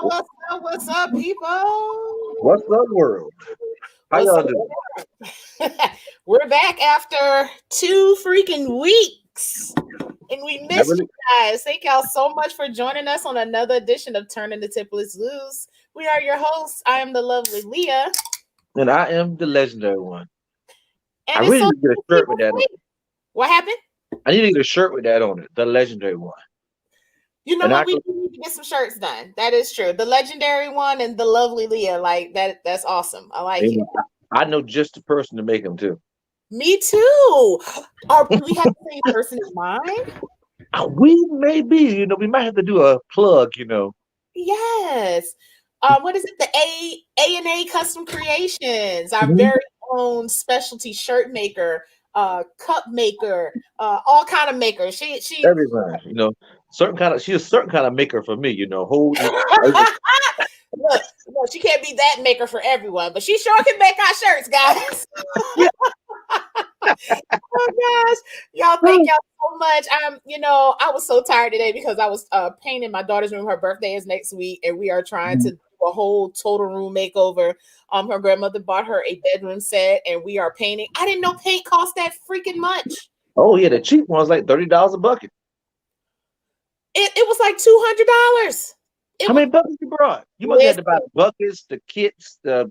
What's up, people? What's up, world? How What's y'all up? doing? We're back after 2 freaking weeks, and we I missed you really, guys. Thank y'all so much for joining us on another edition of Turning the Tipplers Loose. We are your hosts. I am the lovely Leah, and I am the legendary one. I and it's really so need to get a shirt people with that on. say, what happened? I need to get a shirt with that on it, the legendary one. You know And what? I We go, do need to get some shirts done. That is true. The legendary one and the lovely Leah, like that. That's awesome. I like it. and I know just the person to make them too. Me too. Do we have the same person in mind? We may be, we might have to do a plug. Yes. What is it? The A&A Custom Creations, our Mhm. very own specialty shirt maker, cup maker, all kind of makers. She Everyone, she's a certain kind of maker for me. Hold it. look, she can't be that maker for everyone, but she sure can make our shirts, guys. Yeah. Oh gosh, y'all, thank y'all so much. I was so tired today because I was painting my daughter's room. Her birthday is next week, and we are trying to do a whole total room makeover. Her grandmother bought her a bedroom set, and we are painting. I didn't know paint cost that freaking much. Oh yeah, the cheap one's like $30 a bucket. It was like $200. It How was many buckets you brought? You must have had to buy listen. the buckets, the kits, the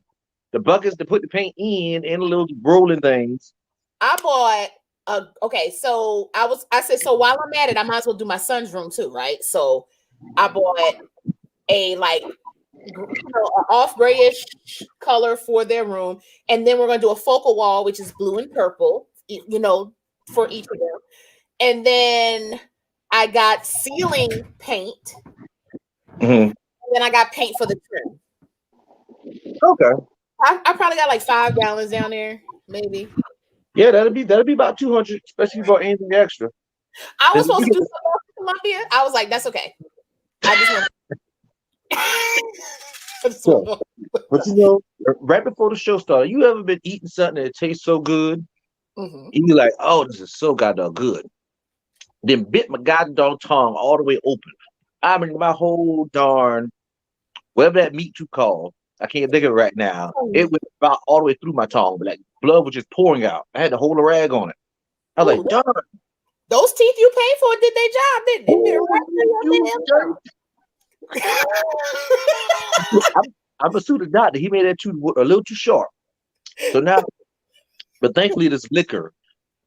buckets to put the paint in, and the little rolling things. I bought okay, so I said, so while I'm at it, I might as well do my son's room too, right? So I bought a like an off grayish color for their room, and then we're gonna do a focal wall, which is blue and purple, for each of them. And then I got ceiling paint, Hmm. and then I got paint for the trim. Okay. I probably got like 5 gallons down there, maybe. Yeah, that'll be about 200, especially if you bought anything extra. I was Then supposed you to do get something else in Columbia. I was like, that's okay. I just want. I just want so, to but right before the show started, you ever been eating something that tastes so good, go. and you're like, "Oh, this is so goddamn good." Then bit my goddamn tongue all the way open. I mean, my whole darn whatever that meat you call, I can't think of it right now. It went about all the way through my tongue, but like blood was just pouring out. I had to hold a rag on it. I was Oh, like, "Darn, those teeth you paid for did their job, didn't they? Been right through oh, you your damn I'm a suited doctor. He made that tooth a little too sharp. So now, but thankfully, this liquor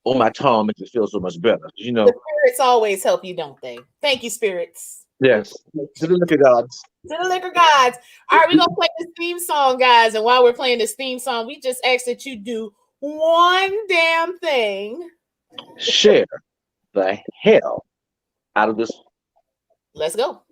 on my tongue makes it feel so much better. The spirits always help you, don't they? Thank you, spirits. We Yes, appreciate to you. the liquor gods. To the liquor gods. All right, we're gonna play this theme song, guys. And while we're playing this theme song, we just ask that you do one damn thing. Share the hell out of this. Let's go.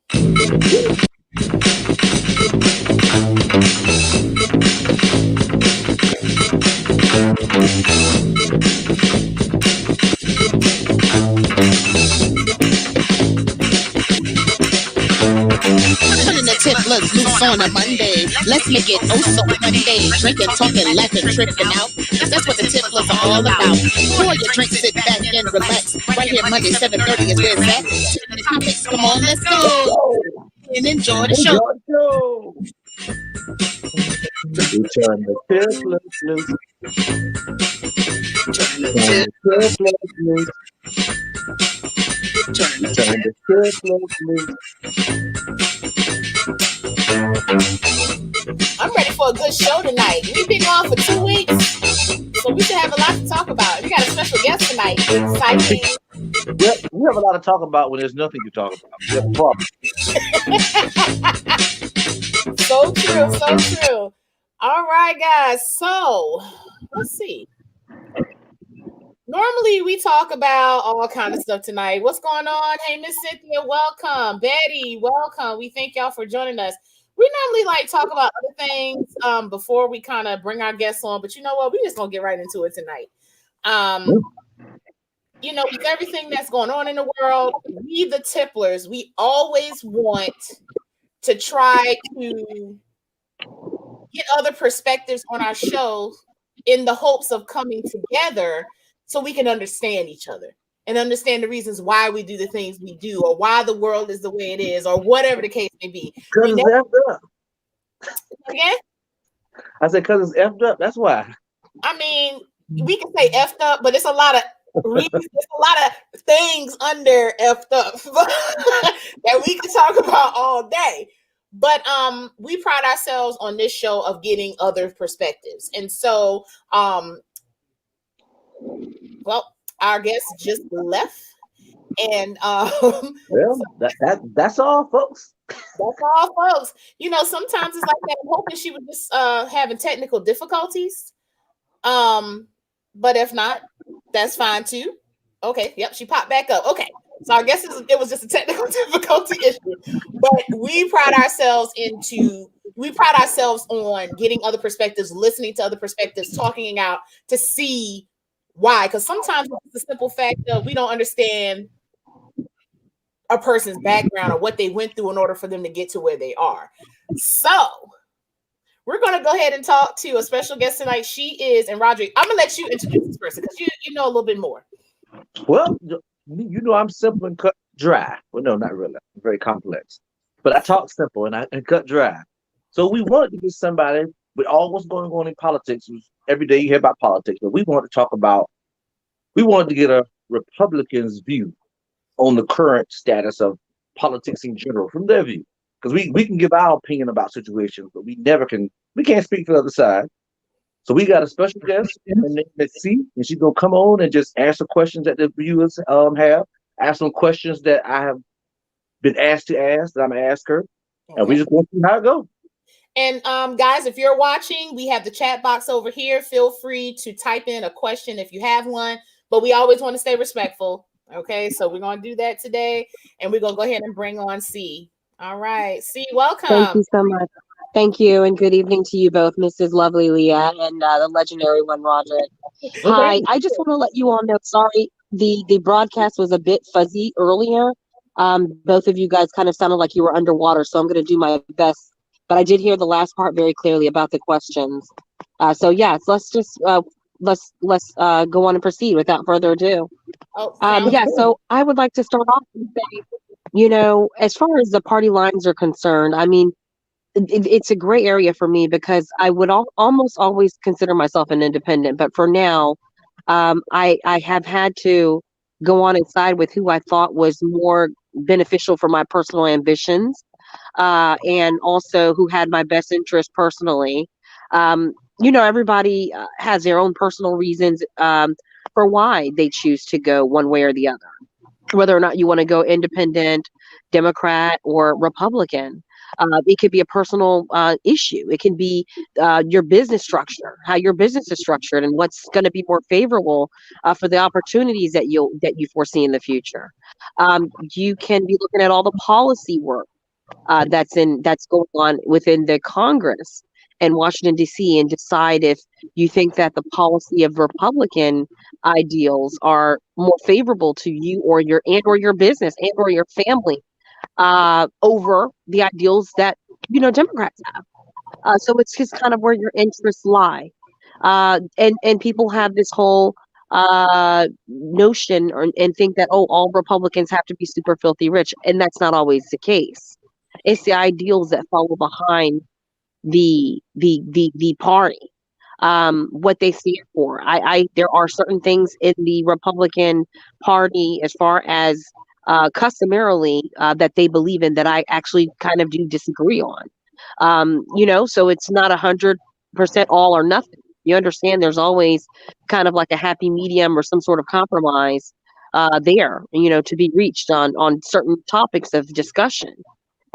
Putting the tipplers loose on a Monday. Let's make it oh so Monday. Drinking, talking, laughing, tripping out. That's what the tipplers are all about. Pour your drink, sit back and relax. Right here, Monday, 7:30 is where it's at. Topics, come on, let's go. And enjoy the show. Enjoy the show. We turn the Tipplers loose. Turn the Turn tip, the Tipplers loose. turn the Turn tip. the Tipplers loose. I'm ready for a good show tonight. We've been on for 2 weeks, so we should have a lot to talk about. We got a special guest tonight. Exciting. Yep, we have a lot to talk about when there's nothing to talk about. That's the problem. So true, so true. All right, guys. So let's see. Normally we talk about all kind of stuff tonight. What's going on? Hey, Miss Cynthia, welcome. Betty, welcome. We thank y'all for joining us. We normally like talk about other things before we kind of bring our guests on, but you know what? We just gonna get right into it tonight. With everything that's going on in the world, we the tipplers, we always want to try to get other perspectives on our show in the hopes of coming together so we can understand each other. and understand the reasons why we do the things we do, or why the world is the way it is, or whatever the case may be. We Because it's never effed up. again. I said, because it's effed up. That's why. I mean, we can say effed up, but it's a lot of reasons, it's a lot of things under effed up that we can talk about all day. But we pride ourselves on this show of getting other perspectives. And so well, our guest just left. And Well, that's all, folks. that's all, folks. You know, sometimes it's like that. I'm hoping she was just having technical difficulties. But if not, that's fine too. Okay, yep, she popped back up. Okay, so I guess it was just a technical difficulty issue. But we pride ourselves on getting other perspectives, listening to other perspectives, talking out to see why. Because sometimes it's the simple fact that we don't understand a person's background or what they went through in order for them to get to where they are. So we're going to go ahead and talk to a special guest tonight. She is, and Roderick, I'm going to let you introduce this person because you know a little bit more. Well, you know I'm simple and cut dry. Well, no, not really. I'm very complex. But I talk simple and cut dry. So we wanted to get somebody with all what's going on in politics. Every day you hear about politics, but we wanted to get a Republican's view on the current status of politics in general from their view. Because we can give our opinion about situations, but we can't speak for the other side. So we got a special guest, and let's see, and she's gonna come on and just answer questions that the viewers have. Ask some questions that I have been asked to ask that I'm gonna ask her, and we just want to see how it goes. And guys, if you're watching, we have the chat box over here. Feel free to type in a question if you have one, but we always want to stay respectful. Okay, so we're gonna do that today, and we're gonna go ahead and bring on C. All right, C, welcome. Thank you so much. Thank you, and good evening to you both, Mrs. Lovely Leah and the legendary one, Roderick. Hi, I just want to let you all know, sorry, the broadcast was a bit fuzzy earlier. Both of you guys kind of sounded like you were underwater, so I'm going to do my best. But I did hear the last part very clearly about the questions. So yeah, let's just let's go on and proceed without further ado. Yeah, so I would like to start off and say, you know, as far as the party lines are concerned, I mean, it's a gray area for me because I would almost always consider myself an independent, but for now, I have had to go on and side with who I thought was more beneficial for my personal ambitions, and also who had my best interest personally. You know, everybody has their own personal reasons for why they choose to go one way or the other, whether or not you want to go independent, Democrat, or Republican. It could be a personal issue. It can be your business structure, how your business is structured, and what's going to be more favorable for the opportunities that you foresee in the future. You can be looking at all the policy work that's going on within the Congress and Washington D.C. and decide if you think that the policy of Republican ideals are more favorable to you or your business and or your family over the ideals that Democrats have. So it's just kind of where your interests lie, and people have this whole notion and think that all Republicans have to be super filthy rich, and that's not always the case. It's the ideals that follow behind the party, what they stand for. There are certain things in the Republican Party as far as customarily that they believe in that I actually kind of do disagree on. So it's not 100% all or nothing. You understand? There's always kind of like a happy medium or some sort of compromise there, to be reached on certain topics of discussion.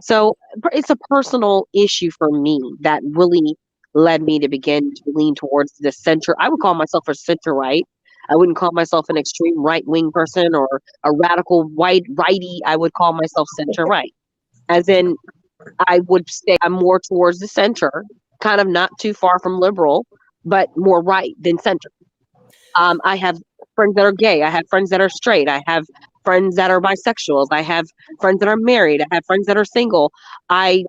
So it's a personal issue for me that really led me to begin to lean towards the center. I would call myself a center right. I wouldn't call myself an extreme right wing person or a radical righty. I would call myself center right. As in, I would say I'm more towards the center, kind of not too far from liberal, but more right than center. I have friends that are gay. I have friends that are straight. I have friends that are bisexuals. I have friends that are married. I have friends that are single. I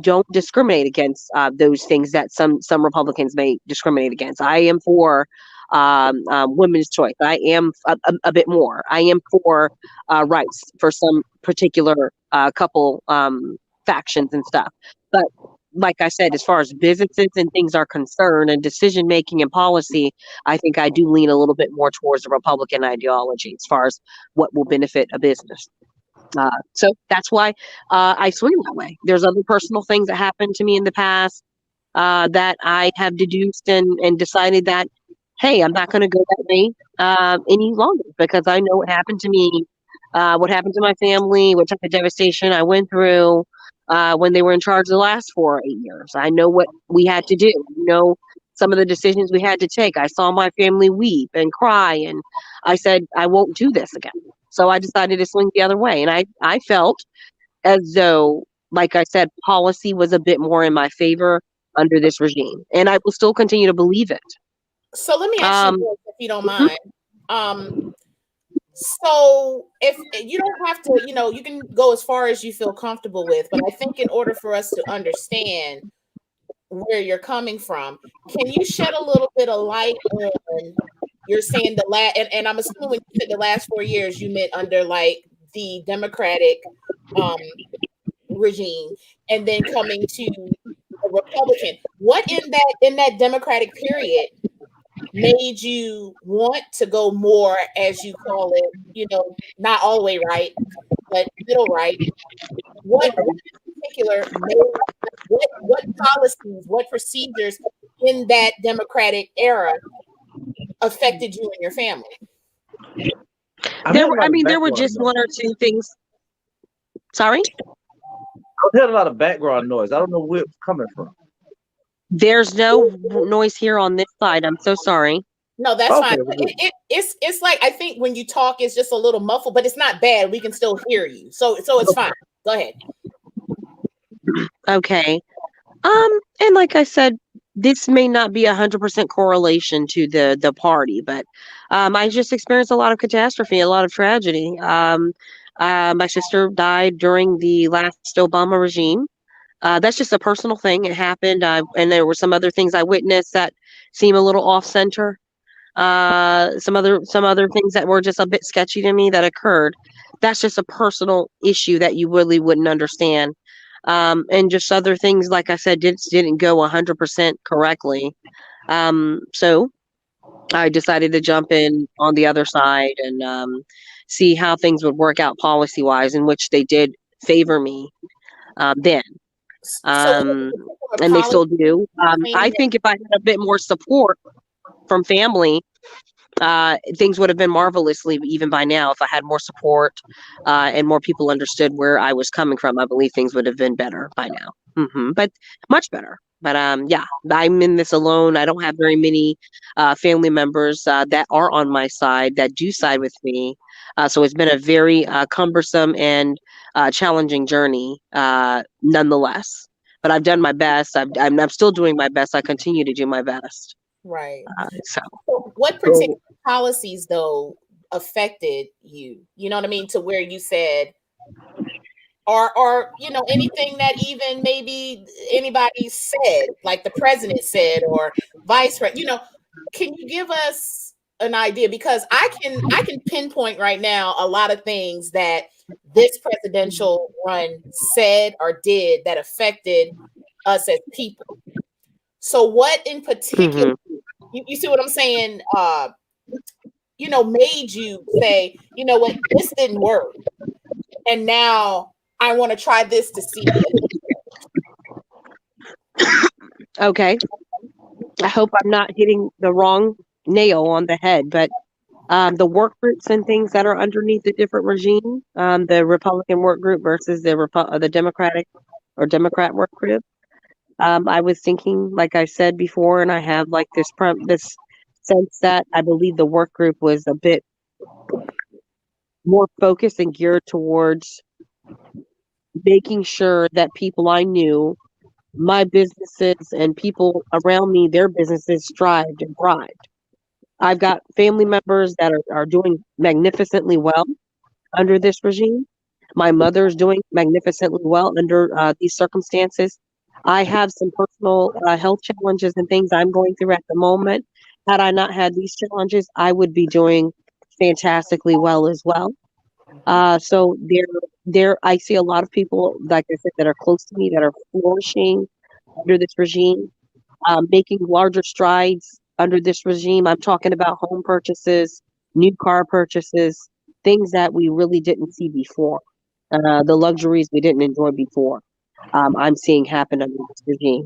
don't discriminate against those things that some Republicans may discriminate against. I am for women's choice. I am a bit more. I am for rights for some particular couple factions and stuff. But like I said, as far as businesses and things are concerned and decision making and policy, I think I do lean a little bit more towards the Republican ideology as far as what will benefit a business. So that's why I swing that way. There's other personal things that happened to me in the past that I have deduced and decided that, hey, I'm not going to go that way any longer because I know what happened to me, what happened to my family, what type of devastation I went through when they were in charge the last 4 or 8 years. I know what we had to do. Some of the decisions we had to take. I saw my family weep and cry, and I said, I won't do this again. So I decided to swing the other way. And I felt as though, like I said, policy was a bit more in my favor under this regime. And I will still continue to believe it. So let me ask you this, if you don't mind. So if you don't have to, you can go as far as you feel comfortable with, but I think in order for us to understand where you're coming from, can you shed a little bit of light on, you're saying the last, and I'm assuming when you said the last 4 years, you meant under like the Democratic regime, and then coming to a Republican. What in that Democratic period made you want to go more, as you call it, not all the way right, but middle right? What in particular made, what policies, what procedures in that Democratic era affected you and your family? There were just one or two things. Sorry? I heard a lot of background noise. I don't know where it's coming from. There's no noise here on this side. I'm so sorry. No, that's fine. It's like, I think when you talk, it's just a little muffled, but it's not bad. We can still hear you. So it's fine. Go ahead. Okay. And like I said, this may not be 100% correlation to the party, but I just experienced a lot of catastrophe, a lot of tragedy. My sister died during the last Obama regime. That's just a personal thing. It happened, and there were some other things I witnessed that seem a little off center. Some other things that were just a bit sketchy to me that occurred. That's just a personal issue that you really wouldn't understand. And just other things, like I said, didn't go 100% correctly. So I decided to jump in on the other side and see how things would work out policy wise, in which they did favor me then. And they still do. I think if I had a bit more support from family, things would have been marvelously even by now. If I had more support and more people understood where I was coming from, I believe things would have been better by now. But much better. But yeah, I'm in this alone. I don't have very many family members that are on my side that do side with me. So it's been a very cumbersome and challenging journey nonetheless. But I've done my best. I'm still doing my best. I continue to do my best. Right. So what particular policies though affected you? You know what I mean? To where you said, or anything that even maybe anybody said, like the president said, or vice president. Can you give us an idea? Because I can pinpoint right now a lot of things that this presidential run said or did that affected us as people. So what in particular, you see what I'm saying? Made you say, you know what, this didn't work, and now I want to try this to see it. Okay. I hope I'm not hitting the wrong nail on the head, but the work groups and things that are underneath the different regime, the Republican work group versus the Democrat work group. I was thinking, like I said before, and I have like this sense that I believe the work group was a bit more focused and geared towards making sure that people I knew, my businesses and people around me, their businesses thrived and thrived. I've got family members that are doing magnificently well under this regime. My mother's doing magnificently well under these circumstances. I have some personal health challenges and things I'm going through at the moment Had I not had these challenges, I would be doing fantastically well as well. So I see a lot of people, like I said, that are close to me that are flourishing under this regime, making larger strides under this regime. I'm talking about home purchases, new car purchases, things that we really didn't see before, the luxuries we didn't enjoy before. I'm seeing happen under this regime.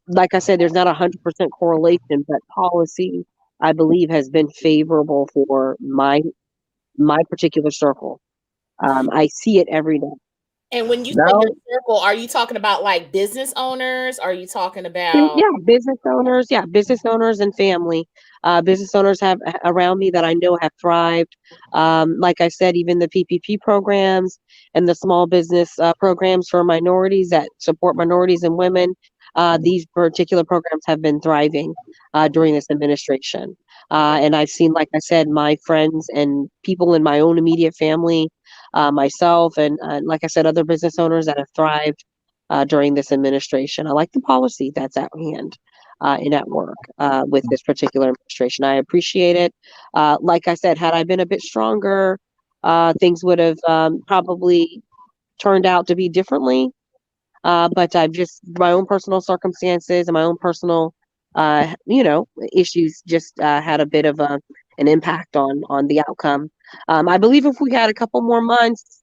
Like I said, there's not 100% correlation, but policy, I believe, has been favorable for my particular circle. I see it every day. And when you say Now, your circle, are you talking about like business owners? Are you talking Mm, about yeah, business owners and family. Business owners have around me that I know have thrived. Like I said, even the PPP programs and the small business programs for minorities that support minorities and women. These particular programs have been thriving during this administration. And I've seen, like I said, my friends and people in my own immediate family, myself, and like I said, other business owners that have thrived during this administration. I like the policy that's at hand and at work with this particular administration. I appreciate it. Like I said, had I been a bit stronger, things would have probably turned out to be differently. But I've just my own personal circumstances and my own personal, issues just had a bit of an impact on the outcome. I believe if we had a couple more months,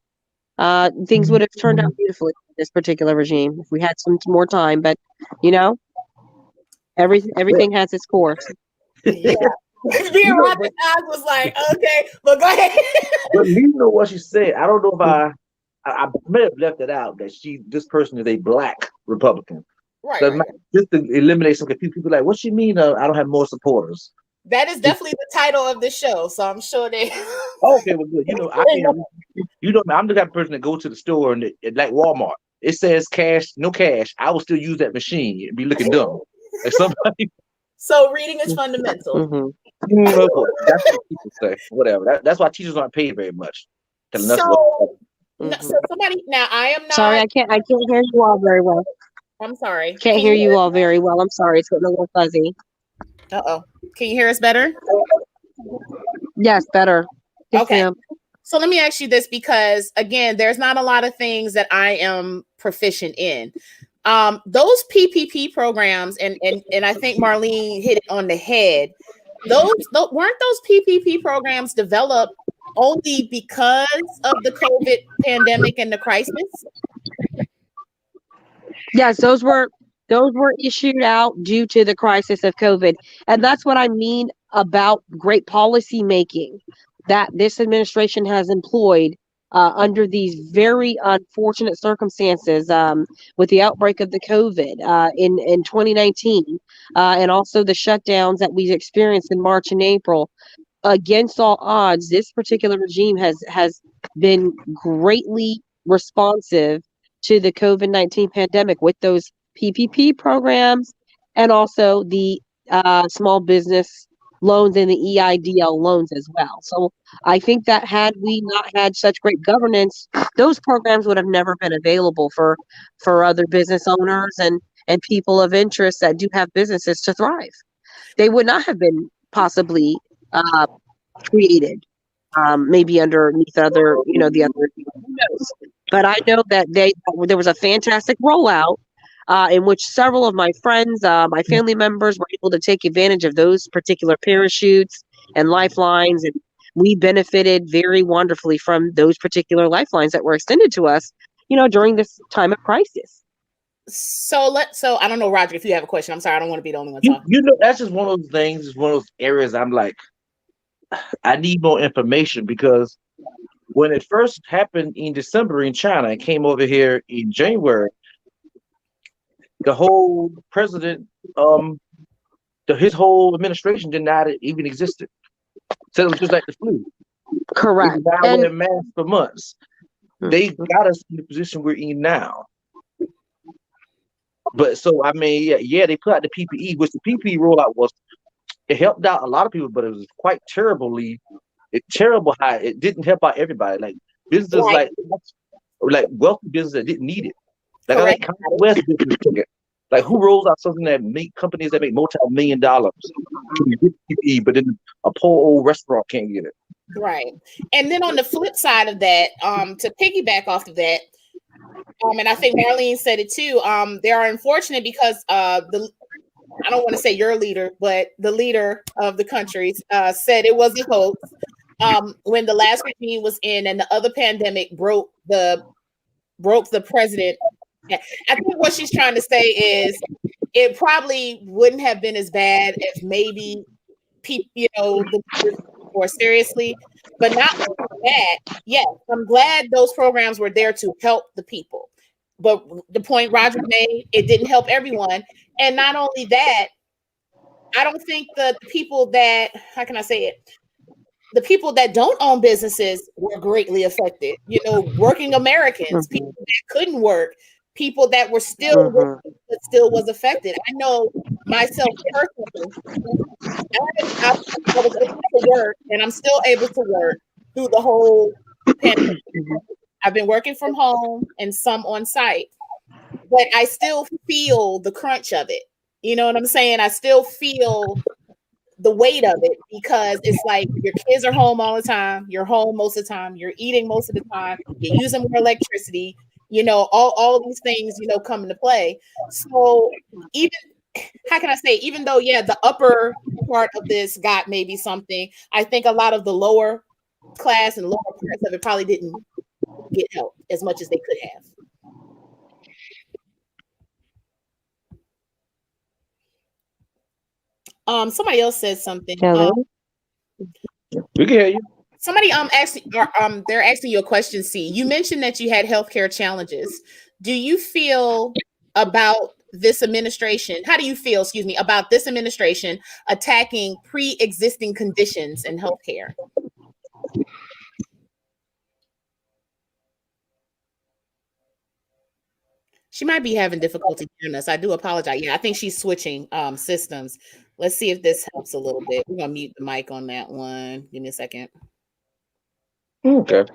things would have turned out beautifully with this particular regime if we had some more time. But you know, well, everything has its course. yeah? Me you and know, Roger's eyes was like, okay, but go ahead. but you know what she said. I don't know if I may have left it out that this person is a black Republican. Right, So right. just to eliminate some confusion, people like, what she mean? I don't have more supporters. That is Just definitely the title of the show, so I'm sure they. okay, well, good. You know, I can't. You know, I'm the type of person that go to the store and like Walmart. It says cash, no cash. I will still use that machine and be looking dumb. Like somebody, So reading is fundamental. Mm-hmm. that's what people say. Whatever. That's why teachers aren't paid very much. Telling us what. So, no, Mm-hmm. so somebody now I am Sorry, not. I can't hear you all very well. I'm sorry. Can't Can hear you you hear? all very well. I'm sorry, it's getting a little fuzzy. Uh-oh. Can you hear us better? Yes, better. Yes, Okay. ma'am. So let me ask you this because again, there's not a lot of things that I am proficient in. Those PPP programs, and I think Marlene hit it on the head. Weren't those PPP programs developed only because of the COVID pandemic and the crisis? Yes, those were issued out due to the crisis of COVID. And that's what I mean about great policy making that this administration has employed under these very unfortunate circumstances with the outbreak of the COVID in 2019 and also the shutdowns that we experienced in March and April. Against all odds, this particular regime has been greatly responsive to the COVID-19 pandemic with those PPP programs and also the small business loans and the EIDL loans as well. So I think that had we not had such great governance, those programs would have never been available for other business owners and people of interest that do have businesses to thrive. They would not have been possibly uh, created, maybe underneath other, the other, who knows. But I know that there was a fantastic rollout in which several of my friends, my family members, were able to take advantage of those particular parachutes and lifelines, and we benefited very wonderfully from those particular lifelines that were extended to us, during this time of crisis. So I don't know, Roger, if you have a question. I'm sorry, I don't want to be the only one talking. You know, that's just one of those things. It's one of those areas I'm like, I need more information because when it first happened in December in China and came over here in January, the whole president, his whole administration denied it even existed. Said it was just like the flu. Correct. We've been And wearing masks for months. They got us in the position we're in now. But so I mean, yeah, they put out the PPE, which the PPE rollout was it helped out a lot of people, but it was quite terrible high. It didn't help out everybody. Like businesses Right. like wealthy businesses that didn't need it. Like I like Correct. Kanye West business took it. Like who rolls out something that make companies that make multi-million dollars can get PPE, but then a poor old restaurant can't get it. Right. And then on the flip side of that, to piggyback off of that, and I think Marlene said it too. They are unfortunate because the I don't want to say your leader, but the leader of the country said it was a hoax. When the last regime was in and the other pandemic broke the president. I think what she's trying to say is it probably wouldn't have been as bad if maybe people, the more seriously, but not only that. Yes, I'm glad those programs were there to help the people. But the point Roger made, it didn't help everyone. And not only that, I don't think the people that, how can I say it? The people that don't own businesses were greatly affected. Working Americans, people that couldn't work, people that were still working, but still was affected. I know myself personally, I was able to work, and I'm still able to work through the whole pandemic. I've been working from home and some on site, but I still feel the crunch of it. You know what I'm saying? I still feel the weight of it because it's like your kids are home all the time. You're home most of the time. You're eating most of the time. You're using more electricity. All of these things, come into play. So even, how can I say, even though, yeah, the upper part of this got maybe something, I think a lot of the lower class and lower parts of it probably didn't get help as much as they could have. Somebody else said something. We can hear you. Somebody they're asking you a question. C. You mentioned that you had healthcare challenges. Do you feel about this administration? How do you feel, excuse me, about this administration attacking pre-existing conditions in healthcare? She might be having difficulty hearing us. I do apologize. Yeah, I think she's switching systems. Let's see if this helps a little bit. We're gonna mute the mic on that one. Give me a second. Okay.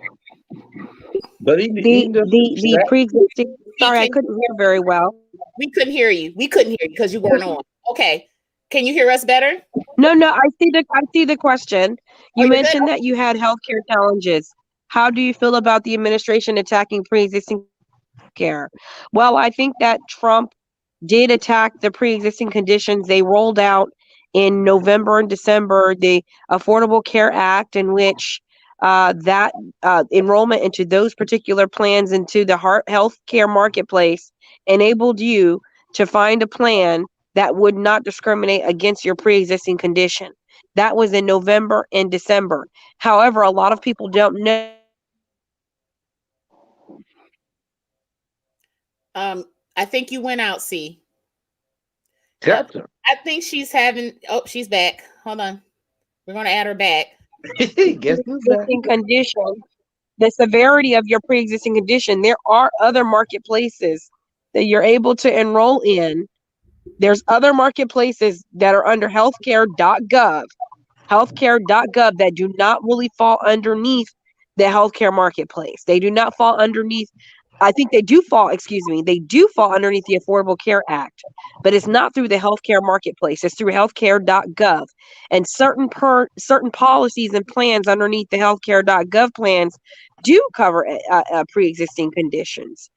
But the pre-existing. Sorry, I couldn't hear very well. We couldn't hear you. We couldn't hear you because you weren't on. Okay. Can you hear us better? No, I see the question. You mentioned that you had healthcare challenges. How do you feel about the administration attacking pre-existing care? Well, I think that Trump did attack the pre-existing conditions. They rolled out in November and December the Affordable Care Act, in which that enrollment into those particular plans into the health care marketplace enabled you to find a plan that would not discriminate against your pre-existing condition. That was in November and December. However, a lot of people don't know. I think you went out, C. Gotcha. I think she's having, she's back. Hold on. We're going to add her back. Guess who's back? Condition, the severity of your pre-existing condition, there are other marketplaces that you're able to enroll in. There's other marketplaces that are under healthcare.gov that do not really fall underneath the healthcare marketplace. They do not fall underneath. I think they do fall underneath the Affordable Care Act, but it's not through the healthcare marketplace. It's through healthcare.gov, and certain policies and plans underneath the healthcare.gov plans do cover pre-existing conditions.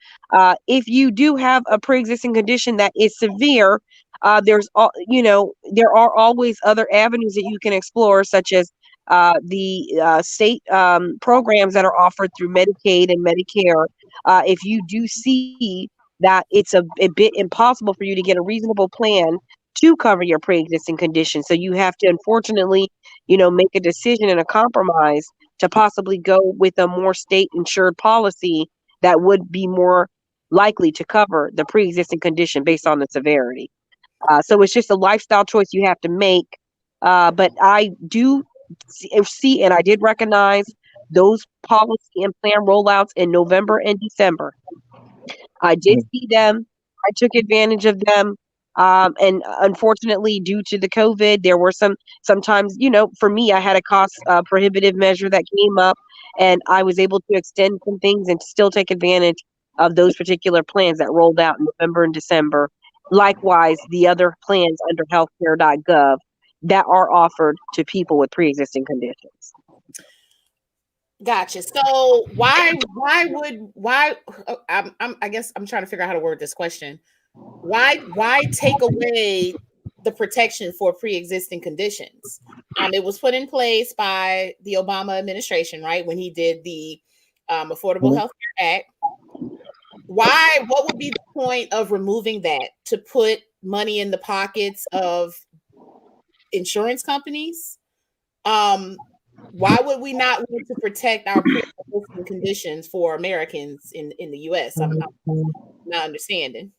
If you do have a pre-existing condition that is severe, there are always other avenues that you can explore, such as the state programs that are offered through Medicaid and Medicare. If you do see that it's a bit impossible for you to get a reasonable plan to cover your pre-existing condition, so you have to unfortunately, make a decision and a compromise to possibly go with a more state insured policy that would be more likely to cover the pre-existing condition based on the severity. So it's just a lifestyle choice you have to make. But I do see, and I did recognize those policy and plan rollouts in November and December. I did see them. I took advantage of them. And unfortunately, due to the COVID, there were sometimes, for me, I had a cost prohibitive measure that came up, and I was able to extend some things and still take advantage of those particular plans that rolled out in November and December. likewise the other plans under healthcare.gov that are offered to people with pre-existing conditions. Gotcha. So why I guess I'm trying to figure out how to word this question. Why take away the protection for pre-existing conditions? It was put in place by the Obama administration, right? When he did the Affordable Health Care Act. Why? What would be the point of removing that to put money in the pockets of insurance companies? Why would we not want to protect our pre-existing conditions for Americans in the U.S.? I'm not understanding.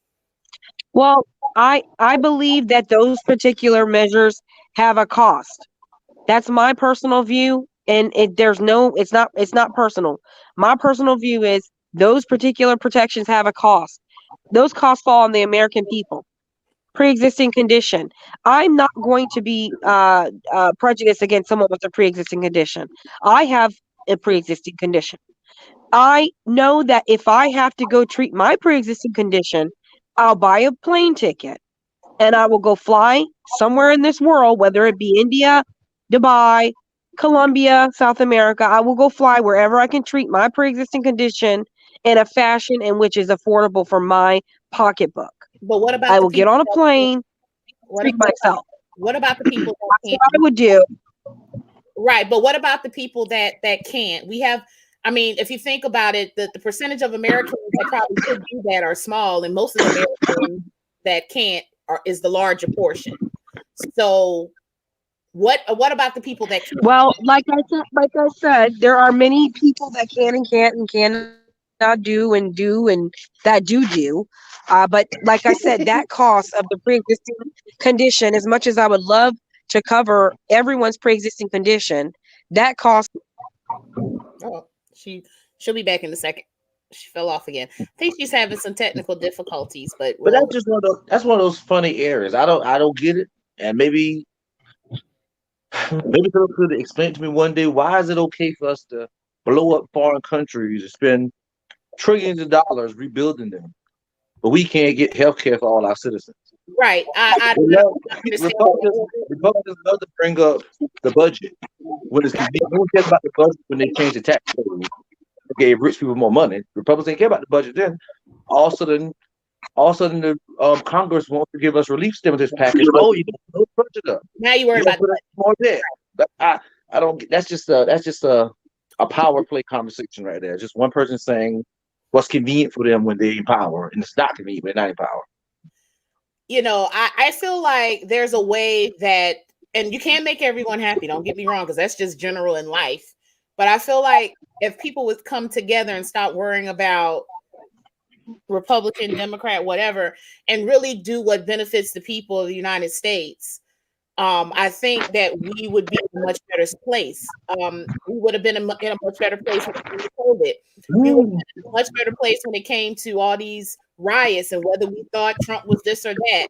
Well, I believe that those particular measures have a cost. That's my personal view, and it's not personal. My personal view is those particular protections have a cost. Those costs fall on the American people. Pre-existing condition. I'm not going to be prejudiced against someone with a pre-existing condition. I have a pre-existing condition. I know that if I have to go treat my pre-existing condition, I'll buy a plane ticket and I will go fly somewhere in this world, whether it be India, Dubai, Colombia, South America. I will go fly wherever I can treat my pre-existing condition in a fashion in which is affordable for my pocketbook. But what about I the will get people on a plane, treat myself. what about the people that That's can't? what I would do. Right, but what about the people that can't? We have, I mean, if you think about it, the percentage of Americans that probably could do that are small, and most of the Americans that can't is the larger portion. So what about the people that can't? Well, like I said, there are many people that can and can't and cannot do and that do. But like I said, that cost of the pre-existing condition, as much as I would love to cover everyone's pre-existing condition, that cost. Oh, she'll be back in a second. She fell off again. I think she's having some technical difficulties, but But that's one of those funny areas. I don't get it, and maybe someone could explain to me one day why is it okay for us to blow up foreign countries and spend trillions of dollars rebuilding them, but we can't get health care for all our citizens. right. I They don't love, understand. Republicans love to bring up the budget when it's convenient. No one cares about the budget when they change the tax code. They gave rich people more money. Republicans didn't care about the budget then. All of a sudden, the Congress wants to give us relief stimulus package. Oh, you don't put the budget up. Now you worry You don't about put up more debt. I don't. That's just a power play conversation right there. Just one person saying what's convenient for them when they're in power, and it's not convenient when they're not in power. I feel like there's a way that, and you can't make everyone happy. Don't get me wrong, because that's just general in life. But I feel like if people would come together and stop worrying about Republican, Democrat, whatever, and really do what benefits the people of the United States, I think that we would be in a much better place. We would have been in a much better place when it came to COVID. We would have been in a much better place when it came to all these riots and whether we thought Trump was this or that.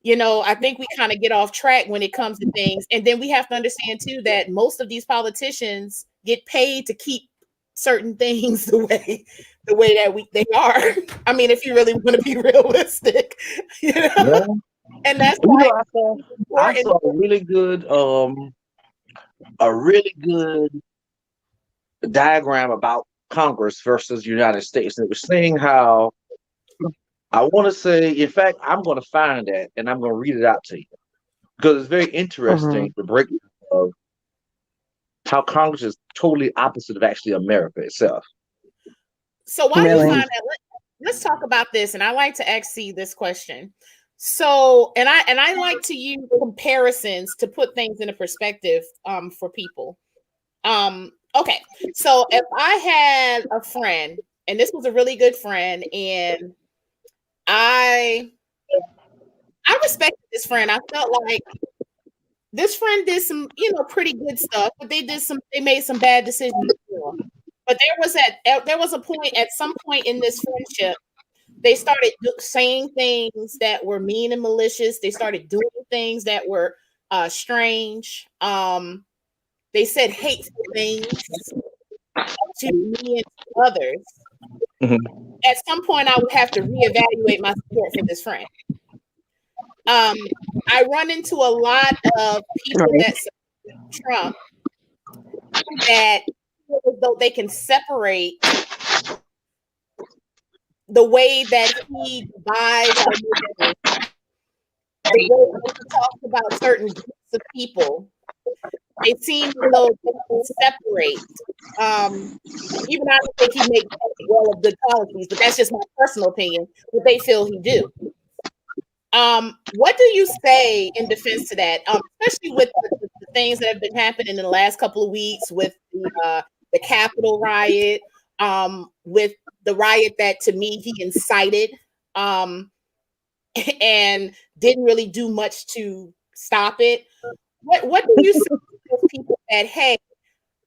I think we kind of get off track when it comes to things. And then we have to understand too that most of these politicians get paid to keep certain things the way that they are. I mean, if you really want to be realistic, Yeah. and that's You why know, I saw a really good diagram about Congress versus United States. And it was saying how I want to say, in fact, I'm going to find that and I'm going to read it out to you because it's very interesting the breakdown of how Congress is totally opposite of actually America itself. So while you find that, let's talk about this. And I like to ask you this question. So, and I like to use comparisons to put things into perspective for people. Okay, so if I had a friend, and this was a really good friend, and I respected this friend. I felt like this friend did some, pretty good stuff, but they made some bad decisions. But there was a point at some point in this friendship, they started saying things that were mean and malicious. They started doing things that were strange. They said hateful things to me and to others. Mm-hmm. At some point, I would have to reevaluate my support for this friend. I run into a lot of people that support Trump that feel as though they can separate the way that he divides our neighborhood, the way that he talks about certain groups of people. They seem as though they can separate. Even I don't think he makes well of good policies, but that's just my personal opinion. But they feel he do. What do you say in defense to that? Especially with the things that have been happening in the last couple of weeks with the Capitol riot, with the riot that to me he incited, and didn't really do much to stop it. What do you say to those people that, hey,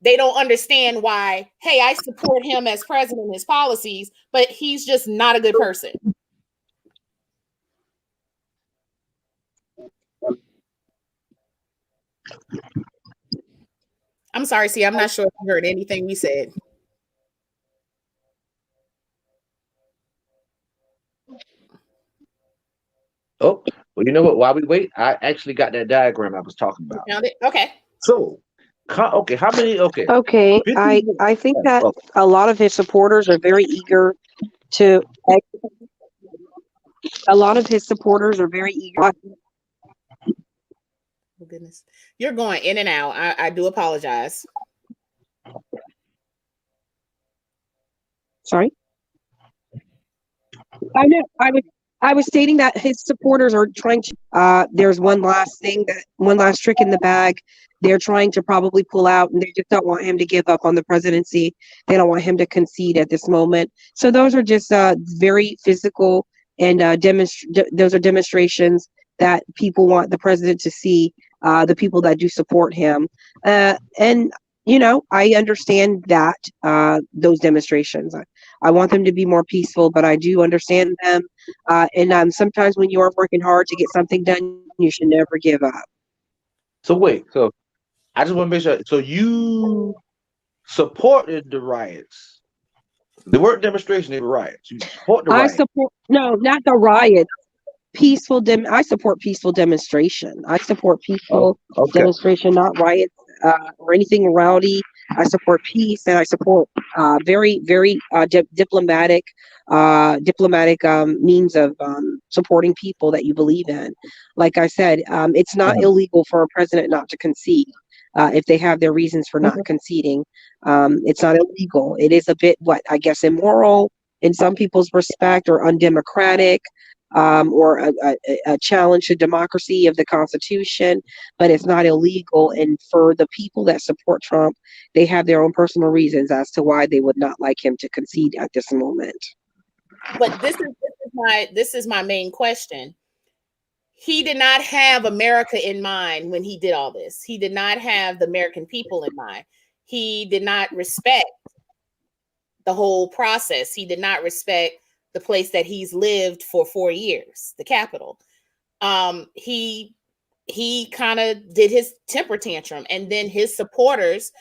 they don't understand why, hey, I support him as president and his policies, but he's just not a good person? I'm sorry, see, I'm not sure if you heard anything we said. Oh, well, you know what? While we wait, I actually got that diagram I was talking You about. found it? Okay. So, okay, how many? Okay, Okay, 50. I think that Oh, a lot of his supporters are very eager to. A lot of his supporters are very eager. Oh, goodness. You're going in and out. I do apologize. Sorry, I was stating that his supporters are trying to. There's one last thing, that one last trick in the bag. They're trying to probably pull out, and they just don't want him to give up on the presidency. They don't want him to concede at this moment. So those are just very physical and those are demonstrations that people want the president to see. The people that do support him, and I understand that those demonstrations. I want them to be more peaceful, but I do understand them. And sometimes when you are working hard to get something done, you should never give up. so wait. So I just want to make sure. So you supported the riots. They weren't demonstrations; they were riots. You support the I riots. support, no, not the riots. I support peaceful demonstration. I support Oh, peaceful okay. demonstration, not riots or anything rowdy. I support peace, and I support very, very diplomatic means of supporting people that you believe in. Like I said, it's not Mhm. illegal for a president not to concede. If they have their reasons for not conceding, it's not illegal. It is a bit, what I guess, immoral in some people's respect, or undemocratic, or a challenge to democracy of the Constitution, but it's not illegal. And for the people that support Trump, they have their own personal reasons as to why they would not like him to concede at this moment. But this is my main question. He did not have America in mind when he did all this. He did not have the American people in mind. He did not respect the whole process. He did not respect the place that he's lived for 4 years, the Capitol. He kind of did his temper tantrum, and then his supporters,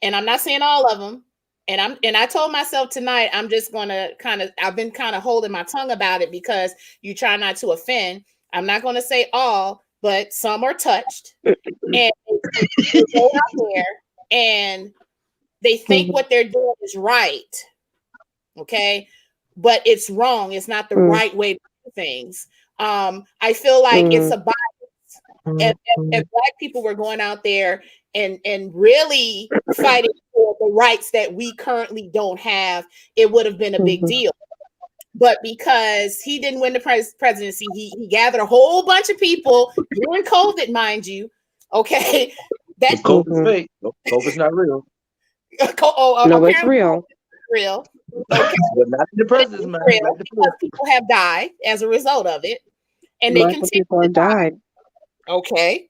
and I'm not saying all of them, and I told myself tonight I'm just gonna I've been kind of holding my tongue about it because you try not to offend. I'm not gonna say all, but some are touched, and they go out there and they think what they're doing is right, okay, but it's wrong. It's not the right way to do things. I feel like it's a bias. If Black people were going out there and really fighting for the rights that we currently don't have, it would have been a big deal. But because he didn't win the presidency, he gathered a whole bunch of people during COVID, mind you. Okay, that Because COVID's fake. No, COVID's not real. No, it's apparently real. real. Okay, But not in the but it president's is mind. real Like the because people have died as a result of it, and they Lots of continue people to have die. died. Okay,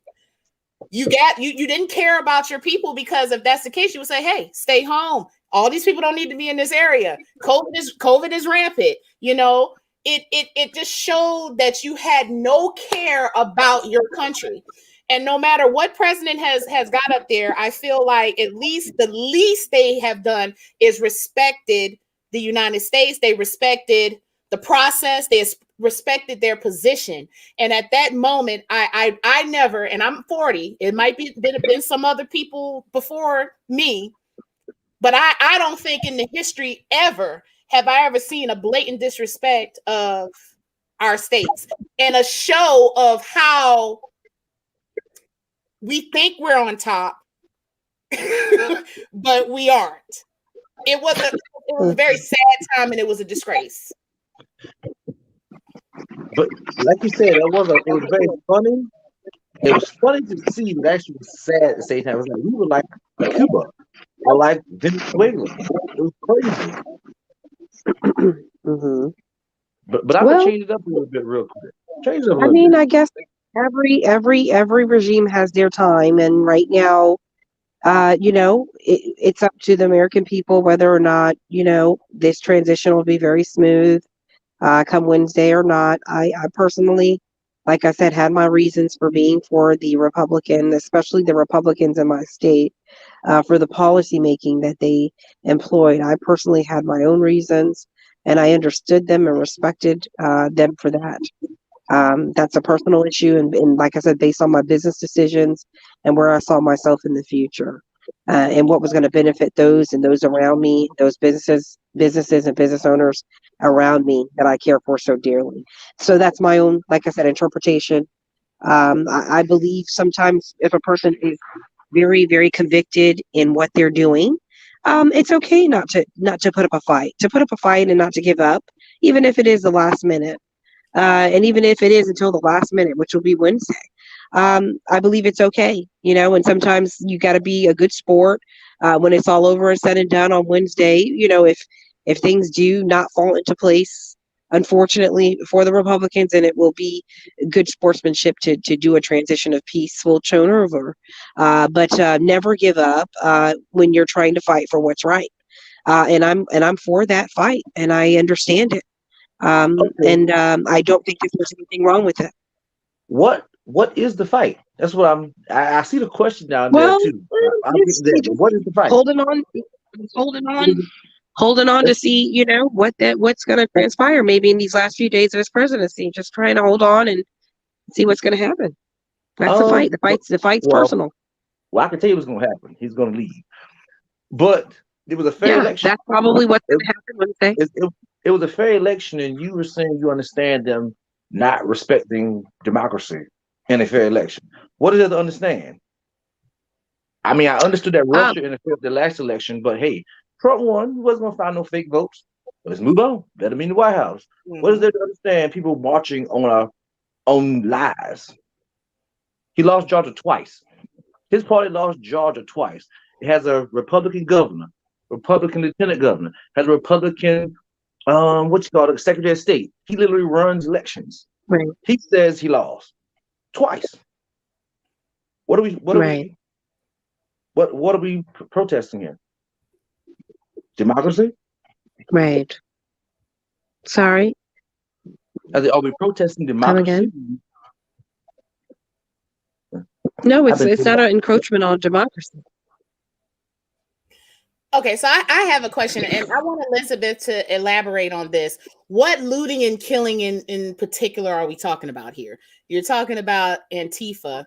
you didn't care about your people, because if that's the case, you would say, hey, stay home. All these people don't need to be in this area. COVID is rampant. It just showed that you had no care about your country. And no matter what president has got up there, I feel like at least the least they have done is respected the United States. They respected the process. They respected their position. And at that moment, I never, and I'm 40, it might be been some other people before me, but I don't think in the history ever have I ever seen a blatant disrespect of our states and a show of how we think we're on top, but we aren't. It was a very sad time, and it was a disgrace. But like you said, it was very funny. It was funny to see, but actually was sad at the same time. It was like we were like Cuba or like Venezuela. It was crazy. Mm-hmm. But I'm gonna change it up a little bit real quick. Change it up a little bit. I guess every regime has their time, and right now, it's up to the American people whether or not this transition will be very smooth come Wednesday or not. I personally, like I said, had my reasons for being for the Republican, especially the Republicans in my state, for the policy making that they employed. I personally had my own reasons, and I understood them and respected them for that. That's a personal issue, and like I said, based on my business decisions and where I saw myself in the future, and what was going to benefit those and those around me, those businesses and business owners around me that I care for so dearly. So that's my own, like I said, interpretation. I believe sometimes if a person is very, very convicted in what they're doing, it's okay not to put up a fight, and not to give up, even if it is the last minute. And even if it is until the last minute, which will be Wednesday, I believe it's okay, and sometimes you got to be a good sport when it's all over and said and done on Wednesday. If things do not fall into place, unfortunately for the Republicans, and it will be good sportsmanship to do a transition of peaceful turnover, but never give up when you're trying to fight for what's right. And I'm for that fight, and I understand it. Okay. And I don't think that there's anything wrong with it. What is the fight? That's what I see the question down there Well, too. I'll get to that. But what is the fight? holding on, holding on to see, what's going to transpire maybe in these last few days of his presidency. Just trying to hold on and see what's going to happen. That's the fight. The fight's personal. Well, I can tell you what's going to happen. He's going to leave. But it was a fair election. That's probably what's going to happen Wednesday. It was a fair election, and you were saying you understand them not respecting democracy in a fair election. What is there to understand? I mean, I understood that Russia interfered with the last election, but hey, Trump won. He wasn't going to find no fake votes. Let's move on. Let him in the White House. Mm-hmm. What is there to understand? People marching on lies. He lost Georgia twice. His party lost Georgia twice. It has a Republican governor, Republican lieutenant governor, has a Republican Secretary of State. He literally runs elections. Right. He says he lost twice. What are we protesting here? Democracy? Right. Sorry. Are we protesting democracy? No, it's not an encroachment on democracy. Okay, so I have a question, and I want Elizabeth to elaborate on this. What looting and killing in particular are we talking about here? You're talking about Antifa.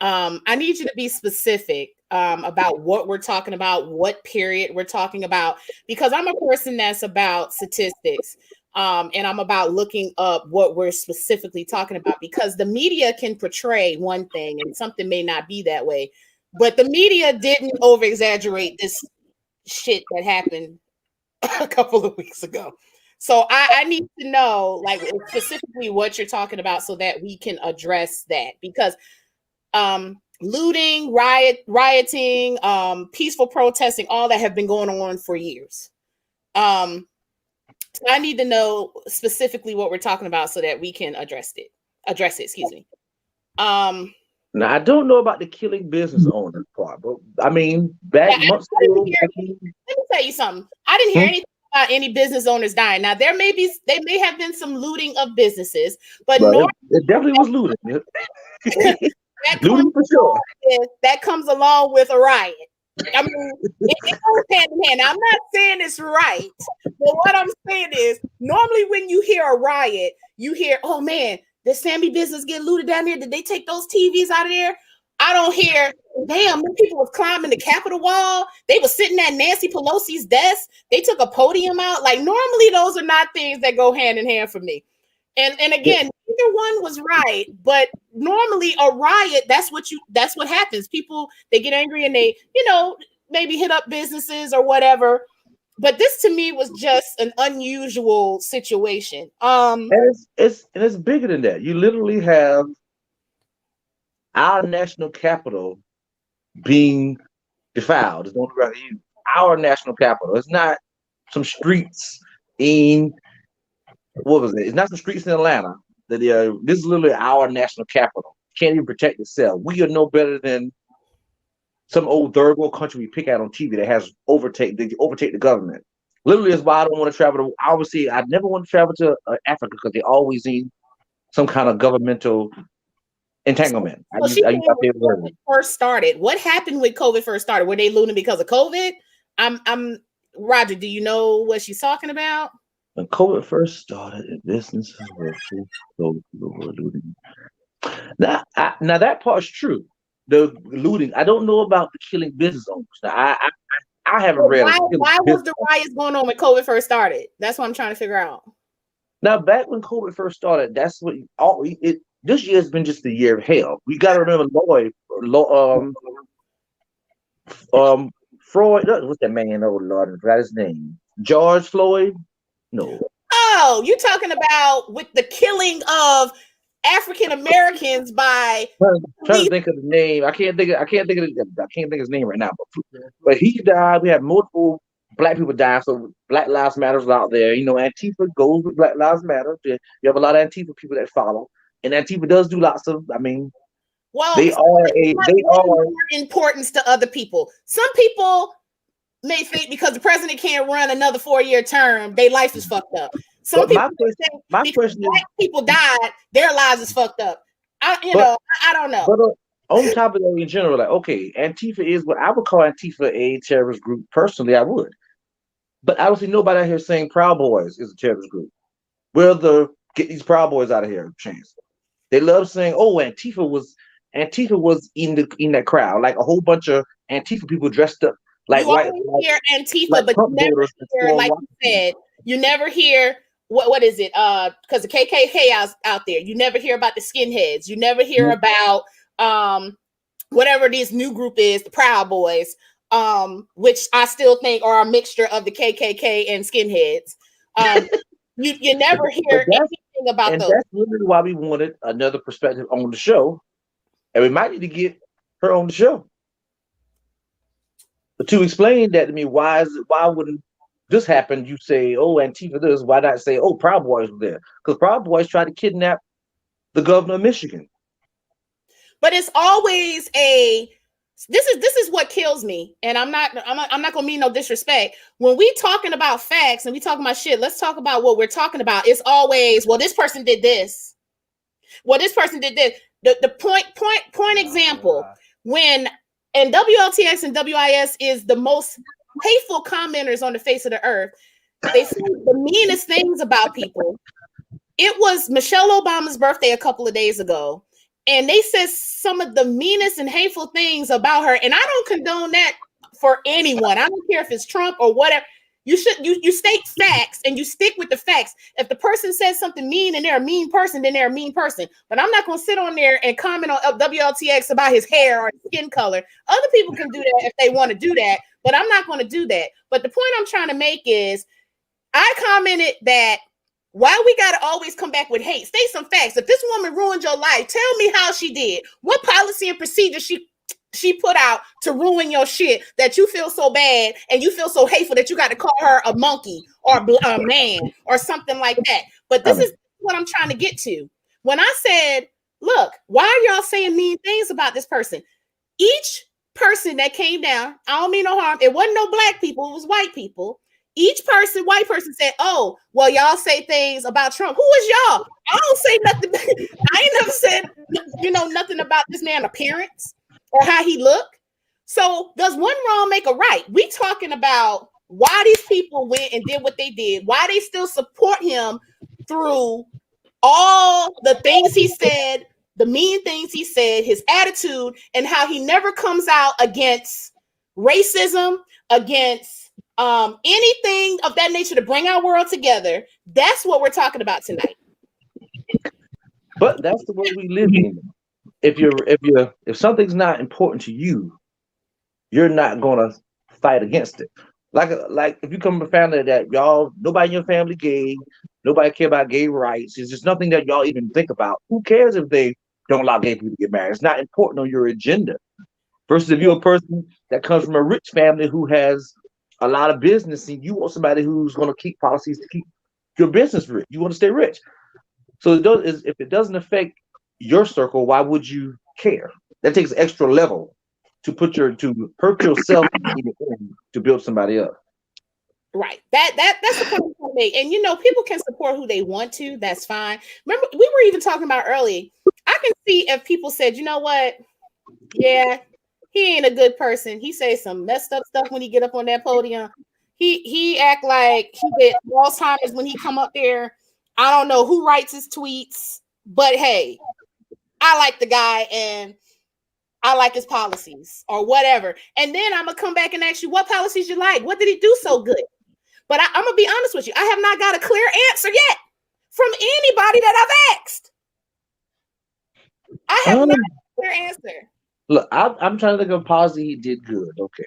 I need you to be specific about what we're talking about, what period we're talking about, because I'm a person that's about statistics, and I'm about looking up what we're specifically talking about, because the media can portray one thing and something may not be that way. But the media didn't over-exaggerate this shit that happened a couple of weeks ago. So I need to know, like, specifically what you're talking about so that we can address that. Because looting, rioting, peaceful protesting, all that have been going on for years. So I need to know specifically what we're talking about so that we can address it. Excuse me. Now, I don't know about the killing business owner part, but I mean, months ago. Let me tell you something. I didn't hear anything about any business owners dying. Now, they may have been some looting of businesses, but it definitely was looting. Looting for sure. That comes along with a riot. I mean, it goes hand in hand. I'm not saying it's right, But what I'm saying is, normally when you hear a riot, you hear, "Oh man, did Sammy business get looted down there? Did they take those TVs out of there?" I don't hear, "Damn, them people was climbing the Capitol wall. They were sitting at Nancy Pelosi's desk. They took a podium out." Like normally, those are not things that go hand in hand for me. And again, neither one was right, but normally a riot, that's what happens. People, they get angry and they, maybe hit up businesses or whatever. But this to me was just an unusual situation. And it's bigger than that. You literally have our national capital being defiled. It's only right here. Our national capital. It's not some streets in what was it? It's not some streets in Atlanta. This is literally our national capital. Can't even protect itself. We are no better than some old third world country we pick out on TV that has overtake the government. Literally, is why I don't want to travel to. Obviously, I never want to travel to Africa because they always need some kind of governmental entanglement. So when COVID first started, what happened when COVID first started? Were they looting because of COVID? I'm Roger. Do you know what she's talking about? When COVID first started, businesses were looting. Now that part's true. The looting. I don't know about the killing business owners. Now, I haven't read. Why was the riots going on when COVID first started? That's what I'm trying to figure out. Now, back when COVID first started, that's what this year has been just a year of hell. We got to remember Floyd. What's that man? Oh Lord, I forgot his name. George Floyd. No. Oh, you're talking about with the killing of African Americans by. I'm trying to think of the name. I can't think of his name right now. But he died. We had multiple Black people dying. So Black Lives Matter out there. Antifa goes with Black Lives Matter. You have a lot of Antifa people that follow, and Antifa does do lots of. They are importance to other people. Some people may think because the president can't run another 4-year term, their life is fucked up. Some people think because Black people died, their lives is fucked up. I don't know. But on top of that, in general, Antifa is what I would call Antifa a terrorist group. Personally, I would. But I don't see nobody out here saying Proud Boys is a terrorist group. Get these Proud Boys out of here, chance. They love saying, "Oh, Antifa was in that crowd," like a whole bunch of Antifa people dressed up. Like you always hear Antifa, but you never hear, like you said, you never hear what is it? Because the KKK out there, you never hear about the skinheads. You never hear about whatever this new group is, the Proud Boys, which I still think are a mixture of the KKK and skinheads. You never hear anything about those. And that's literally why we wanted another perspective on the show, and we might need to get her on the show. To explain that to me, why wouldn't this happen? You say, "Oh, Antifa this." Why not say, "Oh, Proud Boys were there"? Because Proud Boys tried to kidnap the governor of Michigan. But it's always this is what kills me, and I'm not gonna mean no disrespect. When we talking about facts and we talking about shit, let's talk about what we're talking about. It's always, well, this person did this. Well, this person did this. The point example when. And WLTX and WIS is the most hateful commenters on the face of the earth. They say the meanest things about people. It was Michelle Obama's birthday a couple of days ago, and they said some of the meanest and hateful things about her. And I don't condone that for anyone. I don't care if it's Trump or whatever. You state facts and you stick with the facts. If the person says something mean and they're a mean person, then they're a mean person. But I'm not going to sit on there and comment on WLTX about his hair or skin color. Other people can do that if they want to do that, but I'm not going to do that. But the point I'm trying to make is I commented that why we got to always come back with hate. State some facts. If this woman ruined your life, tell me how she did. What policy and procedure she put out to ruin your shit that you feel so bad and you feel so hateful that you got to call her a monkey or a man or something like that. But this is what I'm trying to get to. When I said, look, why are y'all saying mean things about this person? Each person that came down, I don't mean no harm. It wasn't no Black people. It was white people. Each person, white person said, "Oh, well, y'all say things about Trump." Who is y'all? I don't say nothing. I ain't never said, nothing about this man's appearance or how he looked. So does one wrong make a right? We talking about why these people went and did what they did, why they still support him through all the things he said, the mean things he said, his attitude, and how he never comes out against racism, against anything of that nature to bring our world together. That's what we're talking about tonight. But that's the world we live in. If something's not important to you, you're not gonna fight against it. Like if you come from a family that y'all nobody in your family gay, nobody care about gay rights. It's just nothing that y'all even think about. Who cares if they don't allow gay people to get married? It's not important on your agenda. Versus if you're a person that comes from a rich family who has a lot of business and you want somebody who's going to keep policies to keep your business rich. You want to stay rich. So if it doesn't affect your circle, why would you care? That takes an extra level to hurt yourself to build somebody up. Right. That's the point I'm trying to make. And people can support who they want to. That's fine. Remember, we were even talking about earlier. I can see if people said, you know what? Yeah, he ain't a good person. He says some messed up stuff when he get up on that podium. He act like he did Alzheimer's when he come up there. I don't know who writes his tweets, but hey, I like the guy and I like his policies or whatever. And then I'm gonna come back and ask you what policies you like. What did he do so good? But I'm gonna be honest with you. I have not got a clear answer yet from anybody that I've asked. I have not got a clear answer. Look, I'm trying to think of a policy he did good. Okay.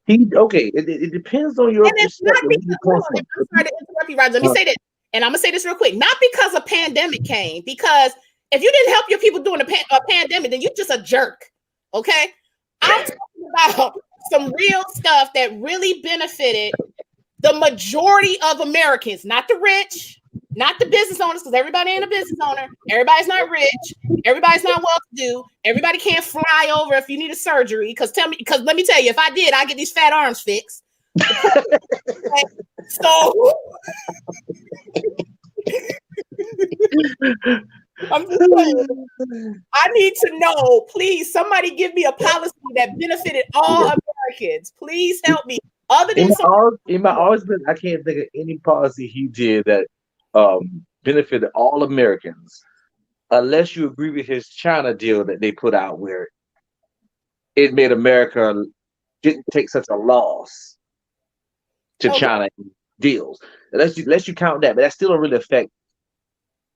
It depends on your perspective. I'm sorry to interrupt you, Roger. Let me say this, and I'm gonna say this real quick. Not because a pandemic came, because if you didn't help your people during a pandemic, then you're just a jerk. Okay, I'm talking about some real stuff that really benefited the majority of Americans, not the rich, not the business owners, because everybody ain't a business owner. Everybody's not rich. Everybody's not well-to-do. Everybody can't fly over if you need a surgery. Because let me tell you, if I did, I'd get these fat arms fixed. So I'm just saying, I need to know, please, somebody give me a policy that benefited all Americans. Please help me. Other than I can't think of any policy he did that benefited all Americans, unless you agree with his China deal that they put out, where it made America didn't take such a loss to China deals. Unless you count that, but that still don't really affect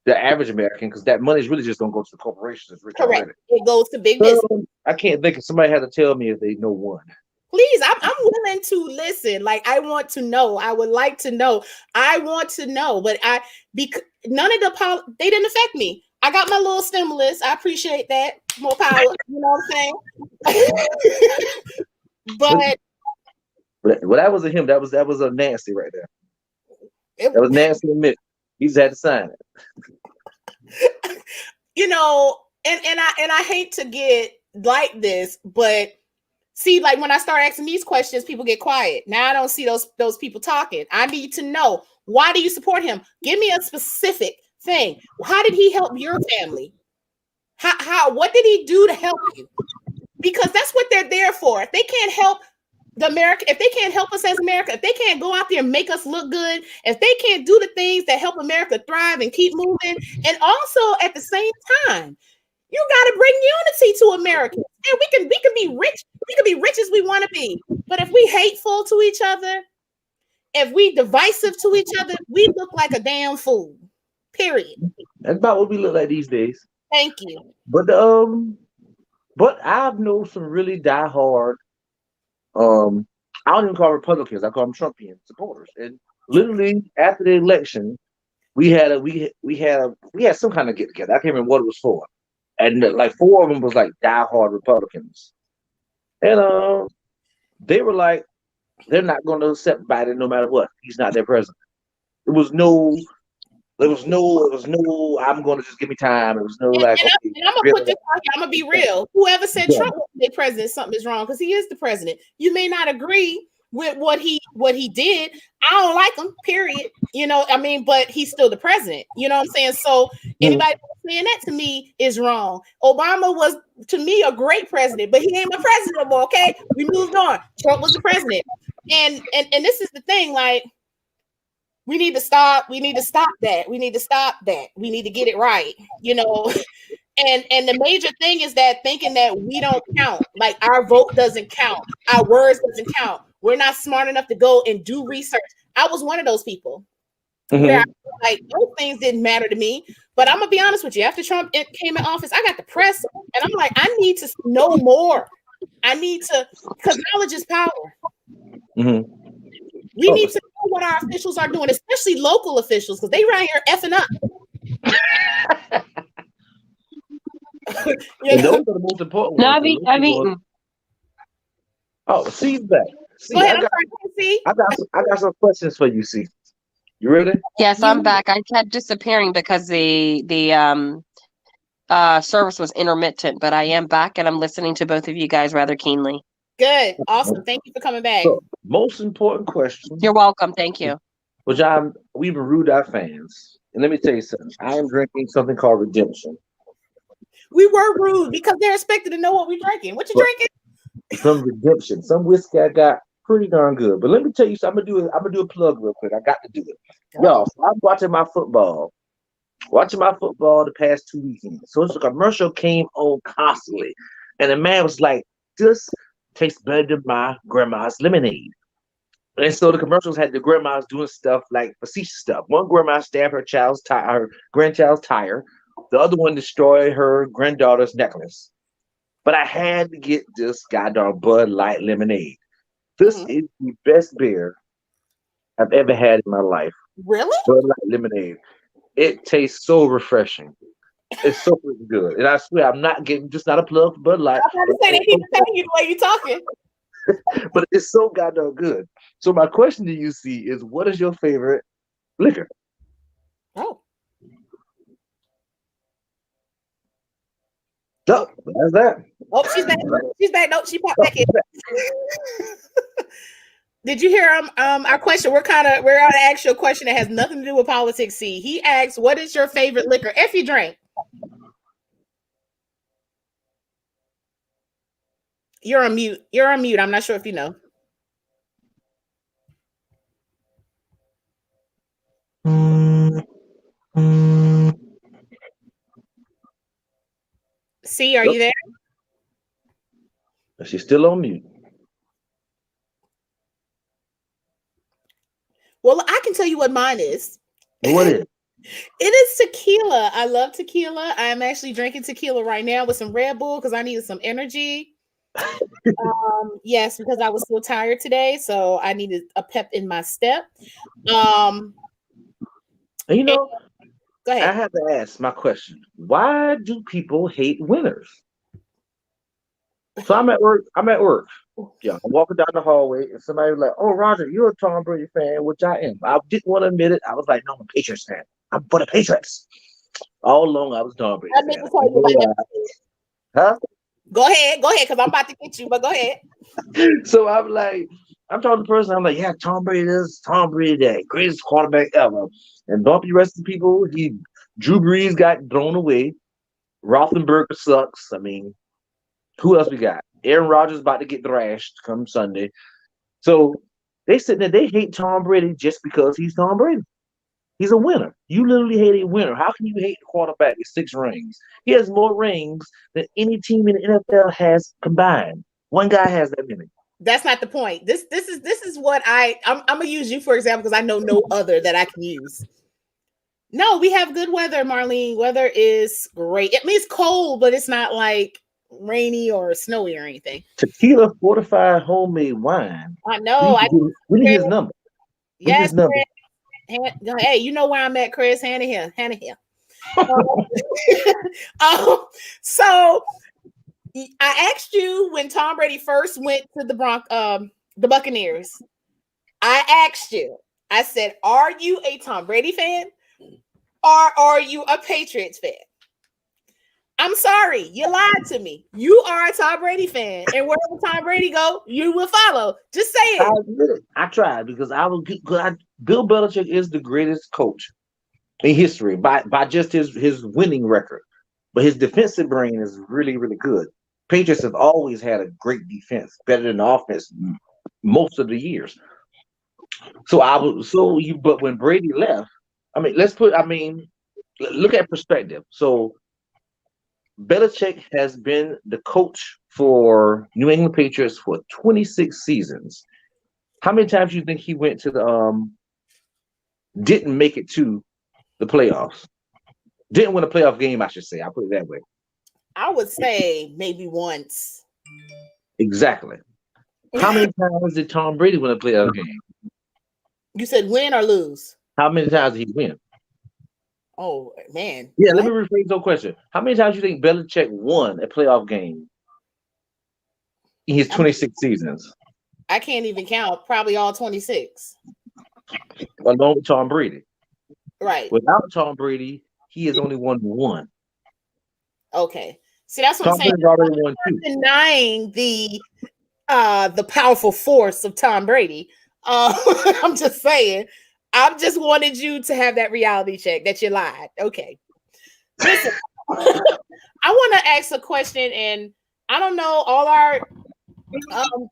the average American, because that money is really just going to go to the corporations. Correct. It goes to big business. I can't think of somebody had to tell me if they know one. Please, I'm willing to listen. Like, I want to know. I would like to know. I want to know, but none of they didn't affect me. I got my little stimulus. I appreciate that. More power. You know what I'm saying? But that wasn't him. That was a Nancy right there. That was Nancy and Mick. He just had to sign it. And I hate to get like this, but see, like when I start asking these questions, people get quiet. Now I don't see those people talking. I need to know, why do you support him? Give me a specific thing. How did he help your family? What did he do to help you? Because that's what they're there for. If they can't help if they can't help us as America, if they can't go out there and make us look good, if they can't do the things that help America thrive and keep moving, and also at the same time, you got to bring unity to America. And we can be rich. We can be rich as we want to be. But if we hateful to each other, if we divisive to each other, we look like a damn fool. Period. That's about what we look like these days. Thank you. But I've known some really diehard. I don't even call Republicans. I call them Trumpian supporters. And literally after the election, we had some kind of get together. I can't remember what it was for. And like 4 of them was like diehard Republicans, and they were like, they're not going to accept Biden no matter what. He's not their president. There was no. I'm going to just give me time. It was no like. And I'm gonna put this out here. I'm gonna be real. Whoever said Trump was the president, something is wrong, because he is the president. You may not agree with what he did. I don't like him. Period. But he's still the president. You know what I'm saying? So anybody saying that to me is wrong. Obama was to me a great president, but he ain't my president no more. Okay, we moved on. Trump was the president, and this is the thing. Like, we need to stop. We need to stop that. We need to stop that. We need to get it right. You know. And the major thing is that thinking that we don't count, like our vote doesn't count, our words doesn't count. We're not smart enough to go and do research. I was one of those people where I feel like those things didn't matter to me. But I'm gonna be honest with you. After Trump came in office, I got the press, and I'm like, I need to know more. I need to, because knowledge is power. Mm-hmm. We need to know what our officials are doing, especially local officials, because they right here effing up. And those are the most important No, ones. I've eaten. Oh, see back. See, Go ahead. I got some questions for you. See, you ready? Yes, I'm back. I kept disappearing because the service was intermittent, but I am back and I'm listening to both of you guys rather keenly. Good, awesome. Thank you for coming back. So, most important question. You're welcome. Thank you. Which we've rude our fans, and let me tell you something. I am drinking something called Redemption. We were rude because they're expected to know what we're drinking. What you drinking? Some Redemption, some whiskey I got pretty darn good. But let me tell you something. I'm gonna do a plug real quick. I got to do it, y'all. So I'm watching my football the past 2 weekends. So it's a commercial came on constantly, and the man was like, "This tastes better than my grandma's lemonade." And so the commercials had the grandmas doing stuff like facetious stuff. One grandma stabbed her grandchild's tire. The other one destroyed her granddaughter's necklace. But I had to get this goddamn Bud Light lemonade. This is the best beer I've ever had in my life. Really? Bud Light lemonade. It tastes so refreshing. It's so freaking good. And I swear, I'm not getting just not a plug for Bud Light. I was going to say they keep telling you the way you're talking. But it's so goddamn good. So my question to you, C, is what is your favorite liquor? Oh. So, that's that. Oh, she's back. She's back. No, she popped back in. Did you hear our question? We're on to ask you a question that has nothing to do with politics. See, he asked, "What is your favorite liquor if you drink?" You're on mute. You're on mute. I'm not sure if you know. See, are you there? She's still on mute. Well, I can tell you what mine is. What is it? It is tequila. I love tequila. I'm actually drinking tequila right now with some Red Bull because I needed some energy. Yes, because I was so tired today, so I needed a pep in my step. You know, go ahead. I have to ask my question. Why do people hate winners? So I'm at work. Yeah, I'm walking down the hallway, and somebody was like, "Oh, Roger, you're a Tom Brady fan," which I am. I didn't want to admit it. I was like, "No, I'm a Patriots fan. I'm for the Patriots." All along, I was Tom Brady I meant fan. to tell you about that. Huh? Go ahead, because I'm about to get you, but go ahead. So I'm talking to the person, I'm like, "Yeah, Tom Brady is Tom Brady, that greatest quarterback ever." And don't be resting people. Drew Brees got thrown away. Roethlisberger sucks. I mean, who else we got? Aaron Rodgers about to get thrashed come Sunday. So they sitting there, they hate Tom Brady just because he's Tom Brady. He's a winner. You literally hate a winner. How can you hate the quarterback with 6 rings? He has more rings than any team in the NFL has combined. One guy has that many. That's not the point. This is what I'm gonna use you for example because I know no other that I can use. No, we have good weather, Marlene. Weather is great. It means cold, but it's not like rainy or snowy or anything. Tequila fortified homemade wine. I know. We need his number. Yes. Hey, you know where I'm at, Chris. Hannah here. So I asked you when Tom Brady first went to the Buccaneers. I asked you. I said, "Are you a Tom Brady fan, or are you a Patriots fan?" I'm sorry, you lied to me. You are a Tom Brady fan, and wherever Tom Brady go, you will follow. Just say it. I tried because Bill Belichick is the greatest coach in history by just his winning record. But his defensive brain is really, really good. Patriots have always had a great defense, better than the offense most of the years. So I was so you but when Brady left, look at perspective. So Belichick has been the coach for New England Patriots for 26 seasons. How many times do you think he went to the didn't make it to the playoffs? Didn't win a playoff game, I should say. I'll put it that way. I would say maybe once. Exactly. How many times did Tom Brady win a playoff game? You said win or lose? How many times did he win? Oh man. Yeah, let What? me rephrase the question. How many times do you think Belichick won a playoff game in his I mean, 26 seasons? I can't even count. Probably all 26. Along with Tom Brady. Right. Without Tom Brady, he has only won one. Okay. See, that's what I'm Tom saying. Brady's already won two. I'm denying the powerful force of Tom Brady. I'm just saying. I just wanted you to have that reality check that you lied. Okay. Listen, I want to ask a question, and I don't know, all our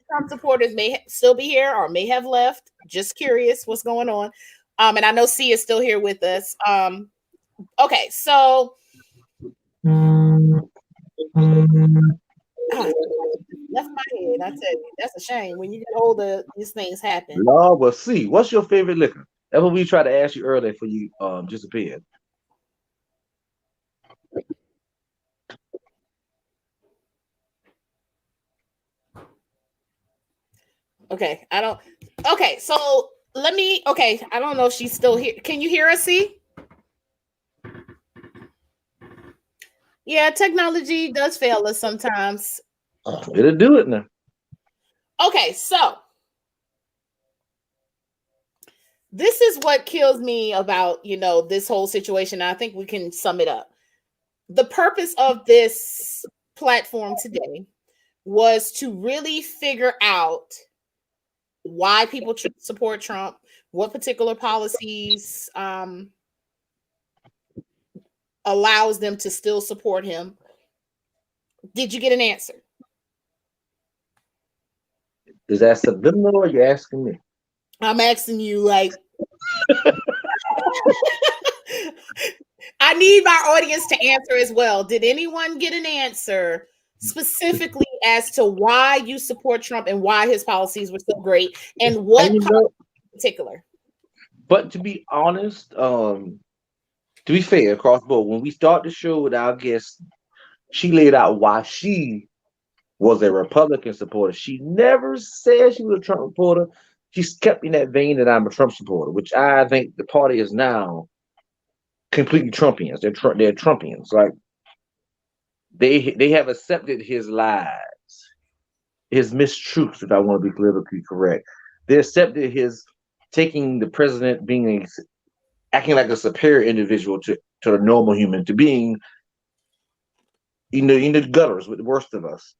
Trump supporters may still be here or may have left. Just curious what's going on. And I know C is still here with us. Okay, so ah, left my head. I tell you, that's a shame. When you get older, these things happen. Lord, well, see, what's your favorite liquor? That's what we tried to ask you earlier for you disappeared. Okay, I don't. Okay, so let me. Okay, I don't know if she's still here. Can you hear us? See? Yeah, technology does fail us sometimes. It'll do it now. Okay, so this is what kills me about this whole situation. I think we can sum it up. The purpose of this platform today was to really figure out why people support Trump, what particular policies allows them to still support him. Did you get an answer? Is that subliminal or you asking me? I'm asking you, like, I need my audience to answer as well. Did anyone get an answer specifically as to why you support Trump and why his policies were so great and what And in particular? but to be honest, to be fair, across board, when we start the show with our guest, she laid out why she was a Republican supporter. She never said she was a Trump supporter. She's kept in that vein that I'm a Trump supporter, which I think the party is now completely Trumpians. They're Trumpians. Like they have accepted his lies, his mistruths, if I want to be politically correct. They accepted his taking the president being acting like a superior individual to a normal human, to being in the gutters with the worst of us.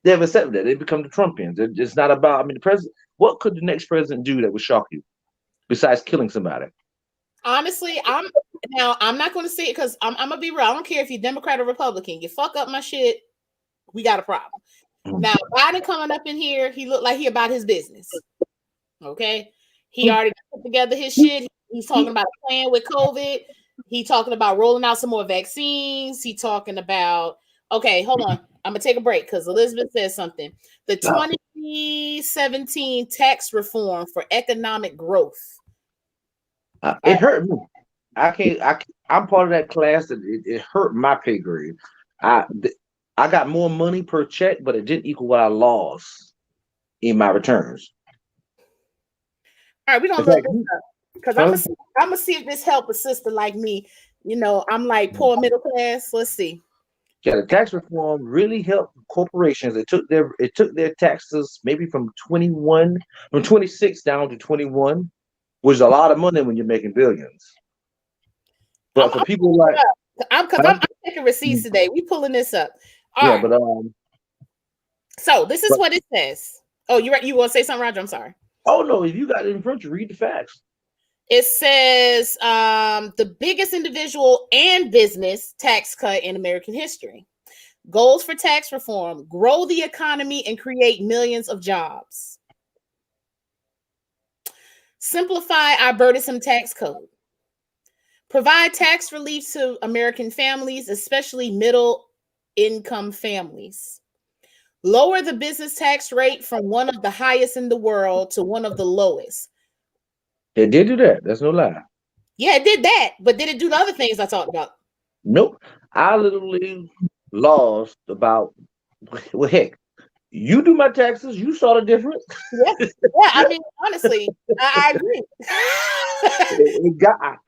They have accepted that. They become the Trumpians. It's not about, I mean, the president, what could the next president do that would shock you besides killing somebody? Honestly, I'm not going to say it because I'm gonna be real. I don't care if you're Democrat or Republican. You fuck up my shit, we got a problem. Now, Biden coming up in here, he looked like he about his business. Okay, he already put together his shit. He's talking about a plan with COVID. He talking about rolling out some more vaccines. He talking about, okay, hold on. I'm gonna take a break because Elizabeth says something. The 2017 tax reform for economic growth. It hurt me. I'm part of that class that it hurt my pay grade. I I got more money per check, but it didn't equal what I lost in my returns. All right, we're gonna In look fact, this up because huh? I'm gonna see if this help a sister like me. I'm like poor middle class. Let's see. Yeah, the tax reform really helped corporations. It took their taxes maybe from 26 down to 21, which is a lot of money when you're making billions. But for I'm people like, because huh? I'm taking receipts today. We pulling this up. All Yeah, right. So this is but what it says. Oh, you right? You want to say something, Roger? I'm sorry. oh no, if you got it in front, you read the facts. It says the biggest individual and business tax cut in American history. Goals for tax reform: grow the economy and create millions of jobs. Simplify our burdensome tax code. Provide tax relief to American families, especially middle income families. Lower the business tax rate from one of the highest in the world to one of the lowest. They did do that. That's no lie. Yeah, it did that, but did it do the other things I talked about? Nope. I literally lost about, well, heck, you do my taxes, you saw the difference. Yeah, yeah. I mean, honestly, I agree.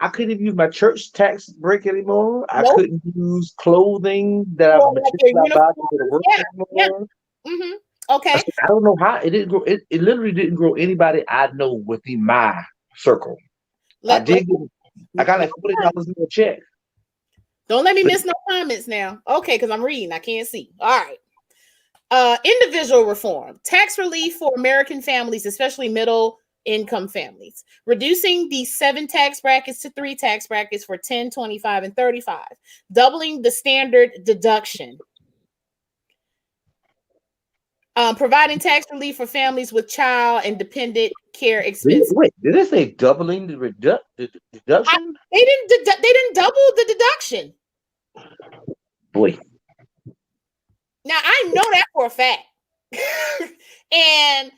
I couldn't even use my church tax break anymore. I Nope. couldn't use clothing that I've Or like your material I buy to go to uniforms. work Yeah, yeah. anymore. Mm-hmm. Okay. I don't know how it didn't grow. It literally didn't grow anybody I know within my circle. I Let did get, I got like $40 in a check. Don't let me But miss no comments now. Okay, because I'm reading. I can't see. All right. Individual reform. Tax relief for American families, especially middle income families. Reducing the 7 tax brackets to 3 tax brackets for 10, 25, and 35. Doubling the standard deduction. Providing tax relief for families with child and dependent care expenses. Wait, did they say doubling the deduction? They didn't double the deduction. Boy, Now I know that for a fact. And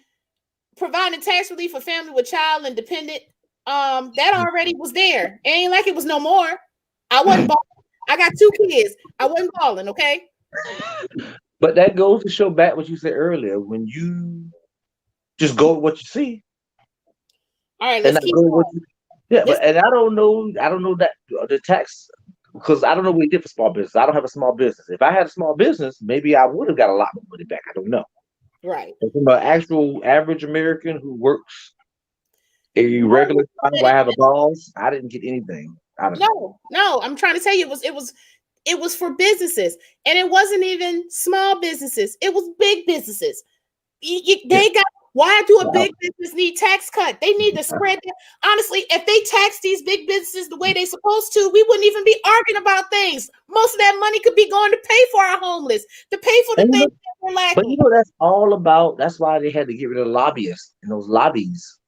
providing tax relief for family with child and dependent, that already was there. It ain't like it was no more. I wasn't balling. I got 2 kids. I wasn't balling, okay? but that goes to show back what you said earlier. When you just go with what you see, All right, and let's not keep go with what going. you, yeah. This, But I don't know that the tax, because I don't know what he did for small business. I don't have a small business. If I had a small business, maybe I would have got a lot more money back. I don't know. right. But from an actual average American who works a regular job where I have a boss, I didn't get anything out of it. No. I'm trying to tell you, it was for businesses, and it wasn't even small businesses. It was big businesses. Yeah. They got. Why do a Wow. big business need tax cut? They need to spread that. Honestly, if they tax these big businesses the way they're supposed to, we wouldn't even be arguing about things. Most of that money could be going to pay for our homeless, to pay for the And things that we're but you lacking. know that's all about. That's why they had to get rid of lobbyists and those lobbies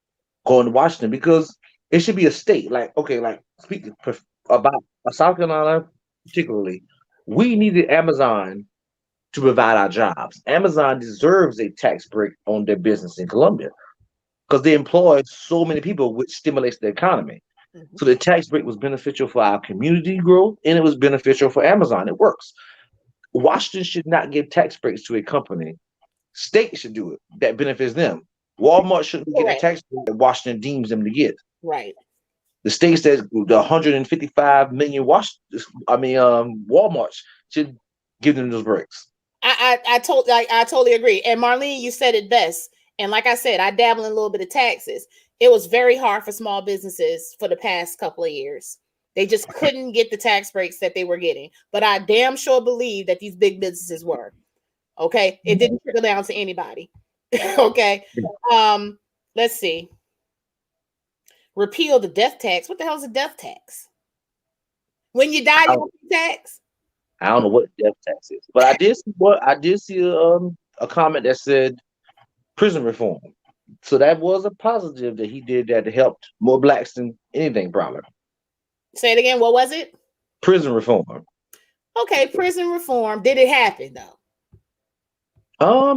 going to Washington, because it should be a state. Like, okay, like speaking about South Carolina particularly, we needed Amazon to provide our jobs. Amazon deserves a tax break on their business in Columbia because they employ so many people, which stimulates the economy. Mhm. So the tax break was beneficial for our community growth, and it was beneficial for Amazon. It works. Washington should not give tax breaks to a company. State should do it. That benefits them. Walmart shouldn't get a Correct. tax break that Washington deems them to get. Right. The states that the 155 million Walmarts should give them those breaks. I totally agree. And Marlene, you said it best. And like I said, I dabble in a little bit of taxes. It was very hard for small businesses for the past couple of years. They just couldn't get the tax breaks that they were getting. But I damn sure believe that these big businesses were. Okay. It didn't trickle down to anybody. Okay. Let's see. Repeal the death tax. What the hell is a death tax? When you die, I you don't, don't pay tax? I don't know what death tax is, but I did see a comment that said prison reform. So that was a positive that he did that helped more blacks than anything, probably. Say it again. What was it? Prison reform. Okay, prison reform. Did it happen though?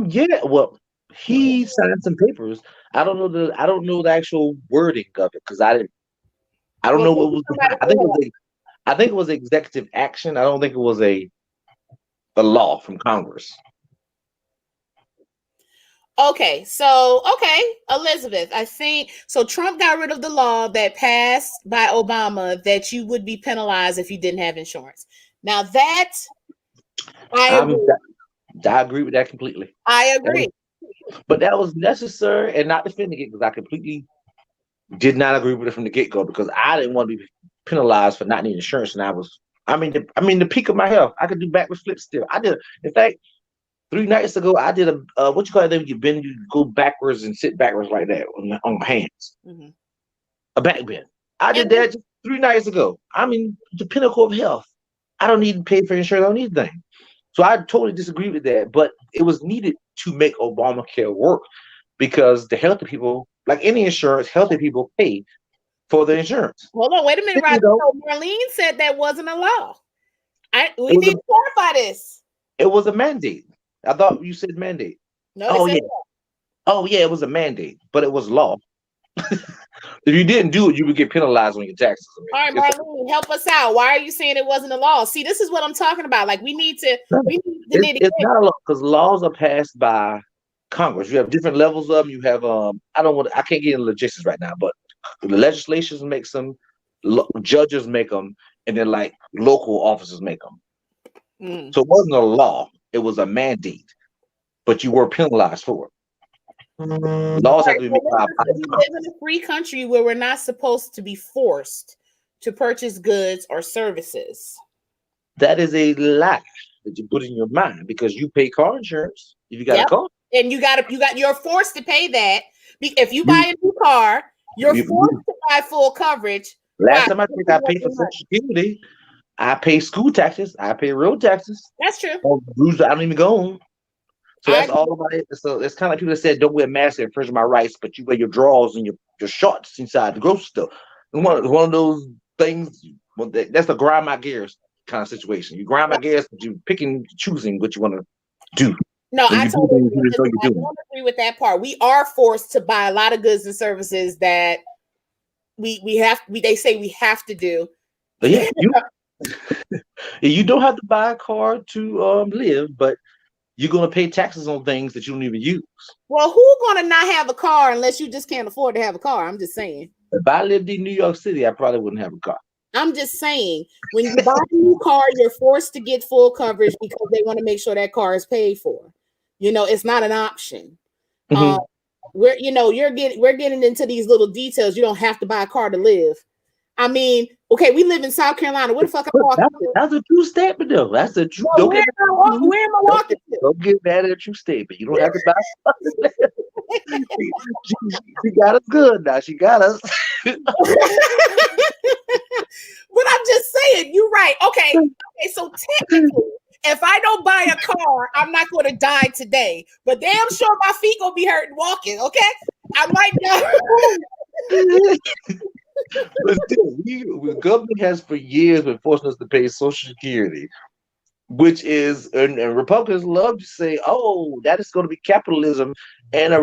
Yeah. Well, he signed some papers. I don't know the actual wording of it because I don't Well, know what maybe was somebody behind. I think it will was I think it was executive action. I don't think it was a law from Congress. Okay, Elizabeth, I think so. Trump got rid of the law that passed by Obama that you would be penalized if you didn't have insurance. Now that I I'm agree. I agree with that completely. I That was, agree. but that was necessary and not defending it because I completely did not agree with it from the get go because I didn't want to be penalized for not needing insurance, and I mean the peak of my health. I could do backwards flips still. I did. In fact, 3 nights ago, I did a what you call it? Then you go backwards and sit backwards like that on my hands, Mhm. a back bend. I did that just 3 nights ago. I'm in the pinnacle of health. I don't need to pay for insurance. I don't need anything. So I totally disagree with that. But it was needed to make Obamacare work because the healthy people, like any insurance, healthy people pay for the insurance. Hold on, wait a minute, Roger. So Marlene said that wasn't a law. We need to clarify this. It was a mandate. I thought you said mandate. No, oh yeah. Oh yeah, it was a mandate, but it was law. If you didn't do it, you would get penalized on your taxes. All right, Marlene, help us out. Why are you saying it wasn't a law? See, this is what I'm talking about. Like, we need to. It's not a law because laws are passed by Congress. You have different levels of them. You have I can't get into logistics right now, but the legislations make them, judges make them, and then like local officers make them. So it wasn't a law; it was a mandate, but you were penalized for it. Laws have to be made by we live in a free country where we're not supposed to be forced to purchase goods or services. That is a lie that you put in your mind because you pay car insurance if you got a car, and you're forced to pay that. If you buy a new car, you're forced to buy full coverage. Last time I think I paid for Social Security, I pay school taxes, I pay road taxes. That's true. I don't even go on. So that's all about it. So it's kind of like people that said, "Don't wear masks, infringe my rights," but you wear your drawers and your shorts inside the grocery store. One of those things. That's a grind my gears kind of situation. You grind my gears, but you picking, choosing what you want to do. No, I totally don't agree with that part. We are forced to buy a lot of goods and services that they say we have to do. But yeah, you don't have to buy a car to live, but you're going to pay taxes on things that you don't even use. Well, who's going to not have a car unless you just can't afford to have a car? I'm just saying. If I lived in New York City, I probably wouldn't have a car. I'm just saying, when you buy a new car, you're forced to get full coverage because they want to make sure that car is paid for. It's not an option. Mm-hmm. We're getting into these little details. You don't have to buy a car to live. I mean, okay, we live in South Carolina. Where the fuck am I walking to? That's a true statement, though. That's a true. Well, where am I walking to? Don't get mad at a true statement. You don't have to buy. She got us good now. She got us. But I'm just saying, you're right. Okay, so technically, if I don't buy a car, I'm not going to die today. But damn sure my feet gonna be hurting walking. Okay, I might die. But still, the government has for years been forcing us to pay Social Security, which is, and Republicans love to say, "Oh, that is going to be capitalism." And the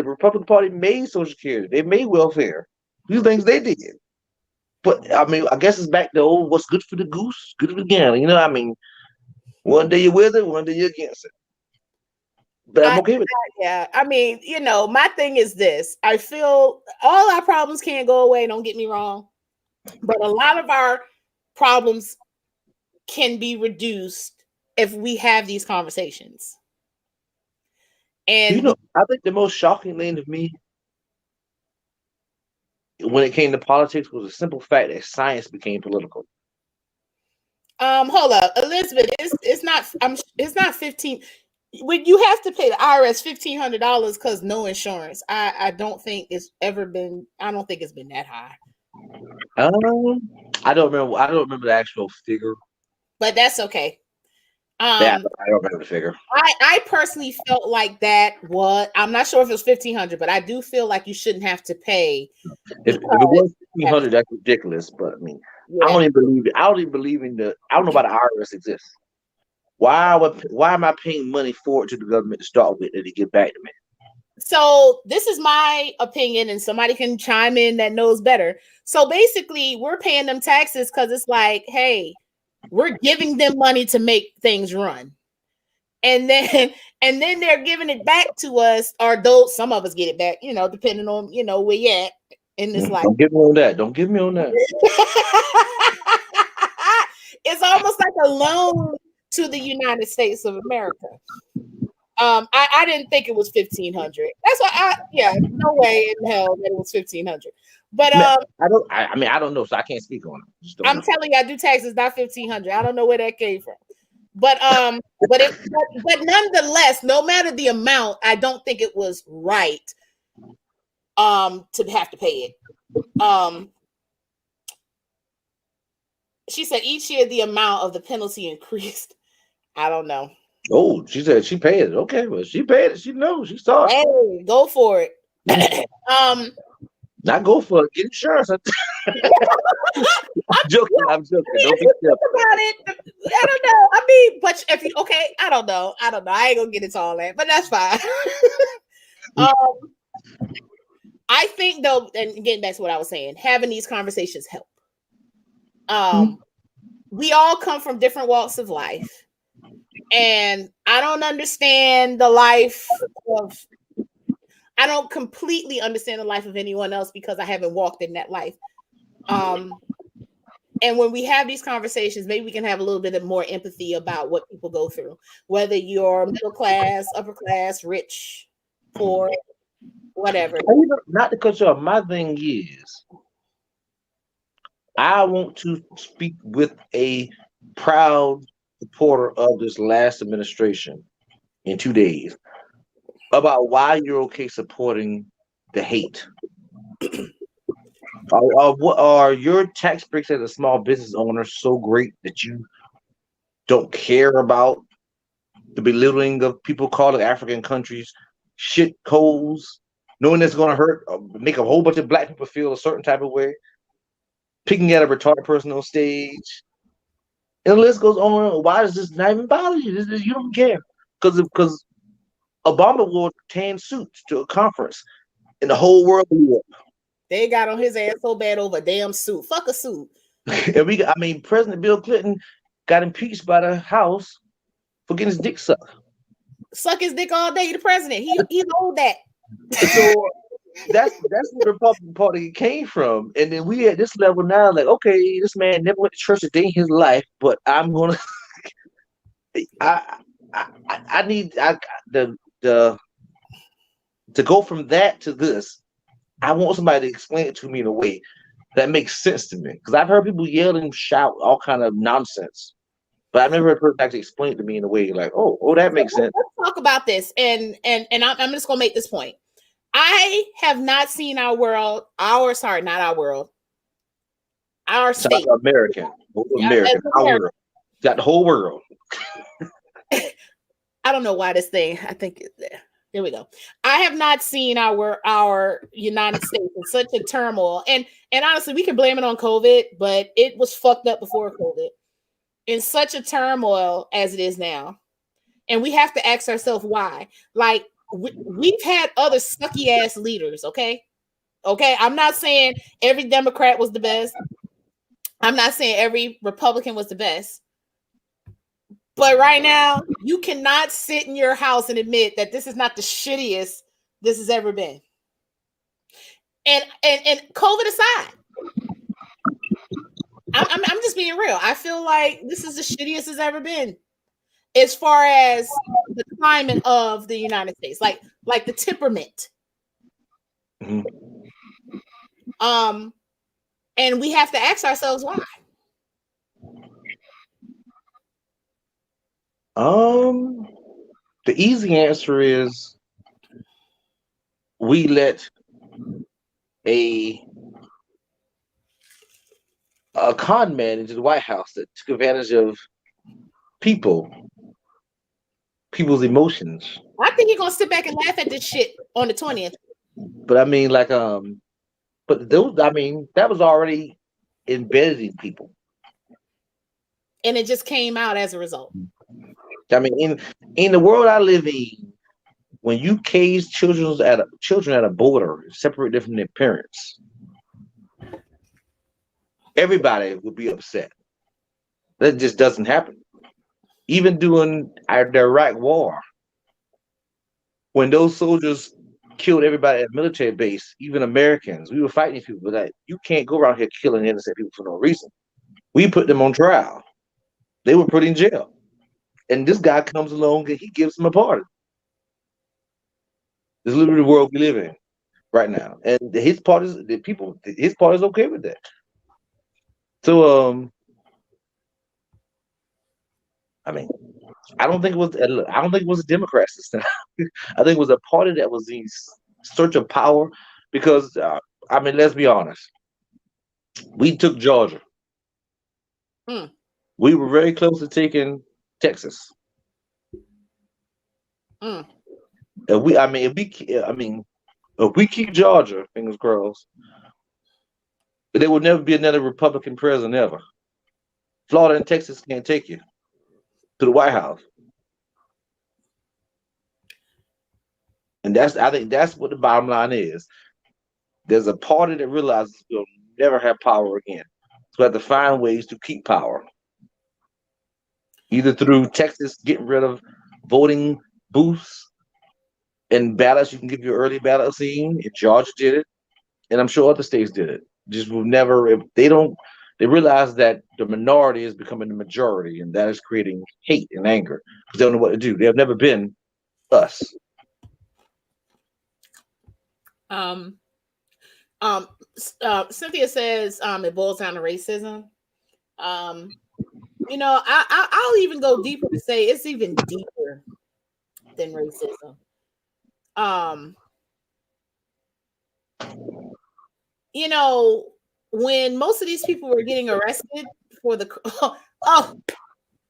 Republican Party made Social Security. They made welfare. These things they did. But I mean, I guess it's back to old, what's good for the goose, good for the gander. I mean, one day you're with it, one day you're against it. But I'm okay with it. Yeah, I mean, my thing is this. I feel all our problems can't go away, don't get me wrong. But a lot of our problems can be reduced if we have these conversations. And I think the most shocking thing to me when it came to politics was the simple fact that science became political. Hold up, Elizabeth, it's not 15. When you have to pay the IRS $1,500 because no insurance, I don't think it's ever been. I don't think it's been that high. I don't remember the actual figure, but that's okay. I don't remember the figure. I personally felt like that was. I'm not sure if it was $1,500, but I do feel like you shouldn't have to pay. If it was $1,500, that's ridiculous. But I mean, yeah. I don't even believe it. I don't even believe in I don't know why the IRS exists. Why am I paying money for it to the government to start with and to get back to me? So this is my opinion, and somebody can chime in that knows better. So basically, we're paying them taxes because it's like, hey, we're giving them money to make things run, and then they're giving it back to us, or though some of us get it back, depending on where you at in this life. Don't get me on that. Don't get me on that. It's almost like a loan to the United States of America. I didn't think it was $1,500. That's why no way in hell that it was $1,500. But I don't know, so I can't speak on it. I'm telling you, I do taxes, not $1,500. I don't know where that came from. But nonetheless, no matter the amount, I don't think it was right to have to pay it. She said each year the amount of the penalty increased. I don't know. Oh, she said she paid it. Okay, well, she paid it. She knows. She saw it. Hey, go for it. um, Not go for it. Get insurance. I'm joking. I'm joking. Don't be think careful. about it. I don't know. I mean, but if you okay, I don't know. I don't know. I ain't gonna get into all that, but that's fine. um, I think though, and getting back to what I was saying, having these conversations help. We all come from different walks of life, and I don't understand the life of. I don't completely understand the life of anyone else because I haven't walked in that life. And when we have these conversations, maybe we can have a little bit of more empathy about what people go through, whether you're middle class, upper class, rich, poor, whatever. Not to cut you off. My thing is, I want to speak with a proud supporter of this last administration in 2 days about why you're okay supporting the hate. What are your tax breaks as a small business owner so great that you don't care about the belittling of people calling African countries shit holes, knowing it's going to hurt, make a whole bunch of black people feel a certain type of way, picking at a retarded person on stage, and the list goes on. Why does this not even bother you? You don't care because Obama wore tan suits to a conference, and the whole world blew up. They got on his ass so bad over a damn suit. Fuck a suit. And I mean, President Bill Clinton got impeached by the House for getting his dick sucked. Suck his dick all day. The president. He owed that. So that's where the Republican Party came from. And then we at this level now, like, okay, this man never went to church a day in his life, but I'm gonna I need the to go from that to this. I want somebody to explain it to me in a way that makes sense to me. Because I've heard people yell and shout all kind of nonsense. But I've never heard a person actually explain it to me in a way like, oh, that makes sense. Let's talk about this. And I'm just gonna make this point. I have not seen our state. American. American. Our world. Got the whole world. I don't know why this thing. I think there we go. I have not seen our United States in such a turmoil. And honestly, we can blame it on COVID, but it was fucked up before COVID. In such a turmoil as it is now. And we have to ask ourselves why. Like we've had other sucky ass leaders, okay? Okay, I'm not saying every Democrat was the best. I'm not saying every Republican was the best. But right now, you cannot sit in your house and admit that this is not the shittiest this has ever been. And COVID aside, I'm just being real. I feel like this is the shittiest it's ever been, as far as the climate of the United States, like the temperament. Mm-hmm. And we have to ask ourselves why. The easy answer is we let a con man into the White House that took advantage of people's emotions. I think he's gonna sit back and laugh at this shit on the 20th. But I mean, like, but those, I mean, that was already embedded in people, and it just came out as a result. I mean, in the world I live in, when you cage children at a border, separate them from their parents, everybody would be upset. That just doesn't happen. Even during the Iraq War, when those soldiers killed everybody at the military base, even Americans, we were fighting these people. But like, you can't go around here killing innocent people for no reason. We put them on trial. They were put in jail. And this guy comes along and he gives them a pardon. This is literally the world we live in right now. And his part is okay with that. So I mean, I don't think it was the Democrats this time. I think it was a party that was in search of power because I mean, let's be honest. We took Georgia. Mm. We were very close to taking Texas. Mm. If we keep Georgia, fingers crossed, there will never be another Republican president ever. Florida and Texas can't take you to the White House, and I think that's what the bottom line is. There's a party that realizes we'll never have power again, so we have to find ways to keep power, either through Texas getting rid of voting booths and ballots. You can give your early ballot scene. And Georgia did it, and I'm sure other states did it. Just will never. If they don't, they realize that the minority is becoming the majority, and that is creating hate and anger because they don't know what to do. They have never been us. Um, Cynthia says it boils down to racism. I'll even go deeper to say it's even deeper than racism. When most of these people were getting arrested for the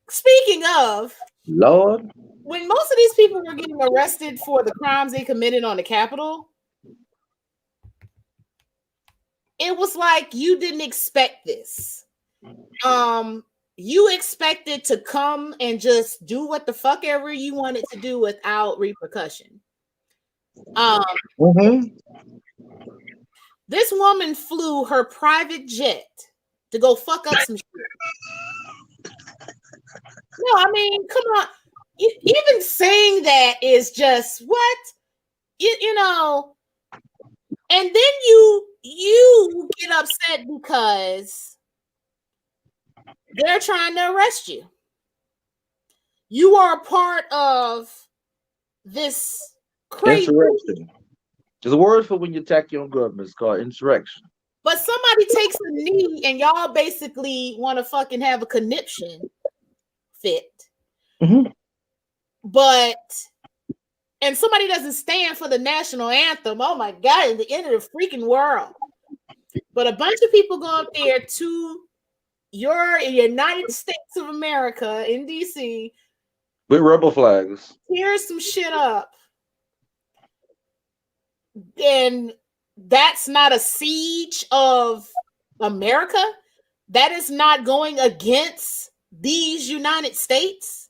speaking of, Lord, when most of these people were getting arrested for the crimes they committed on the Capitol, it was like you didn't expect this. You expected to come and just do what the fuck ever you wanted to do without repercussion. This woman flew her private jet to go fuck up some shit. No, I mean, come on. Even saying that is just what? You know, and then you get upset because they're trying to arrest you. You are a part of this crazy insurrection. There's a word for when you attack your own government. It's called insurrection. But somebody takes a knee and y'all basically want to fucking have a conniption fit. Mm-hmm. And somebody doesn't stand for the national anthem. Oh my God, in the end of the freaking world. But a bunch of people go up there to your United States of America in DC with rebel flags. Tear some shit up. And that's not a siege of America. That is not going against these United States.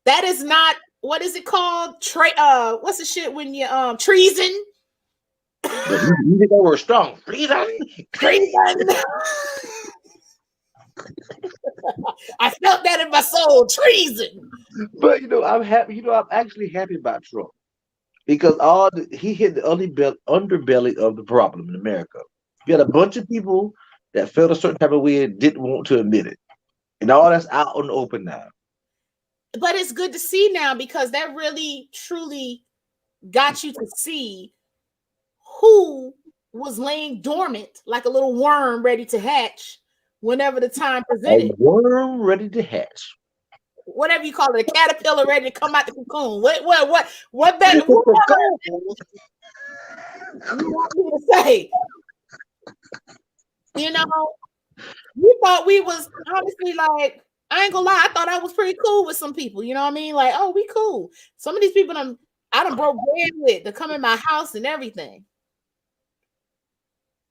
That is not, what is it called? What's the shit when you treason? You think that word strong? Treason. I felt that in my soul. Treason. But I'm happy. I'm actually happy about Trump because he hit the underbelly of the problem in America. You had a bunch of people that felt a certain type of way and didn't want to admit it, and all that's out in the open now. But it's good to see now because that really, truly got you to see who was laying dormant like a little worm ready to hatch whenever the time presented. A worm ready to hatch. Whatever you call it, a caterpillar ready to come out the cocoon. What better? You want me to say? We thought we was honestly like, I ain't gonna lie, I thought I was pretty cool with some people. You know what I mean? Like, oh, we cool. Some of these people I done broke bread with to come in my house and everything.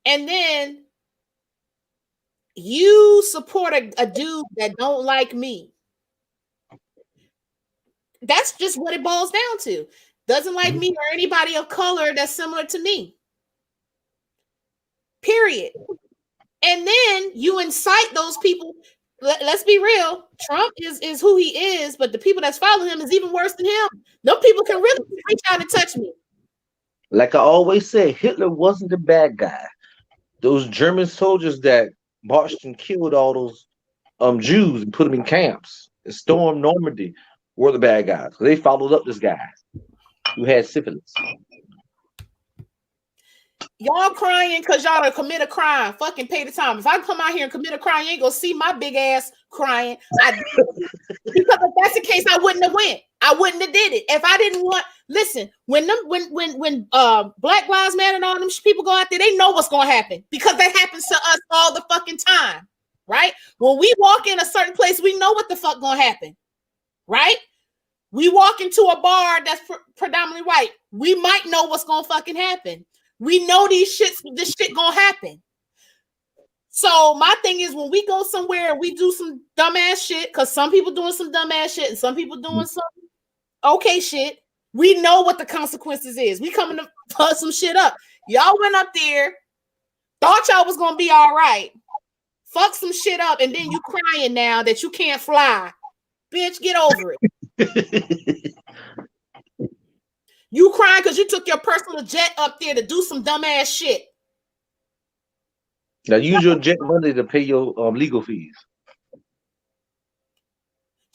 And then you support a dude that don't like me. That's just what it boils down to. Doesn't like me or anybody of color that's similar to me. Period. And then you incite those people. Let's be real. Trump is who he is, but the people that's following him is even worse than him. Those people can really reach out and touch me. Like I always say, Hitler wasn't the bad guy. Those German soldiers that marched and killed all those Jews and put them in camps and stormed Normandy were the bad guys. They followed up this guy who had syphilis. Y'all crying because y'all to commit a crime. Fucking pay the time. If I come out here and commit a crime, you ain't gonna see my big ass crying. Because if that's the case, I wouldn't have went. I wouldn't have did it. If I didn't want, listen, when Black Lives Matter and all them people go out there, they know what's gonna happen because that happens to us all the fucking time. right? When we walk in a certain place, we know what the fuck gonna happen, right? We walk into a bar that's predominantly white. We might know what's gonna fucking happen. We know this shit gonna happen. So my thing is, when we go somewhere and we do some dumbass shit, because some people doing some dumbass shit and some people doing some okay shit, we know what the consequences is. We coming to fuck some shit up. Y'all went up there, thought y'all was gonna be all right, fuck some shit up, and then you crying now that you can't fly. Bitch, get over it. You crying because you took your personal jet up there to do some dumbass shit. Now use your jet money to pay your legal fees.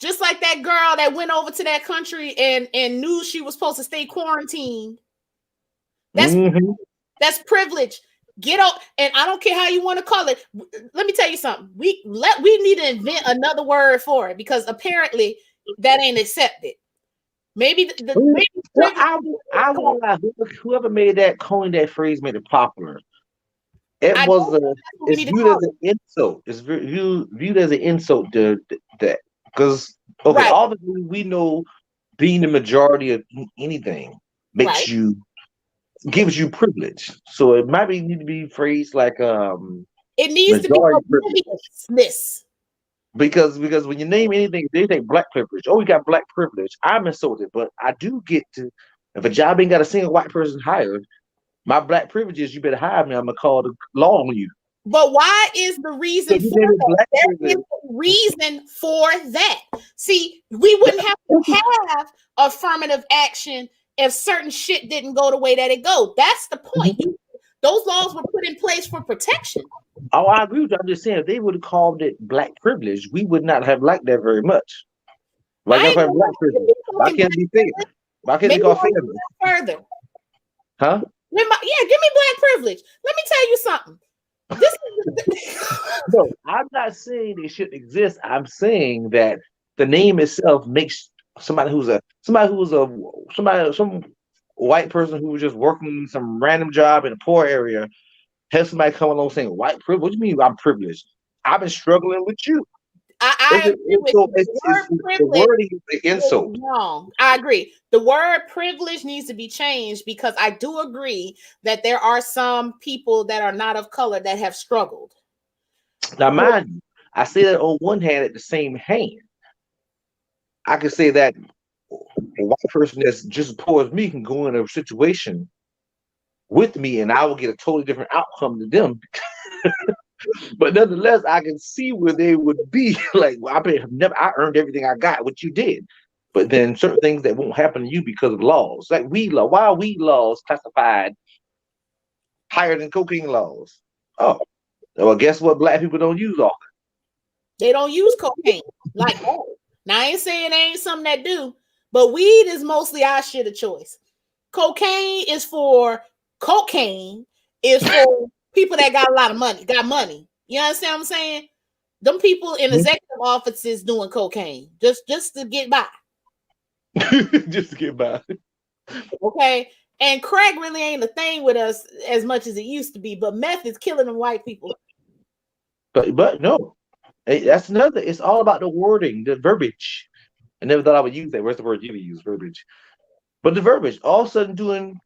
Just like that girl that went over to that country and knew she was supposed to stay quarantined. That's privilege. Get up, and I don't care how you want to call it. Let me tell you something. We need to invent another word for it because apparently that ain't accepted. Maybe whoever made that coined that phrase made it popular. It's viewed as an insult. It's viewed as an insult to that because obviously we know being the majority of anything makes you gives you privilege. So it might need to be phrased like it needs to be obliviousness. Because when you name anything, they say black privilege. Oh, we got black privilege. I'm insulted, but I do get to if a job ain't got a single white person hired, my black privilege is you better hire me. I'm gonna call the law on you. But why is the reason for that? There is a reason for that. See, we wouldn't have to have affirmative action if certain shit didn't go the way that it go. That's the point. Those laws were put in place for protection. Oh, I agree with you. I'm just saying if they would have called it black privilege, we would not have liked that very much. Like if I'm black privilege, why can't it be fair? Why can't it go fair? Further. Huh? Give me black privilege. Let me tell you something. No, I'm not saying they shouldn't exist. I'm saying that the name itself makes some white person who was just working some random job in a poor area have somebody come along saying white privilege. What do you mean I'm privileged? I've been struggling with you. I agree with you. The wording is the insult. No, I agree. The word privilege needs to be changed because I do agree that there are some people that are not of color that have struggled. Now, mind you, I say that on one hand, at the same hand, I can say that a white person that's just as poor as me can go in a situation with me and I will get a totally different outcome to them. But nonetheless, I can see where they would be like, well, I earned everything I got, what you did. But then certain things that won't happen to you because of laws. Like weed law. Why are weed laws classified higher than cocaine laws? Oh, well, guess what? Black people don't use often. They don't use cocaine like that. Now I ain't saying there ain't something that do, but weed is mostly our shit of choice. Cocaine is for people that got a lot of money, got money. You understand what I'm saying? Them people in executive offices doing cocaine just to get by. Just to get by. Okay. And crack really ain't a thing with us as much as it used to be, but meth is killing them white people. But no. That's another. It's all about the wording, the verbiage. I never thought I would use that. Where's the word you use? Verbiage. But the verbiage, all of a sudden doing,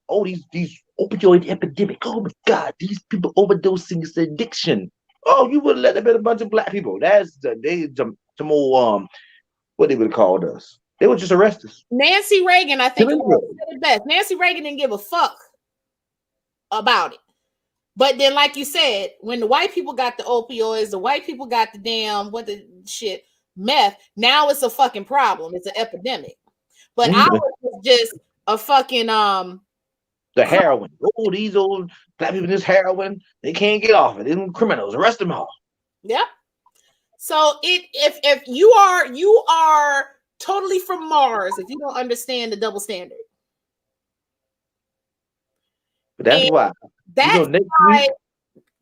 these opioid epidemic. Oh my God, these people overdosing is addiction. Oh, you would let them in a bunch of black people. That's some more what they would have called us. They would just arrest us. Nancy Reagan, I think, said it best. Nancy Reagan didn't give a fuck about it. But then, like you said, when the white people got the opioids, the white people got the damn meth. Now it's a fucking problem. It's an epidemic. But ours was just a fucking the heroin. Oh, these old black people, this heroin, they can't get off it. They're criminals. Arrest them all. Yep. So if you are totally from Mars, if you don't understand the double standard. But that's why.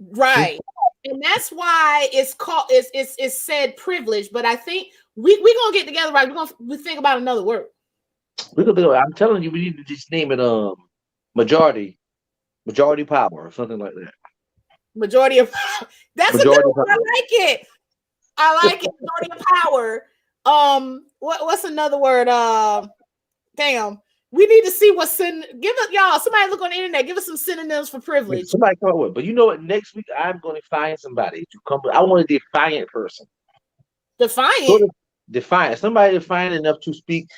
Right. And that's why it's called it's said privilege. But I think we're gonna get together, right? We think about another word. I'm telling you, we need to just name it majority power or something like that. Majority of that's majority a good one. I like it. I like it. Authority of power. What's another word? Damn. We need to see what's in. Give us y'all. Somebody look on the internet. Give us some synonyms for privilege. Somebody come up with. But you know what? Next week I'm going to find somebody to come. I want a defiant person. Defiant. Defiant. Somebody defiant enough to speak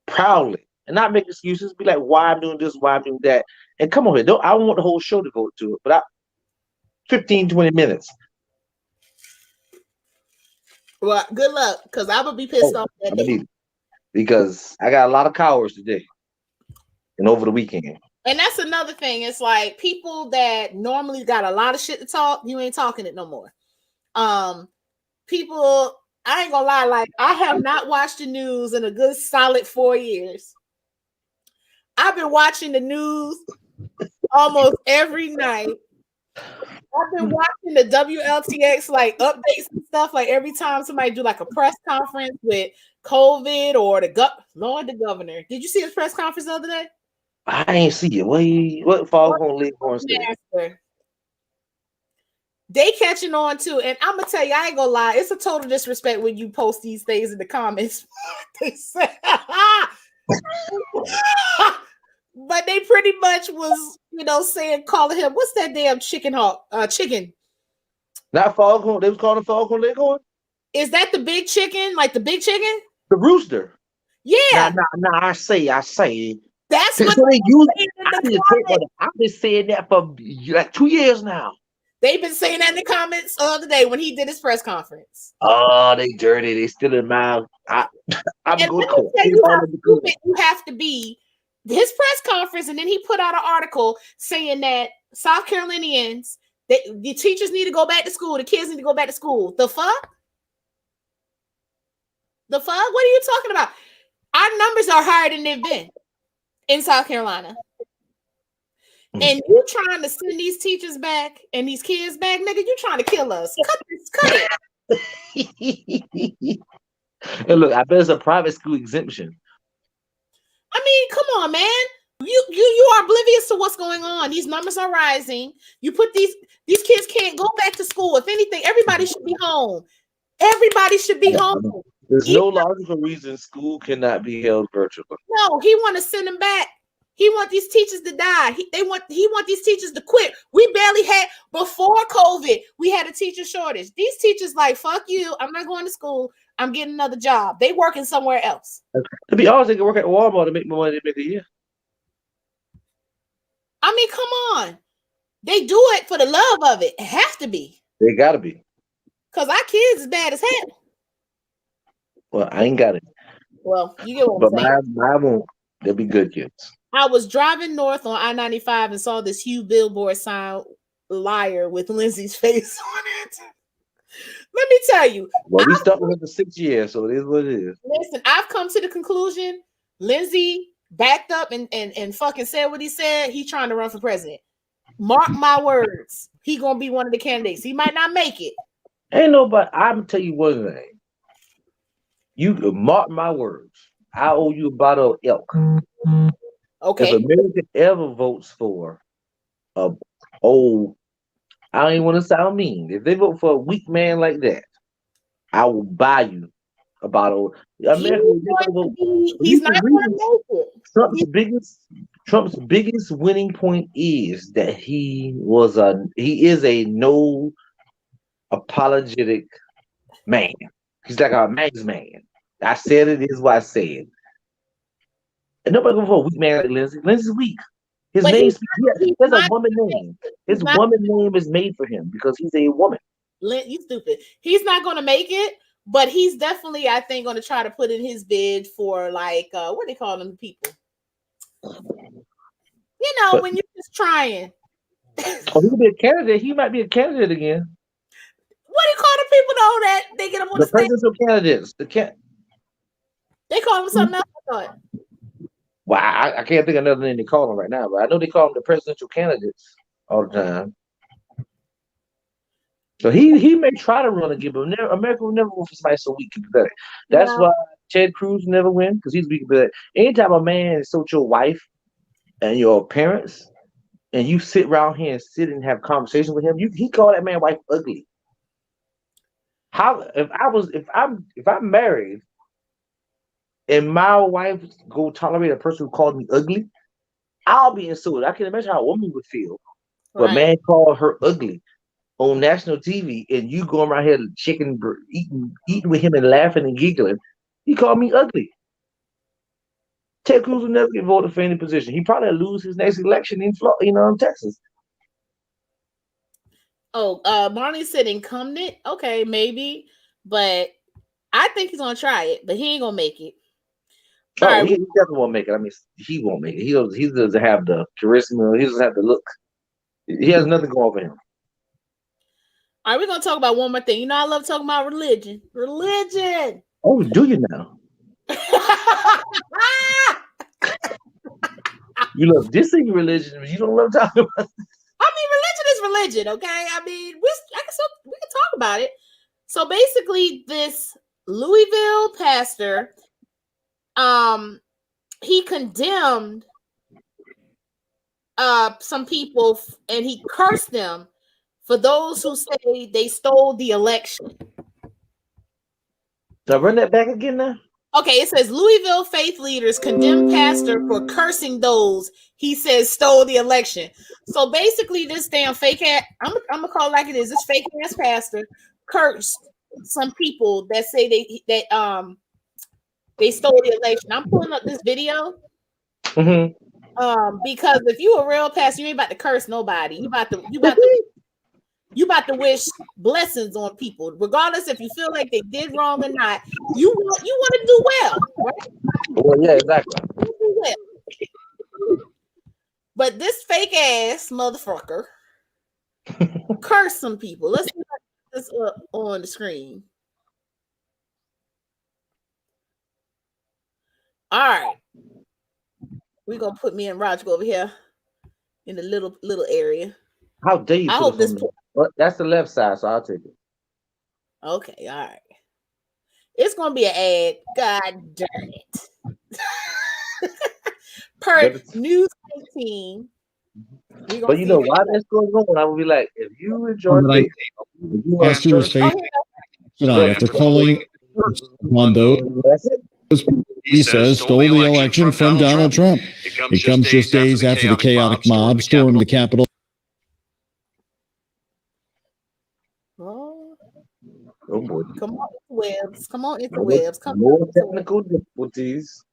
proudly and not make excuses. Be like, why I'm doing this, why I'm doing that, and come on here. Don't I don't want the whole show to go to it, but 15, 20 minutes. Well, good luck, because I would be pissed off that I'm gonna day. need it because I got a lot of cowards today and over the weekend. And that's another thing. It's like people that normally got a lot of shit to talk, you ain't talking it no more. People, I ain't gonna lie, like I have not watched the news in a good solid 4 years. I've been watching the news almost every night. I've been watching the WLTX like updates and stuff. Like every time somebody do like a press conference with COVID or the governor. Did you see his press conference the other day? I ain't see it. What Foghorn Leghorn said? They catching on too, and I'm gonna tell you, I ain't gonna lie, it's a total disrespect when you post these things in the comments. They say, but they pretty much was, saying, calling him, what's that damn chicken hawk? Chicken. Not Foghorn. They was calling Foghorn Leghorn. Is that the big chicken? Like the big chicken? The rooster. Yeah. Nah. I say. That's what they use. I've been saying that for like 2 years now. They've been saying that in the comments the other day when he did his press conference. Oh, they dirty. They still in my. I'm going to tell you how stupid you have to be. His press conference, and then he put out an article saying that South Carolinians, the teachers need to go back to school, the kids need to go back to school. The fuck? The fuck? What are you talking about? Our numbers are higher than they've been in South Carolina. And you trying to send these teachers back and these kids back, nigga, you trying to kill us. Cut it. And look, I bet it's a private school exemption. I mean, come on, man. You are oblivious to what's going on. These numbers are rising. You put these kids can't go back to school. If anything, everybody should be home. Everybody should be home. There's no logical reason school cannot be held virtually. No, he want to send them back. He want these teachers to die. He want these teachers to quit. We barely had, before COVID, we had a teacher shortage. These teachers like, fuck you. I'm not going to school. I'm getting another job. They working somewhere else. To be honest, they can work at Walmart to make more money than they make a year. I mean, come on. They do it for the love of it. It has to be. They gotta be. Because our kids is bad as hell. Well, I ain't got it. Well, you get what I'm saying. But mine won't. They'll be good kids. I was driving north on I-95 and saw this huge billboard sign, liar, with Lindsay's face on it. Let me tell you. Well, we stuck with it for 6 years, so it is what it is. Listen, I've come to the conclusion, Lindsay backed up and fucking said what he said. He's trying to run for president. Mark my words. He gonna be one of the candidates. He might not make it. Ain't nobody. I'm gonna tell you one thing. You mark my words. I owe you a bottle of elk. Okay. If America ever votes for I don't even want to sound mean. If they vote for a weak man like that, I will buy you a bottle. America he's not going to make it. Trump's biggest winning point is that he is a no apologetic man. He's like a man's man. I said it is what I said. And nobody going for a weak man like Lindsay. Lindsay's weak. His name there's a woman name. His woman name is made for him because he's a woman. You stupid. He's not going to make it, but he's definitely, I think, going to try to put in his bid for like what do they call them people? When you're just trying. He'll be a candidate. He might be a candidate again. What do you call the people though that they get up on the presidential candidates? They call them something else. I thought. Well, I can't think of another name they call them right now, but I know they call them the presidential candidates all the time. So he may try to run again, but America will never vote for somebody so weak and pathetic. That's why Ted Cruz never win, because he's weak and pathetic. Anytime a man insults your wife and your parents, and you sit around here and have conversations with him, he call that man wife ugly. How if I'm married and my wife go tolerate a person who called me ugly, I'll be insulted. I can imagine how a woman would feel. But Right. man called her ugly on national TV, and you going around here eating with him and laughing and giggling. He called me ugly. Ted Cruz will never get voted for any position. He probably lose his next election in Florida, in Texas. Oh, Marley said incumbent. Okay, maybe, but I think he's gonna try it, but he ain't gonna make it. All Oh, right, he definitely won't make it. I mean, he won't make it. He doesn't have the charisma. He doesn't have the look. He has nothing going for him. all right, we're gonna talk about one more thing. You know, I love talking about religion. Religion. Oh, do you now? You love dissing religion, but you don't love talking about. I mean, religion is religion, okay? I mean, we can talk about it. So basically, this Louisville pastor, he condemned some people and he cursed them for those who say they stole the election. So I run that back again now. Okay, it says Louisville faith leaders condemn pastor for cursing those he says stole the election. So basically, this damn fake ass, I'm gonna call it like it is. This fake ass pastor cursed some people that say they stole the election. I'm pulling up this video. Mm-hmm. Because if you a real pastor, you ain't about to curse nobody. You about to wish blessings on people, regardless if you feel like they did wrong or not. You want to do well, right? Well, yeah, exactly. But this fake ass motherfucker cursed some people. Let's put this up on the screen. All right, we're gonna put me and Roger over here in the little area. How dare you? I hope this. That's the left side, so I'll take it. Okay, all right. It's gonna be an ad. God damn it. Per News 18. But you know why that's going on? I would be like, if you enjoy faith, pastor's faith tonight after calling on those he says stole the election from Donald Trump. It comes just days after the chaotic mob stormed the Capitol. Oh boy. Come on, interwebs. Come on, interwebs. Come more technical difficulties.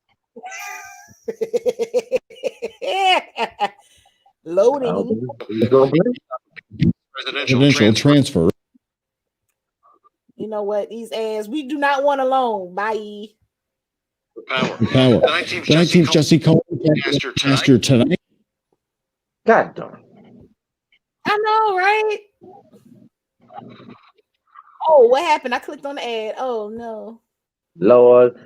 Loading. Presidential transfer. You know what? These ads, we do not want alone. Bye. Power. The 19th Jesse Cole pastor tonight. God darn. I know, right? Oh, what happened? I clicked on the ad. Oh no. Lord.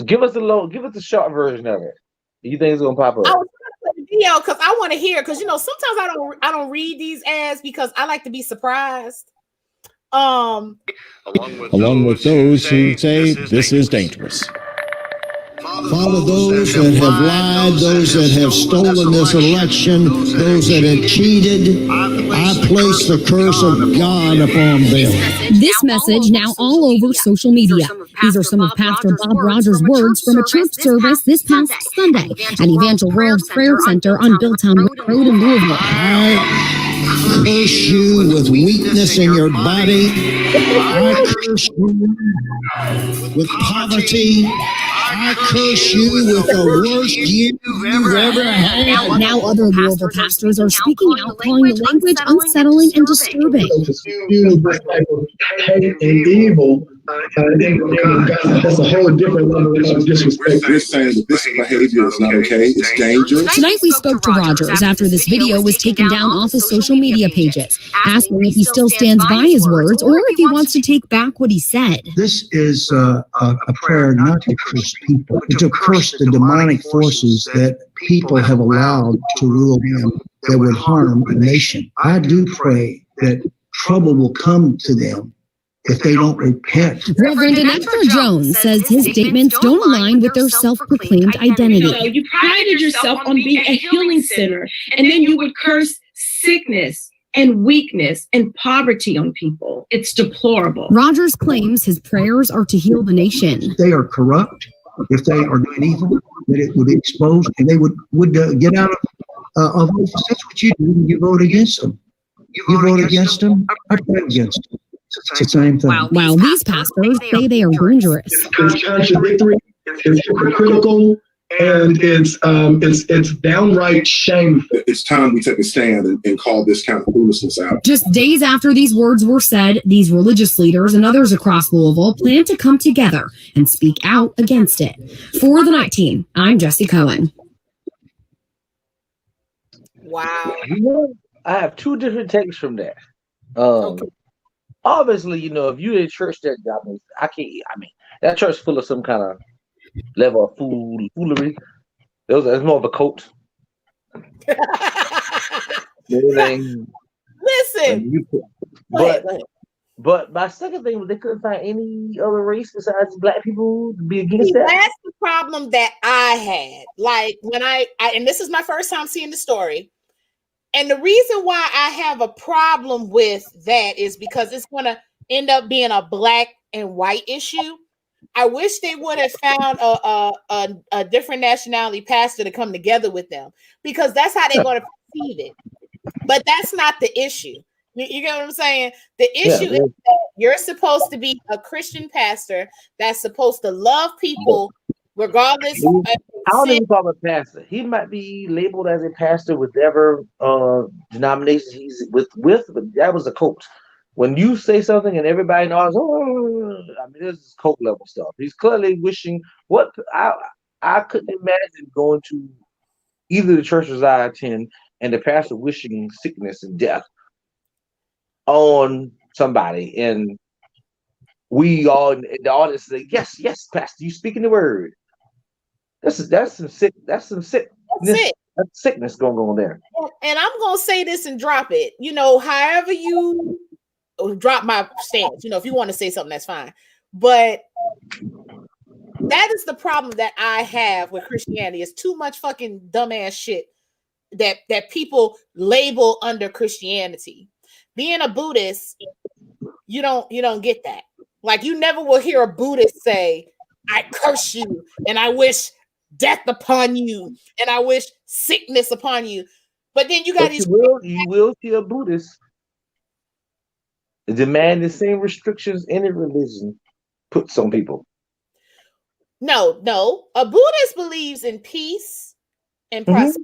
Give us the short version of it. You think it's gonna pop up? I was trying to play the video because I want to hear, because sometimes I don't read these ads because I like to be surprised. Along with those who say this is dangerous. Father, those that have lied, those that have stolen this election, those that have cheated, I place the curse of God upon them. This message now all over social media. These are some of Pastor Bob Rogers' words from a church service this past Sunday at Evangel World Prayer Center on Billtown Road in Louisville. I curse you with weakness in your body. I curse you with poverty. I curse you with the worst year you've ever had. Now other Louisville pastors are speaking out, calling the language unsettling and disturbing. Hate and evil in the name of God. That's a whole different level of disrespect. We're saying that this behavior is not okay. It's dangerous. Tonight we spoke to Rogers after this video was taken down off his social media pages, asking if he still stands by his words or if he wants to take back what he said. This is a prayer not to curse people, but to curse the demonic forces that people have allowed to rule them that would harm a nation. I do pray that trouble will come to them if they don't repent. Reverend Annetta Jones says his statements don't align with their self-proclaimed identity. You prided yourself on being a healing center, and then you would curse sickness and weakness and poverty on people. It's deplorable. Rogers claims his prayers are to heal the nation. If they are corrupt, if they are doing evil, that it would be exposed and they would get out of office. That's what you do when you vote against them. You vote against them, I pray against them. It's the same thing. While these pastors say they are dangerous. It's contradictory, it's hypocritical, and it's downright shameful. It's time we take a stand and call this kind of foolishness out. Just days after these words were said, these religious leaders and others across Louisville plan to come together and speak out against it. For the Night Team, I'm Jesse Cohen. Wow. I have two different takes from that. Okay. Obviously, if you're in church that that church full of some kind of level of foolery. That's more of a cult. Listen. But my second thing was they couldn't find any other race besides black people to be against that. That's the problem that I had. Like when I and this is my first time seeing the story. And the reason why I have a problem with that is because it's going to end up being a black and white issue. I wish they would have found a different nationality pastor to come together with them, because that's how they're going to perceive it. But that's not the issue. You get what I'm saying? The issue is that you're supposed to be a Christian pastor that's supposed to love people regardless. I don't even call him a pastor. He might be labeled as a pastor with whatever denomination he's with, but that was a cult. When you say something and everybody knows, this is cult level stuff. He's clearly wishing what I couldn't imagine going to either the churches I attend and the pastor wishing sickness and death on somebody, and we all in the audience say, yes, pastor, you speaking the word. That's some sickness going on there. And I'm gonna say this and drop it. However you drop my stance. If you want to say something, that's fine. But that is the problem that I have with Christianity. It's too much fucking dumbass shit that people label under Christianity. Being a Buddhist, you don't get that. Like, you never will hear a Buddhist say, I curse you and I wish death upon you and I wish sickness upon you. But then you got these. You will see a Buddhist demand the same restrictions any religion puts on people. No. A Buddhist believes in peace and prosperity.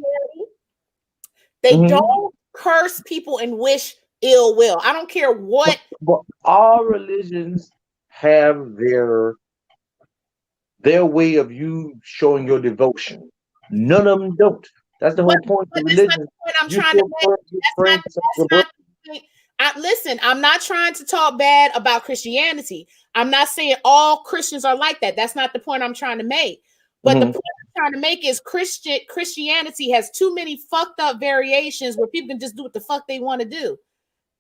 They don't curse people and wish ill will. I don't care what. But all religions have their way of you showing your devotion. None of them don't. That's the whole point of religion. I'm trying to make. Listen, I'm not trying to talk bad about Christianity. I'm not saying all Christians are like that. That's not the point I'm trying to make. But the point I'm trying to make is Christianity has too many fucked up variations where people can just do what the fuck they want to do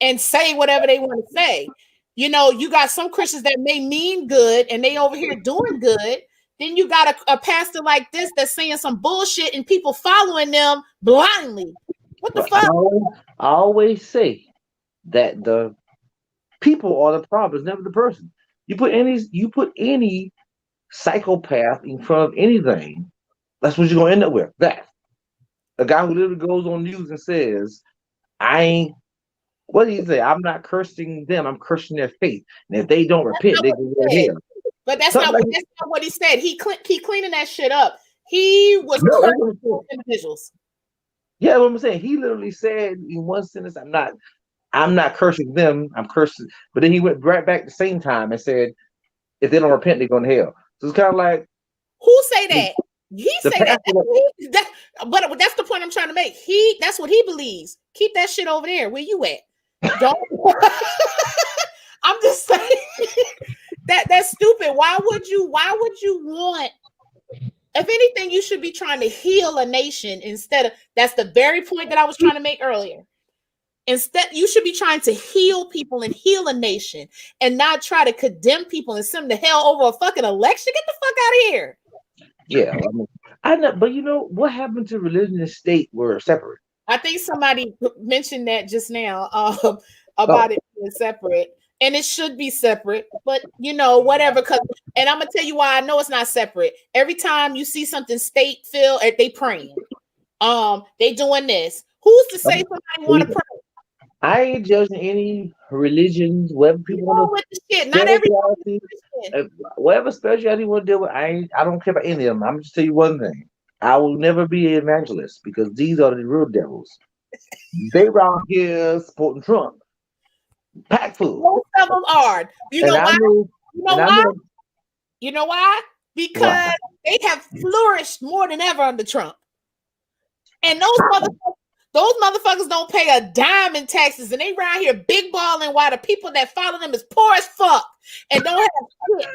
and say whatever they want to say. You got some Christians that may mean good and they over here doing good. Then you got a pastor like this that's saying some bullshit and people following them blindly. What the fuck? I always say that the people are the problem, it's never the person. You put any psychopath in front of anything, that's what you're gonna end up with. That a guy who literally goes on news and says, what do you say? I'm not cursing them, I'm cursing their faith. And if they don't repent, they go to hell. But that's not what he said. He cleaning that shit up. He was cursing individuals. Yeah, what I'm saying. He literally said in one sentence, I'm not cursing them, I'm cursing. But then he went right back the same time and said, if they don't repent, they're going to hell. So it's kind of like, who say that? He say that. But that's the point I'm trying to make. That's what he believes. Keep that shit over there. Where you at? Don't. I'm just saying that's stupid. Why would you want? If anything, you should be trying to heal a nation instead of. That's the very point that I was trying to make earlier. Instead, you should be trying to heal people and heal a nation and not try to condemn people and send them to hell over a fucking election. Get the fuck out of here. Yeah, I know. But what happened to religion and state were separate? I think somebody mentioned that just now about it being separate, and it should be separate. But whatever. And I'm gonna tell you why I know it's not separate. Every time you see something state feel, they praying. They doing this. Who's to say somebody want to pray? I ain't judging any religions, whatever people want with the shit. to Not spirituality, whatever spirituality you want to deal with. I don't care about any of them. I'm just tell you one thing. I will never be an evangelist because these are the real devils. They around here supporting Trump. Pack full. Most of them are. You know why? You know why? Because they have flourished more than ever under Trump. And those motherfuckers don't pay a dime in taxes, and they around here big balling while the people that follow them is poor as fuck and don't have shit.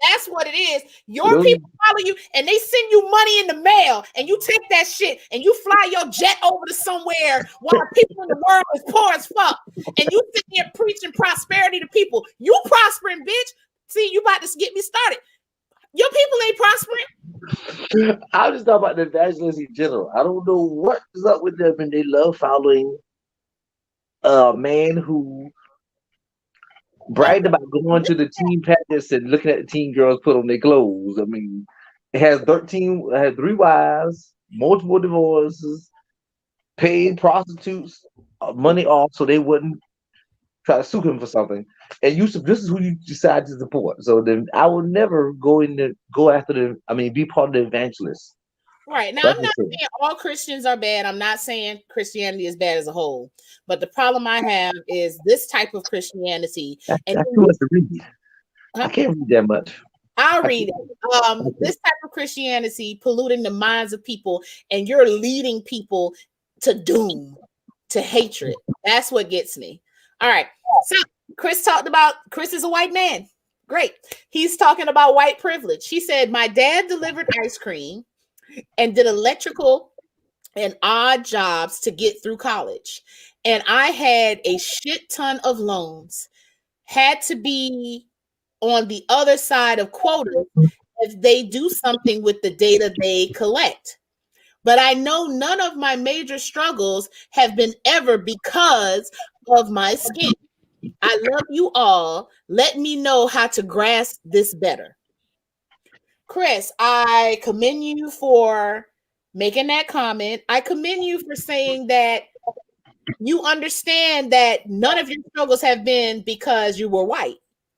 That's what it is. Your people follow you, and they send you money in the mail, and you take that shit, and you fly your jet over to somewhere while people in the world is poor as fuck, and you sit there preaching prosperity to people. You prospering, bitch. See, you about to get me started. Your people ain't prospering. I'm just talking about the evangelists in general. I don't know what is up with them, and they love following a man who bragged about going to the teen practice and looking at the teen girls put on their clothes. I mean, it has 3 wives, multiple divorces, paid prostitutes money off so they wouldn't try to sue him for something. And this is who you decide to support. So then I will never go after be part of the evangelists. Right. Now, I'm not saying all Christians are bad. I'm not saying Christianity is bad as a whole. But the problem I have is this type of Christianity. That's too much to read. I can't read that much. I'll read it. This type of Christianity polluting the minds of people, and you're leading people to doom, to hatred. That's what gets me. All right. So Chris is a white man. Great. He's talking about white privilege. He said, my dad delivered ice cream and did electrical and odd jobs to get through college. And I had a shit ton of loans, had to be on the other side of quotas if they do something with the data they collect. But I know none of my major struggles have been ever because of my skin. I love you all. Let me know how to grasp this better. Chris, I commend you for making that comment. I commend you for saying that you understand that none of your struggles have been because you were white.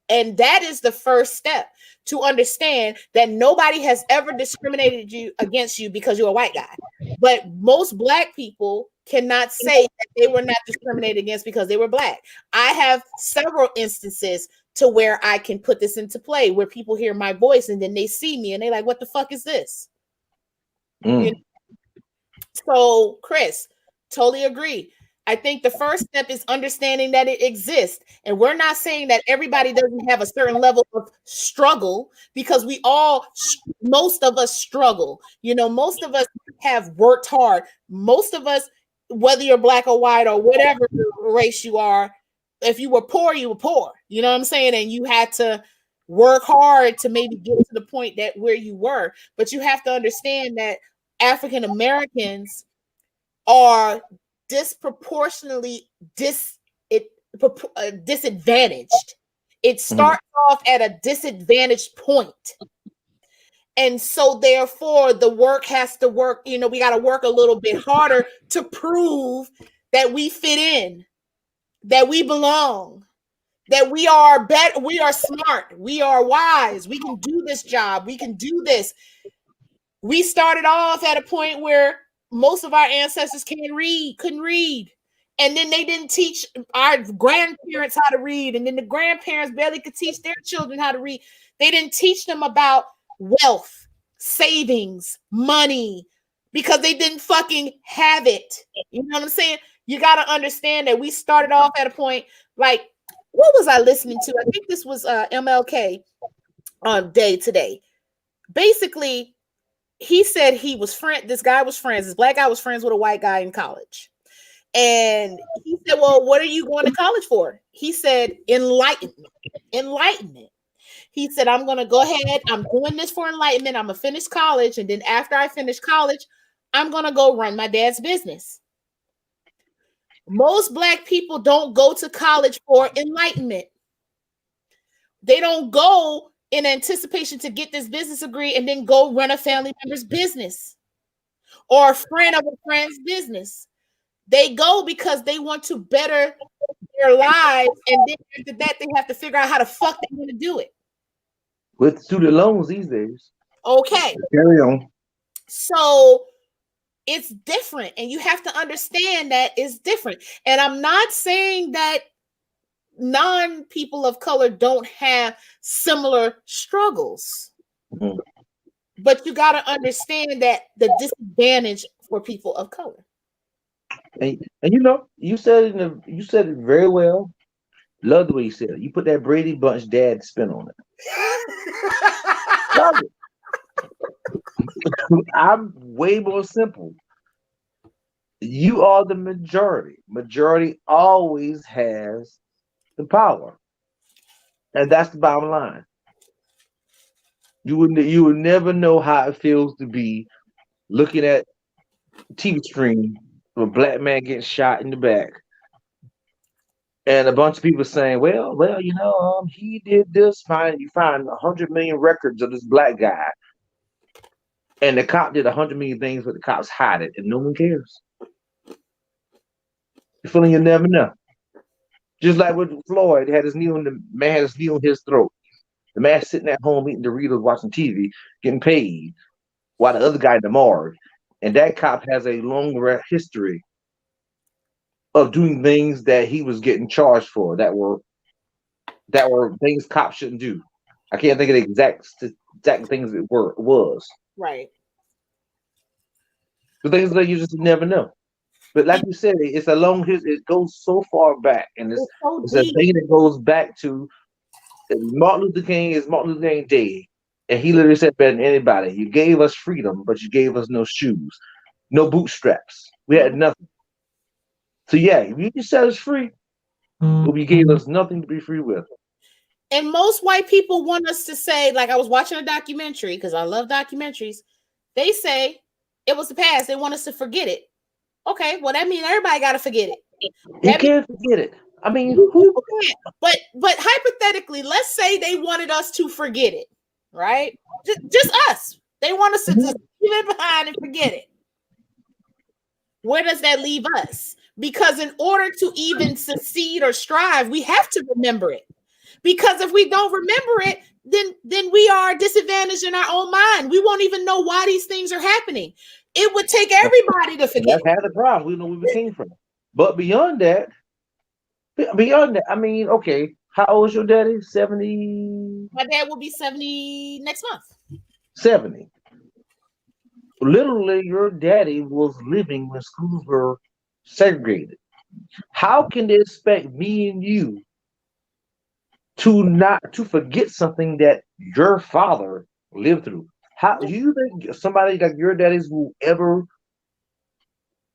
And that is the first step, to understand that nobody has ever discriminated against you because you're a white guy. But most Black people cannot say that they were not discriminated against because they were Black. I have several instances to where I can put this into play, where people hear my voice and then they see me and they're like, what the fuck is this? You know? So, Chris, totally agree. I think the first step is understanding that it exists. And we're not saying that everybody doesn't have a certain level of struggle, because most of us struggle. Most of us have worked hard. Most of us, whether you're Black or white or whatever race you are, if you were poor, you were poor. You know what I'm saying? And you had to work hard to maybe get to the point that where you were. But you have to understand that African Americans are disproportionately disadvantaged. It starts off at a disadvantaged point. And so therefore the work has to work, we got to work a little bit harder to prove that we fit in, that we belong, that we are better, we are smart, we are wise, we can do this job, we can do this. We started off at a point where most of our ancestors couldn't read. And then they didn't teach our grandparents how to read. And then the grandparents barely could teach their children how to read. They didn't teach them about wealth, savings, money, because they didn't fucking have it. You know what I'm saying? You got to understand that we started off at a point like, what was I listening to? I think this was MLK on Day Today. Basically, he said this Black guy was friends with a white guy in college. And he said, well, what are you going to college for? He said, enlightenment. He said, I'm going to go ahead. I'm doing this for enlightenment. I'm going to finish college. And then after I finish college, I'm going to go run my dad's business. Most Black people don't go to college for enlightenment. They don't go in anticipation to get this business degree and then go run a family member's business or a friend of a friend's business. They go because they want to better their lives, and then after that, they have to figure out how the fuck they're going to do it. With student loans these days. Okay. Carry on. So it's different, and you have to understand that it's different. And I'm not saying that non-people of color don't have similar struggles, but you got to understand that the disadvantage for people of color. And you said it very well. Love the way you said it. You put that Brady Bunch dad spin on it. Love it. I'm way more simple. You are the majority. Majority always has the power, and that's the bottom line. You would never know how it feels to be looking at TV screen with a Black man getting shot in the back, and a bunch of people saying, "Well, he did this." You find 100 million records of this Black guy, and the cop did 100 million things, but the cops hide it, and no one cares. The feeling you'll never know. Just like with Floyd, the man had his knee on his throat. The man sitting at home eating Doritos, watching TV, getting paid, while the other guy in the morgue. And that cop has a long history of doing things that he was getting charged for that were things cops shouldn't do. I can't think of the exact things it was. Right. The things that you just never know. But like you said, it's a long history. It goes so far back, and it's a thing that goes back to Martin Luther King. Is Martin Luther King Day, and he literally said better than anybody. You gave us freedom, but you gave us no shoes, no bootstraps. We had nothing. So yeah, you just set us free, but you gave us nothing to be free with. And most white people want us to say, like I was watching a documentary because I love documentaries. They say it was the past. They want us to forget it. Okay, well that means everybody got to forget it. You can't forget it. I mean, who? But hypothetically, let's say they wanted us to forget it, right? Just us. They want us to just leave it behind and forget it. Where does that leave us? Because in order to even succeed or strive, we have to remember it. Because if we don't remember it, then we are disadvantaged in our own mind. We won't even know why these things are happening. It would take everybody to forget. That's half the problem. We know where we came from. But beyond that, I mean, okay, how old is your daddy? 70? My dad will be 70 next month. 70. Literally, your daddy was living when schools were segregated. How can they expect me and you to forget something that your father lived through? How do you think somebody like your daddies will ever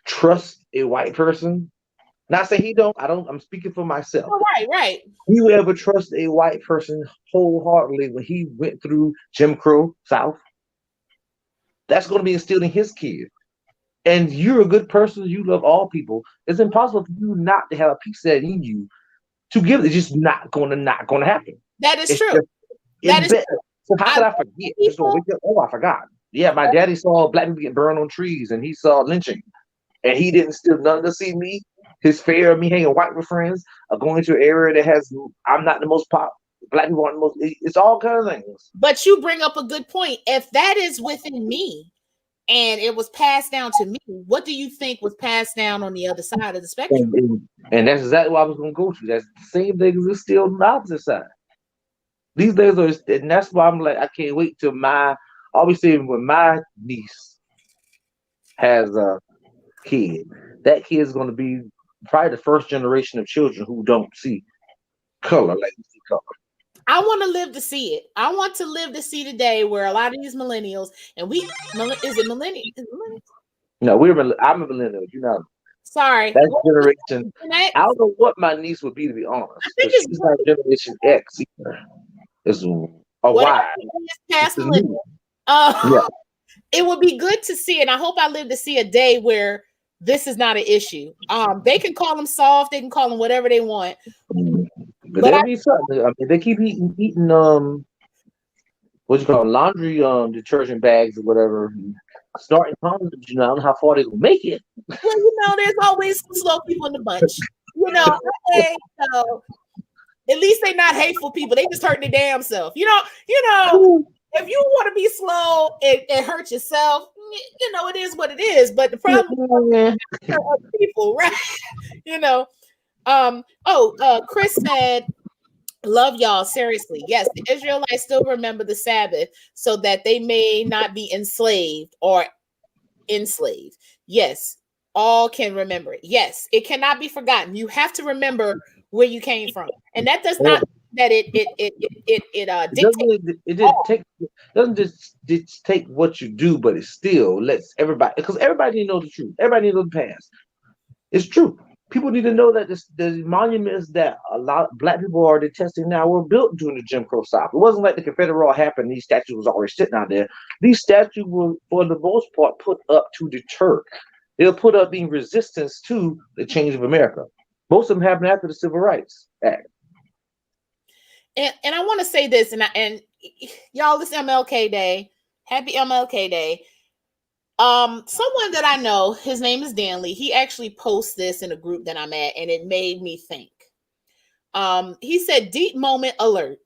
trust a white person? Not saying he don't. I'm speaking for myself. Oh, right. He will ever trust a white person wholeheartedly when he went through Jim Crow South? That's going to be instilled in his kid. And you're a good person. You love all people. It's impossible for you not to have a piece of that in you to give. It's just not going to happen. That is true. That is true. So how could I forget? Just gonna wake up, oh, I forgot. Yeah, my daddy saw Black people get burned on trees, and he saw lynching, and he didn't steal nothing to see me. His fear of me hanging white with friends, or going to an area that has I'm not the most pop. Black people aren't the most. It's all kinds of things. But you bring up a good point. If that is within me, and it was passed down to me, what do you think was passed down on the other side of the spectrum? And that's exactly what I was going to go to. That's the same thing as still on the opposite side. These days are, and that's why I'm like, I can't wait till I'll be saying when my niece has a kid, that kid is going to be probably the first generation of children who don't see color like we see color. I want to live to see it. I want to live to see the day where a lot of these millennials, and is it millennials? No, I'm a millennial. You know. Sorry. That generation. I don't know what my niece would be, to be honest. I think it's she's not Generation X either. It's a Y. Past millennial. Yeah. It would be good to see, and I hope I live to see a day where this is not an issue. They can call them soft, they can call them whatever they want. But there be something. I mean, they keep eating what you call laundry detergent bags or whatever, snorting condoms. I don't know how far they will make it. Well, there's always some slow people in the bunch. At least they're not hateful people. They just hurt their damn self. If you want to be slow and hurt yourself, it is what it is. But the problem is other people, right? Chris said, love y'all, seriously. Yes, the Israelites still remember the Sabbath so that they may not be enslaved. Yes, all can remember it. Yes, it cannot be forgotten. You have to remember where you came from, and that does not that it doesn't just dictate what you do, but it still lets everybody, because everybody knows the truth. Everybody knows the past. It's true. People need to know that the monuments that a lot of black people are detesting now were built during the Jim Crow South. It wasn't like the Confederate happened. These statues was already sitting out there. These statues were, for the most part, put up to deter. They were put up being resistance to the change of America. Most of them happened after the Civil Rights Act. And I want to say this, and y'all, this MLK Day. Happy MLK Day. Someone that I know, his name is Danley. He actually posts this in a group that I'm at, and it made me think. He said, deep moment alert.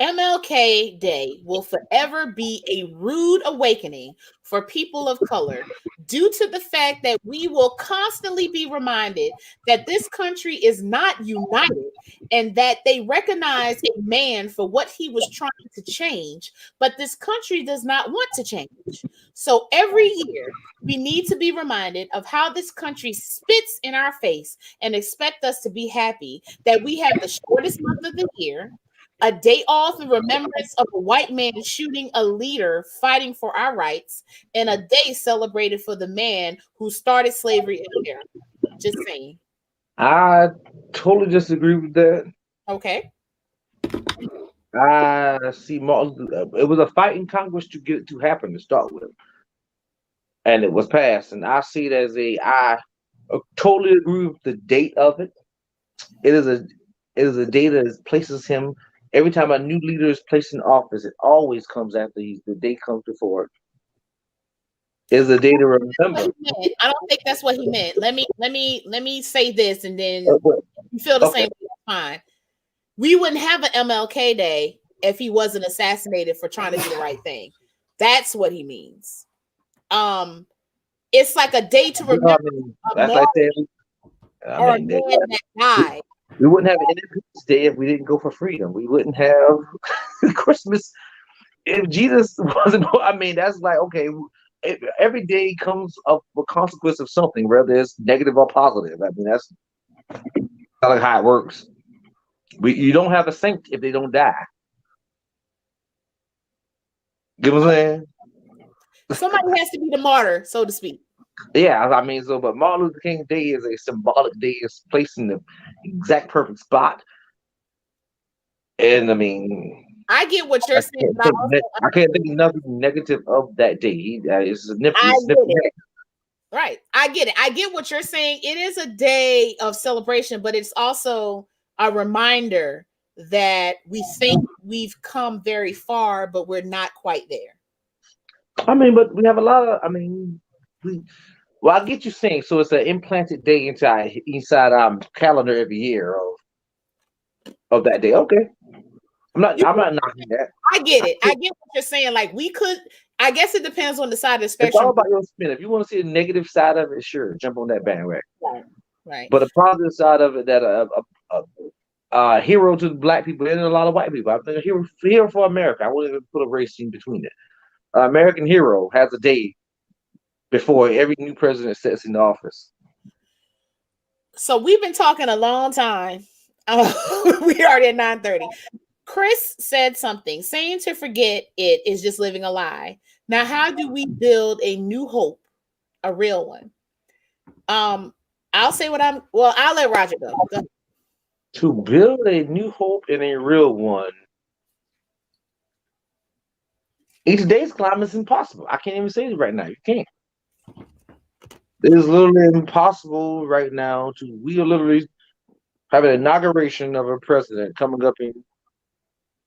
MLK Day will forever be a rude awakening for people of color due to the fact that we will constantly be reminded that this country is not united and that they recognize a man for what he was trying to change, but this country does not want to change. So every year we need to be reminded of how this country spits in our face and expect us to be happy that we have the shortest month of the year, a day off in remembrance of a white man shooting a leader fighting for our rights, and a day celebrated for the man who started slavery in America. Just saying. I totally disagree with that. Okay. I see Martin. It was a fight in Congress to get it to happen to start with, and it was passed. And I see it as I totally agree with the date of it. It is a date that places him. Every time a new leader is placed in office, it always comes after the day comes before it. Is a day to remember. I don't think that's what he meant. Let me say this, and then you feel the same way. Fine. We wouldn't have an MLK Day if he wasn't assassinated for trying to do the right thing. That's what he means. It's like a day to remember. That's like saying, or a man that died. We wouldn't have Independence Day if we didn't go for freedom. We wouldn't have Christmas if Jesus wasn't. I mean, that's like, okay, every day comes up with consequence of something, whether it's negative or positive. I mean, that's like how it works. You don't have a saint if they don't die. You know what I'm saying? Somebody has to be the martyr, so to speak. Yeah, I mean, but Martin Luther King Day is a symbolic day. It's placed in the exact perfect spot. And I mean, I get what you're saying. I can't think of nothing negative of that day. It's significant. Right. I get it. I get what you're saying. It is a day of celebration, but it's also a reminder that we think we've come very far, but we're not quite there. I mean, but we have a lot of, well, I get you saying, so it's an implanted day inside our calendar every year of that day. Okay. I'm not knocking that. I get it. I get what you're saying. Like, we could, I guess it depends on the side of the spectrum. It's all about your spin. If you want to see the negative side of it, sure, jump on that bandwagon. Right. But the positive side of it, that a hero to the black people and a lot of white people. I think a hero for America. I wouldn't even put a race in between it. American hero has a day before every new president sits in the office. So we've been talking a long time. We already at 9:30. Chris said something. Saying to forget it is just living a lie. Now, how do we build a new hope, a real one? I'll say what I'll let Roger go. To build a new hope and a real one, in today's climate is impossible. I can't even say it right now. You can't. It is literally impossible right now to. We are literally having an inauguration of a president coming up in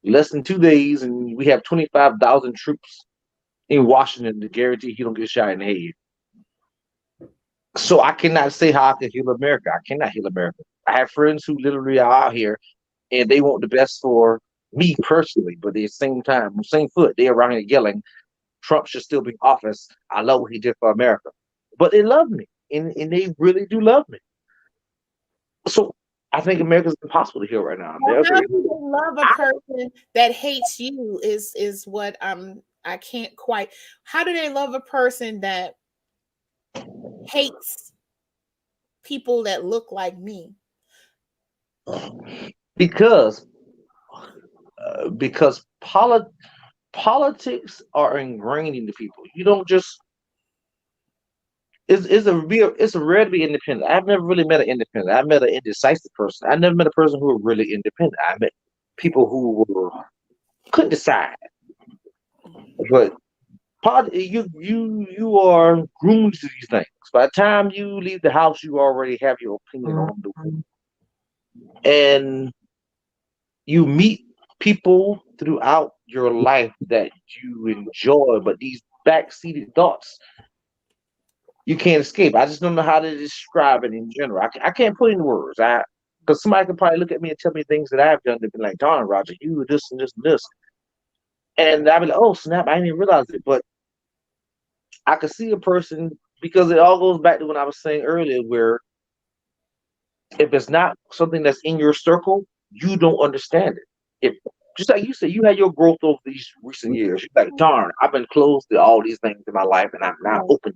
less than 2 days, and we have 25,000 troops in Washington to guarantee he don't get shot in the head. So I cannot say how I can heal America. I cannot heal America. I have friends who literally are out here and they want the best for me personally, but at the same time, same foot, they're around here yelling, Trump should still be in office. I love what he did for America. But they love me, and they really do love me. So I think America's impossible to heal right now. Well, how do they love a person that hates you is what I can't quite. How do they love a person that hates people that look like me? Because politics are ingrained into people. You don't just it's a rare to be independent. I've never really met an independent. I met an indecisive person. I never met a person who was really independent. I met people who couldn't decide. But you are groomed to these things. By the time you leave the house, you already have your opinion on the world. And you meet people throughout your life that you enjoy, but these backseated thoughts you can't escape. I just don't know how to describe it in general. I can't put it in words. Because somebody could probably look at me and tell me things that I've done to be like, darn, Roger, you were this and this and this. And I'd be like, oh, snap, I didn't even realize it. But I could see a person, because it all goes back to what I was saying earlier, where if it's not something that's in your circle, you don't understand it. If just like you said, you had your growth over these recent years. You're like, darn, I've been closed to all these things in my life, and I'm now open.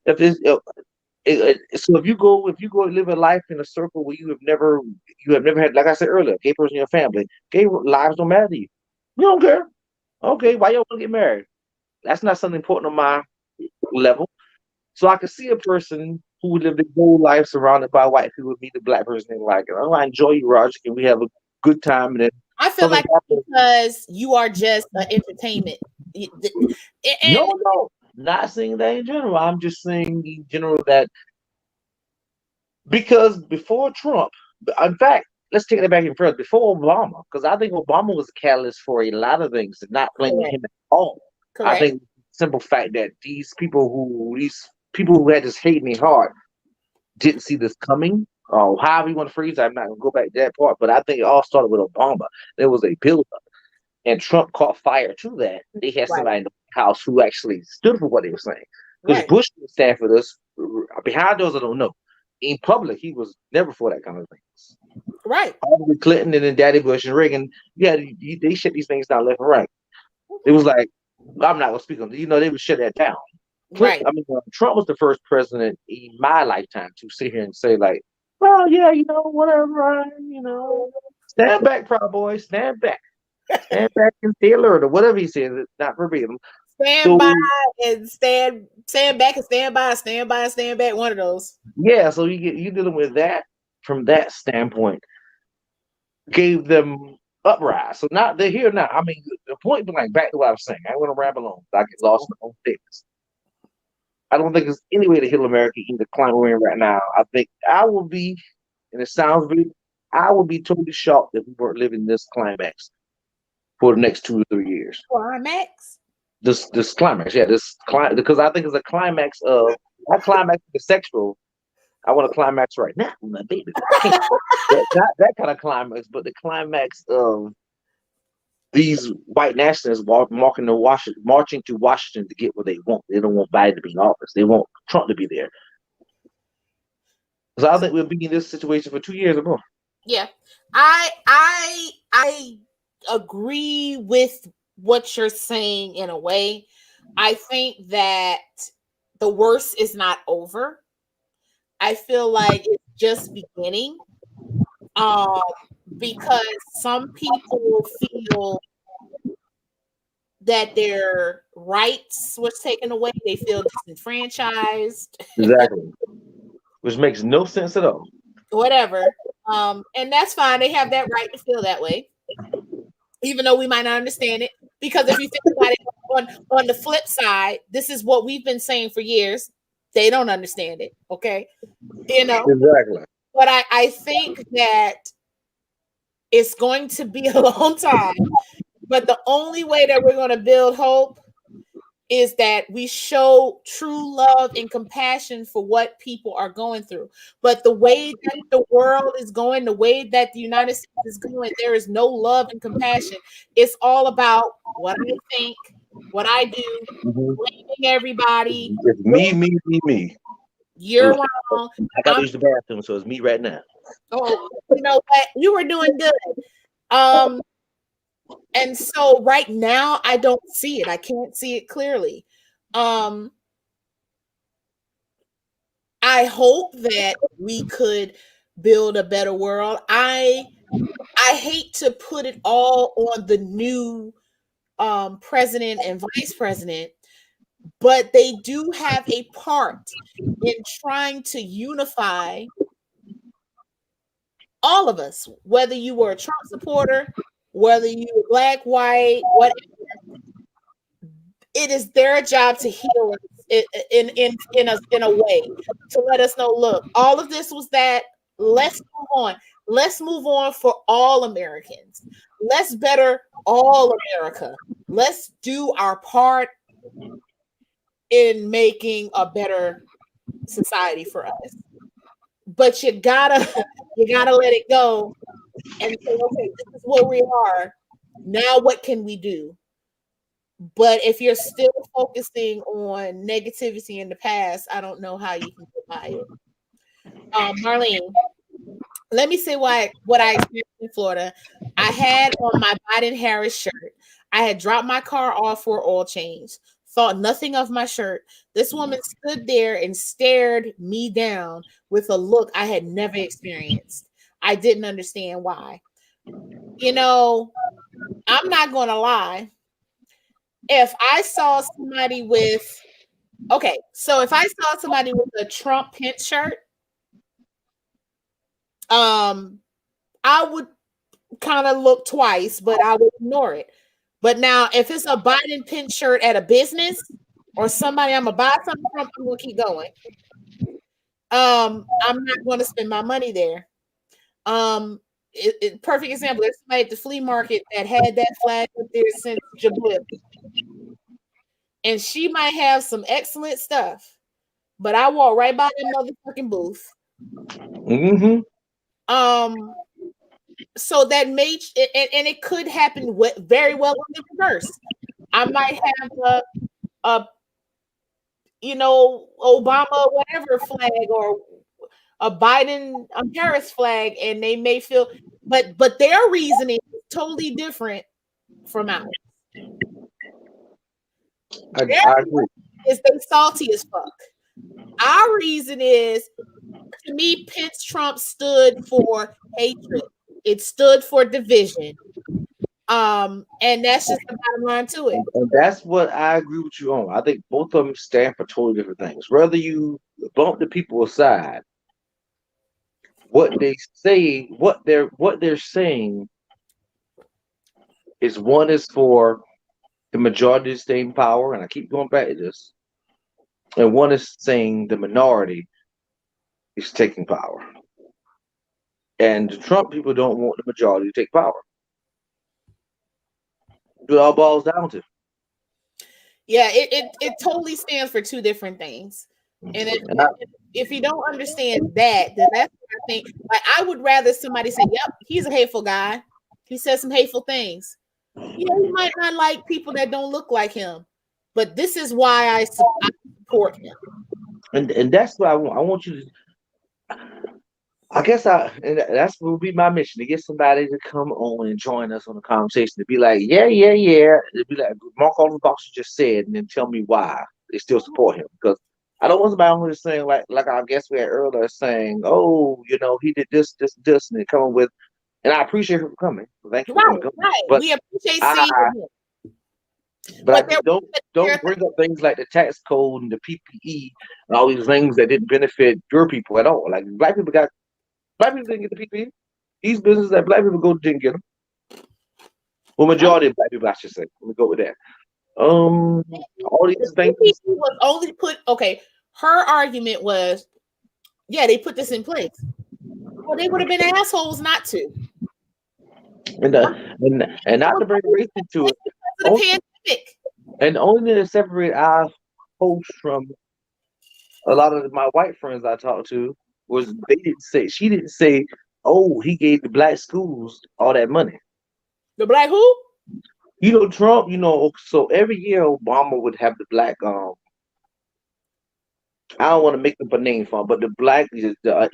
So if you go live a life in a circle where you have never had, like I said earlier, gay person in your family, gay lives don't matter to you. You don't care. Okay, why y'all want to get married? That's not something important on my level. So I could see a person who lived a whole life surrounded by white people meet a black person and like, oh, I enjoy you, Roger. Can we have a good time? And then I feel like because you are just an entertainment. No, not saying that in general. I'm just saying in general that because before Trump, in fact, let's take it back in further. Before Obama, because I think Obama was a catalyst for a lot of things, and not blaming him at all. Correct. I think the simple fact that these people who had this hate in their heart didn't see this coming. Or however you want to phrase it, I'm not going to go back to that part, but I think it all started with Obama. There was a buildup, and Trump caught fire to that. They had somebody in the House who actually stood for what they were saying. Because Bush would stand for this. Behind doors, I don't know. In public, he was never for that kind of things. Right. Probably Clinton and then Daddy Bush and Reagan, they shut these things down left and right. It was like, I'm not going to speak on it. They would shut that down. Right. I mean, Trump was the first president in my lifetime to sit here and say, like, well, yeah, whatever, stand back, Proud Boy, stand back. Stand back and stay alert, or whatever he said, not verbatim. Stand by and stand back and stand by and stand back, one of those. Yeah, so you dealing with that from that standpoint, gave them uprise. So now they're here now. I mean, the point being, like, back to what I was saying, I want to ramble on. I get lost in my own things. I don't think there's any way to heal America in the climate we're in right now. I think I will be, and it sounds weird, I would be totally shocked if we weren't living this climax for the next 2 or 3 years. Climax? This climax, yeah, because I think it's a climax of, not climax of the sexual. I want a climax right now, my baby. Not that kind of climax, but the climax of these white nationalists marching to Washington to get what they want. They don't want Biden to be in office. They want Trump to be there. So I think we'll be in this situation for 2 years or more. Yeah, I agree with what you're saying in a way. I think that the worst is not over. I feel like it's just beginning. Because some people feel that their rights was taken away. They feel disenfranchised. Exactly. Which makes no sense at all. Whatever. And that's fine. They have that right to feel that way. Even though we might not understand it. Because if you think about it on the flip side, this is what we've been saying for years. They don't understand it. Okay. You know, Exactly. but I think that it's going to be a long time. But the only way that we're going to build hope is that we show true love and compassion for what people are going through. But the way that the world is going, the way that the United States is going, there is no love and compassion. It's all about what I think, what I do, Mm-hmm. blaming everybody. It's me. You're Ooh, wrong. I got to use the bathroom, so it's me right now. Oh, you know what? You were doing good. Um, and so right now I don't see it. I can't see it clearly. Um, I hope that we could build a better world. I hate to put it all on the new president and vice president, but they do have a part in trying to unify all of us, whether you were a Trump supporter, whether you were black, white, whatever. It is their job to heal us in a way to let us know, look, all of this was that. Let's move on. Let's move on for all Americans. Let's better all America. Let's do our part in making a better society for us. But you gotta let it go and say, okay, this is where we are. Now what can we do? But if you're still focusing on negativity in the past, I don't know how you can get by it. Marlene, let me say what I experienced in Florida. I had on my Biden Harris shirt. I had dropped my car off for oil change. Thought nothing of my shirt. This woman stood there and stared me down with a look I had never experienced. I didn't understand why. You know, I'm not going to lie. If I saw somebody with if I saw somebody with a Trump Pence shirt, I would kind of look twice, but I would ignore it. But now, if it's a Biden Pence shirt at a business or somebody I'm gonna buy something from, I'm gonna keep going. I'm not going to spend my money there. Perfect example. There's somebody at the flea market that had that flag up there since Jabut, and she might have some excellent stuff. But I walk right by that motherfucking booth. Mm-hmm. So that made and it could happen very well in the reverse. I might have a Obama whatever flag or a Biden Harris flag, and they may feel, but their reasoning is totally different from ours. I agree. Is they salty as fuck. Our reason is, to me, Pence Trump stood for hatred. It stood for division. And that's just the bottom line to it. And that's what I agree with you on. I think both of them stand for totally different things. Whether you bump the people aside, what they say, what they're saying is one is for the majority to stay in power, and I keep going back to this, and one is saying the minority is taking power. And the Trump people don't want the majority to take power. It all boils down to. Yeah, it totally stands for two different things. And if you don't understand that, then that's what I think. Like, I would rather somebody say, "Yep, he's a hateful guy. He says some hateful things." Yeah, he might not like people that don't look like him, but this is why I support him. And that's what I want. I want you to. I guess that's what would be my mission, to get somebody to come on and join us on the conversation, to be like, yeah. To be like Mark Alden Boxer just said, and then tell me why they still support him. Because I don't want somebody who's saying like our guest we had earlier saying, oh, he did this, and they coming with, and I appreciate her for coming. Thank you for coming. Right. But we appreciate seeing him. But don't bring up things like the tax code and the PPE and all these things that didn't benefit your people at all. Like black people didn't get the PPE. These businesses that black people go didn't get them. Well, majority of black people, I should say. Let me go with that. All these things was only put her argument was, yeah, they put this in place. Well, they would have been assholes not to. And not to bring race into it. Pandemic. And the only thing that separate our host from a lot of my white friends I talked to was she didn't say, oh, he gave the black schools all that money. The black who? Trump, so every year Obama would have the black I don't want to make up a name for them, but the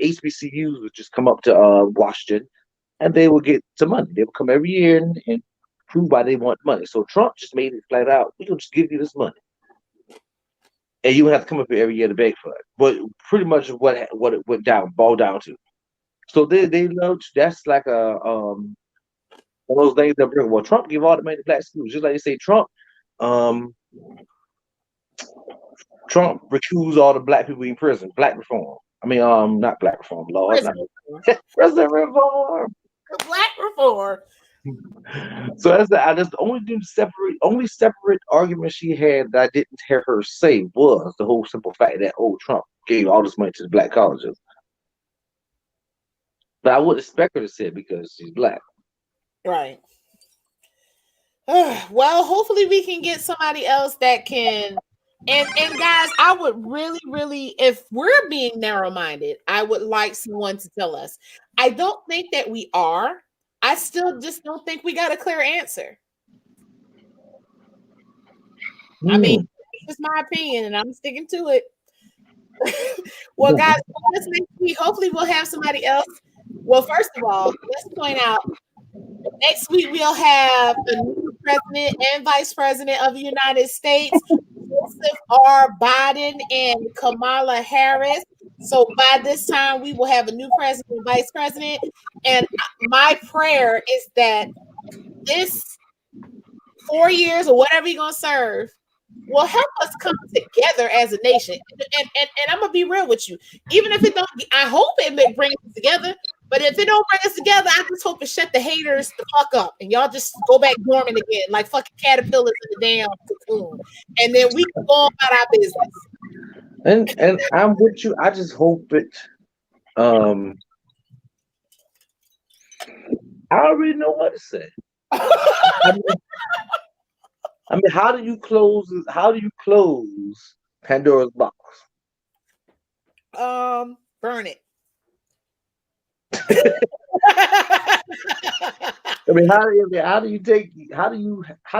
HBCUs would just come up to Washington and they would get some money. They would come every year and prove why they want money. So Trump just made it flat out, we're gonna just give you this money. And you would have to come up here every year to beg for it. But pretty much what it went boiled down to. So they love that's like one of those things that bring. Well, Trump gave all the money to black schools, just like they say Trump recused all the black people in prison. Black reform. I mean, not black reform, Lord. Prison reform. Black reform. So that's the only separate argument she had that I didn't hear her say was the whole simple fact that Trump gave all this money to the black colleges. But I wouldn't expect her to say it because she's black. Right. Well, hopefully we can get somebody else that can. And guys, I would really, really, if we're being narrow-minded, I would like someone to tell us. I don't think that we are. I still just don't think we got a clear answer. I mean, it's my opinion, and I'm sticking to it. Well, guys, next week, hopefully we'll have somebody else. Well, first of all, let's point out, next week we'll have a new president and vice president of the United States, Joseph R. Biden and Kamala Harris. So by this time, we will have a new president and vice president. And my prayer is that this 4 years or whatever you're going to serve will help us come together as a nation. And I'm going to be real with you. Even if it don't, I hope it brings us together. But if it don't bring us together, I just hope it shut the haters the fuck up. And y'all just go back dormant again, like fucking caterpillars in the damn cocoon. And then we can go about our business. And I'm with you. I just hope it. I already know what to say. I mean, how do you close Pandora's box? Burn it. I mean, how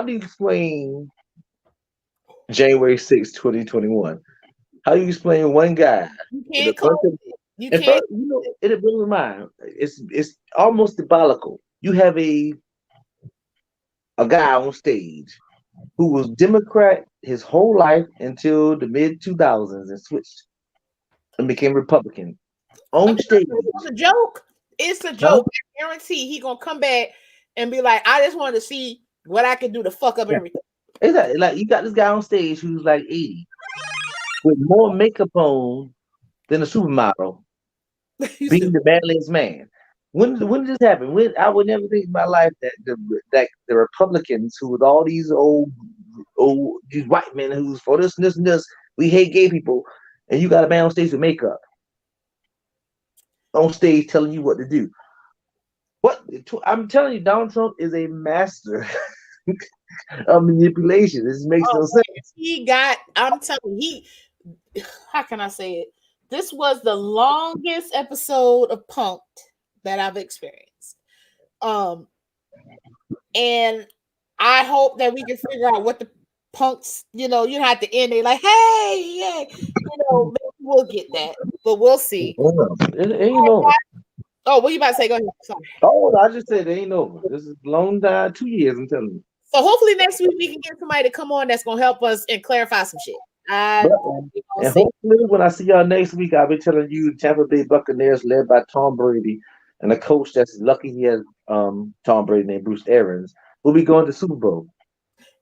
do you explain January 6th, 2021? How do you explain one guy? You can't close it. You can't. It blew my mind. It's almost diabolical. You have a guy on stage who was Democrat his whole life until the mid 2000s and switched and became Republican on stage. It's a joke. It's a joke. I guarantee he gonna come back and be like, I just wanted to see what I could do to fuck up everything. Exactly. Like you got this guy on stage who's like 80 with more makeup on than a supermodel, being the manliest man. When did this happen? I would never think in my life that the Republicans, who with all these old these white men who's for this and this and this, we hate gay people, and you got a man on stage with makeup on stage telling you what to do. What I'm telling you, Donald Trump is a master of manipulation. This makes no sense. I'm telling you, how can I say it? This was the longest episode of Punked that I've experienced. And I hope that we can figure out what the punks, you have to end it like, hey, maybe we'll get that, but we'll see. It ain't over. Oh, what you about to say? Go ahead. Sorry. Oh, I just said it ain't over. This is a long time, 2 years, I'm telling you. So hopefully next week we can get somebody to come on that's gonna help us and clarify some shit. And hopefully when I see y'all next week, I'll be telling you Tampa Bay Buccaneers led by Tom Brady and a coach that's lucky he has Tom Brady named Bruce Arians will be going to Super Bowl.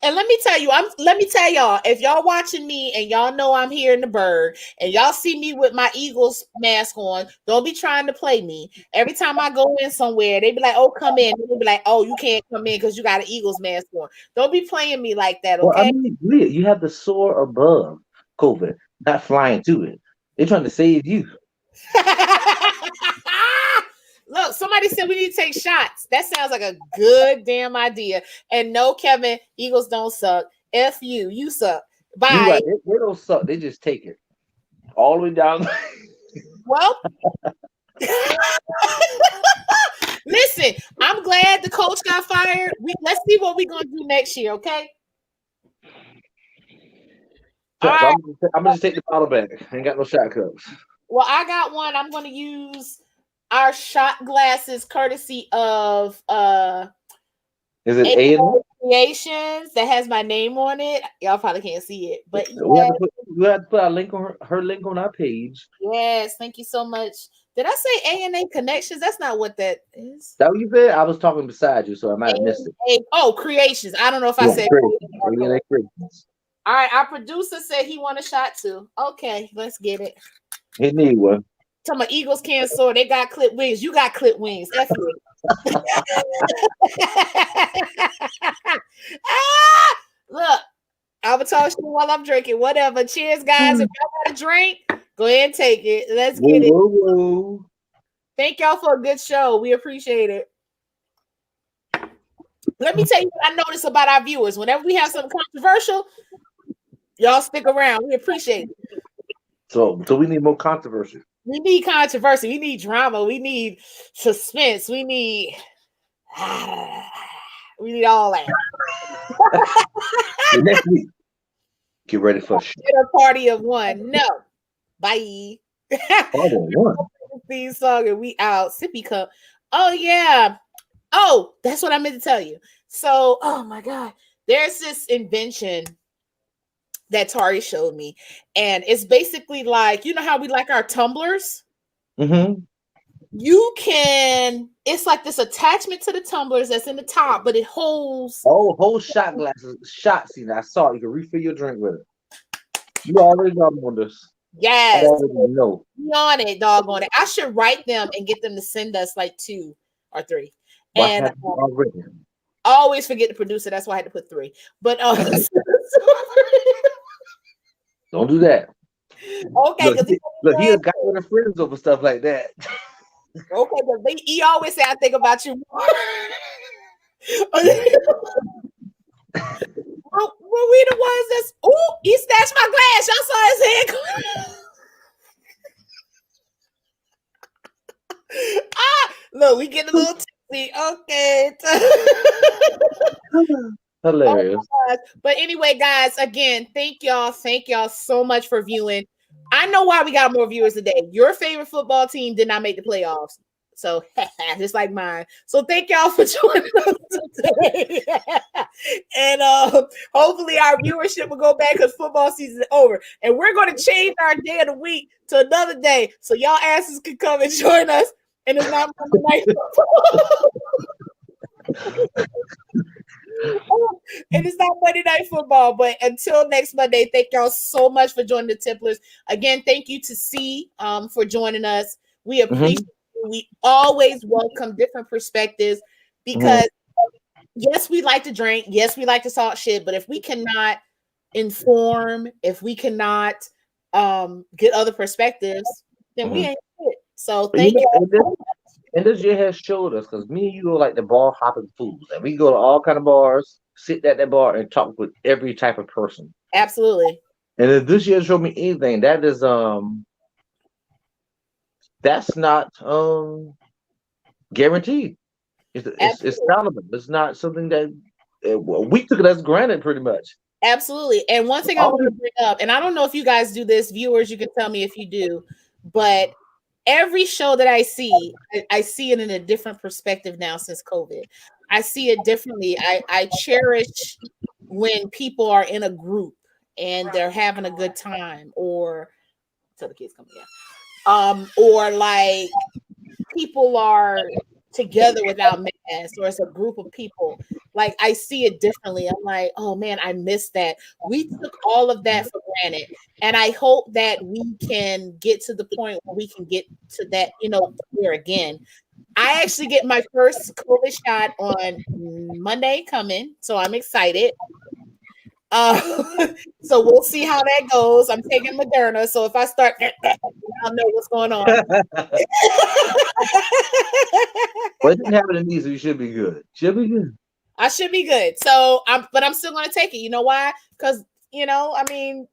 And let me tell y'all, if y'all watching me and y'all know I'm here in the Berg and y'all see me with my Eagles mask on, don't be trying to play me. Every time I go in somewhere, they be like, oh, come in. They be like, oh, you can't come in because you got an Eagles mask on. Don't be playing me like that, okay? Well, I mean, you have to soar above COVID. not flying to it. They're trying to save you. Look, somebody said we need to take shots. That sounds like a good damn idea. And no, Kevin, Eagles don't suck. F you, you suck. Bye. You right. They don't suck. They just take it all the way down. Well, listen, I'm glad the coach got fired. Let's see what we're gonna do next year, okay? So All right. I'm gonna just take the bottle back. I ain't got no shot cups. Well, I got one. I'm gonna use our shot glasses courtesy of Is it A&A Creations that has my name on it. Y'all probably can't see it, but we have to put our link on her link on our page. Yes, thank you so much. Did I say A&A Connections? That's not what that is. That what you said? I was talking beside you, so I might have missed it. Oh, Creations. I don't know if I said A&A Creations. All right, our producer said he want a shot too. Okay, let's get it. He need one. Tell my Eagles can't soar. They got clip wings. You got clip wings. F you. Look, I'm gonna talk shit while I'm drinking. Whatever. Cheers, guys. If y'all got a drink, go ahead and take it. Let's get it. Whoa. Thank y'all for a good show. We appreciate it. Let me tell you what I noticed about our viewers. Whenever we have something controversial, y'all stick around. We appreciate it. So we need more controversy. We need controversy. We need drama. We need suspense. We need all that. Next week, get ready for a party of one. No, bye. Party of one. Theme song and we out. Sippy cup. Oh yeah. Oh, that's what I meant to tell you. So, oh my God, there's this invention that Tari showed me, and it's basically like, you know how we like our tumblers. Mm-hmm. You can. It's like this attachment to the tumblers that's in the top, but it holds. Oh, whole shot glasses, shot. See, I saw it. You can refill your drink with it. You already know on this. Yes. I already know. Be on it, dog on it. I should write them and get them to send us like 2 or 3. And I always forget to produce it. That's why I had to put 3. But don't do that. Okay, look, he got with the friends over stuff like that. Okay, but he always say, "I think about you." Well, we the ones that's he snatched my glass. Y'all saw his head. Look, we get a little tipsy. Okay. Hilarious. Oh, but anyway, guys, again, thank y'all so much for viewing. I know why we got more viewers today. Your favorite football team did not make the playoffs, so just like mine. So thank y'all for joining us today, and hopefully our viewership will go back because football season is over, and we're going to change our day of the week to another day so y'all asses can come and join us. And it's not Monday night football. And it's not Monday Night Football, but until next Monday, thank y'all so much for joining the Tipplers. Again, thank you to C for joining us. We appreciate you. We always welcome different perspectives because yes, we like to drink, yes, we like to talk shit, but if we cannot inform, if we cannot get other perspectives, then we ain't it. So thank you. And this year has showed us, because me and you are like the bar hopping fools. And we go to all kind of bars, sit at that bar, and talk with every type of person. Absolutely. And if this year showed me anything, that is that's not guaranteed. It's relevant. It's not something that we took it as granted, pretty much. Absolutely. And one thing I want to bring up, and I don't know if you guys do this, viewers, you can tell me if you do, but every show that I see it in a different perspective now since COVID. I see it differently. I cherish when people are in a group and they're having a good time, or tell the kids come here, or like people are together without masks, or it's a group of people. Like I see it differently. I'm like, oh man, I missed that. We took all of that for granted, and I hope that we can get to the point where we can get to that, here again. I actually get my first COVID shot on Monday coming, so I'm excited. So we'll see how that goes. I'm taking Moderna, so if I start, I'll know what's going on. Well, it didn't happen to me, so you should be good. Should be good. I should be good. So but I'm still gonna take it. You know why? Because I mean,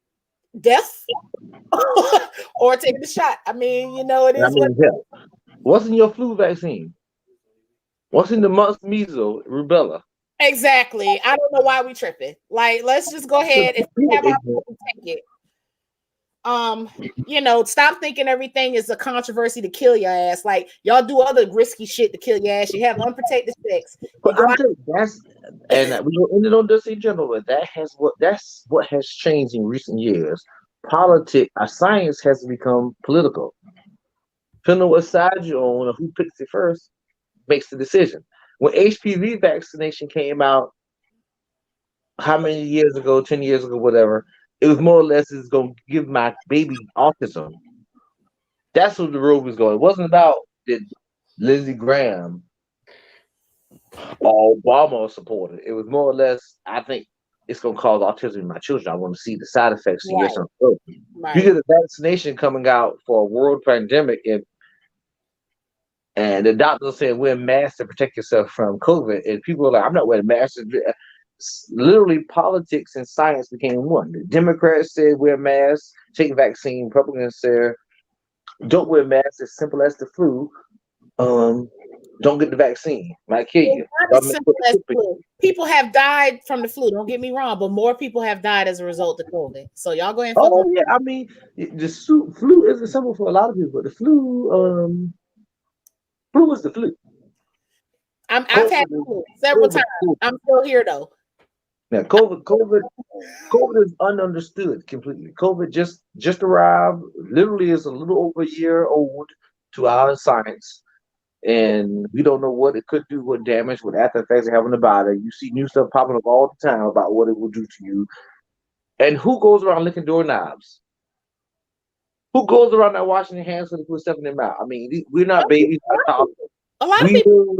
death or taking the shot. I mean, it I is what. mean, hell, what's in your flu vaccine? What's in the mumps, measles, rubella? Exactly. I don't know why we tripping. Like, let's just go ahead if we have our take it. Stop thinking everything is a controversy to kill your ass. Like, y'all do other risky shit to kill your ass. You have unprotected sex. But I'm telling you, we will end it on this in general. But that's what has changed in recent years. Our science has become political. Depending on what side you're on or who picks it first, makes the decision. When HPV vaccination came out, how many years ago, 10 years ago, whatever, it was more or less it's going to give my baby autism. That's what the road was going. It wasn't about did Lindsey Graham or Obama supported. It was more or less, I think it's going to cause autism in my children. I want to see the side effects in years. Right. You get a vaccination coming out for a world pandemic, and the doctors saying wear masks to protect yourself from COVID, and people are like, I'm not wearing masks. Literally, politics and science became one. The Democrats said wear masks, take vaccine. Republicans said don't wear masks. As simple as the flu. Don't get the vaccine. Might kill you. Not as simple as flu. People have died from the flu. Don't get me wrong, but more people have died as a result of COVID. So y'all go ahead. Oh yeah, I mean the flu is simple for a lot of people. The flu is the flu. I've had flu several times. I'm still here though. Now, COVID is ununderstood completely. COVID just arrived. Literally, is a little over a year old to our science, and we don't know what it could do, what damage, what after effects it have on the body. You see new stuff popping up all the time about what it will do to you. And who goes around licking doorknobs? Who goes around not washing their hands when they put stuff in their mouth? I mean, we're not babies. A lot of people.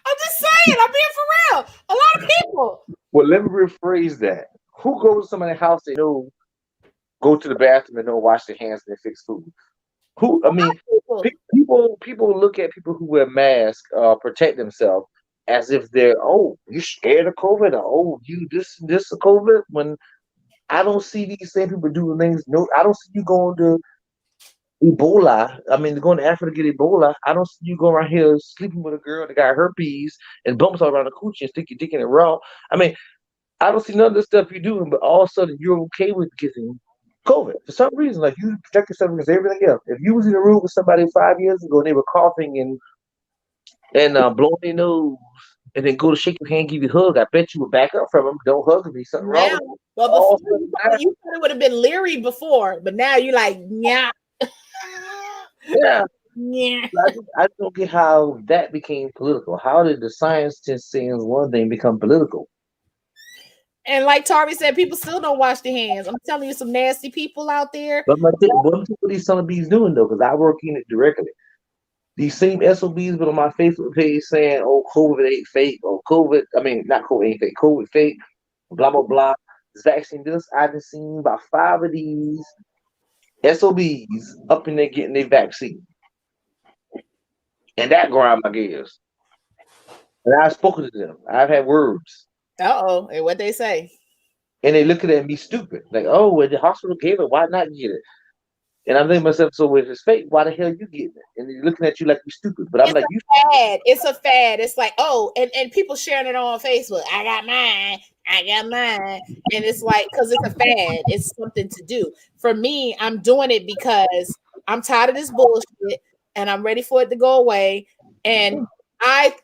I'm just saying, I'm being for real. A lot of people. Well, let me rephrase that. Who goes to somebody's house they know, go to the bathroom and don't wash their hands and they fix food? Who? I mean, people look at people who wear masks, protect themselves, as if they're you scared of COVID or you this of COVID. When I don't see these same people doing things. No, I don't see you going to Ebola. I mean, going to Africa to get Ebola. I don't see you going around here sleeping with a girl that got herpes and bumps all around the coochie and stick your dick in it raw. I mean, I don't see none of the stuff you're doing, but all of a sudden you're okay with getting COVID for some reason. Like you protect yourself against everything else. If you was in a room with somebody 5 years ago and they were coughing and blowing their nose, and then go to shake your hand, give you a hug, I bet you would back up from them. Don't hug me. Something wrong. Well, before you thought it would have been leery before, but now you're like, yeah. Yeah. Yeah. I don't get how that became political. How did the science just saying one thing become political? And like Tarby said, people still don't wash their hands. I'm telling you, some nasty people out there. But what these son of bees doing though? Because I work in it directly. These same SOBs but on my Facebook page saying, "Oh, COVID ain't fake," or "COVID, I mean, not COVID ain't fake, COVID fake," blah blah blah. This vaccine, I've been seeing about 5 of these SOBs up in there getting their vaccine, and that grind my gears. And I've spoken to them. I've had words. And what they say? And they looking at me stupid, like, "Oh, well, the hospital gave it. Why not get it?" And I'm thinking to myself, so if it's fake, why the hell you getting it? And they're looking at you like you're stupid. But I'm like, you fad. It's a fad. It's like, and people sharing it on Facebook. I got mine. And it's like, because it's a fad. It's something to do. For me, I'm doing it because I'm tired of this bullshit and I'm ready for it to go away. And I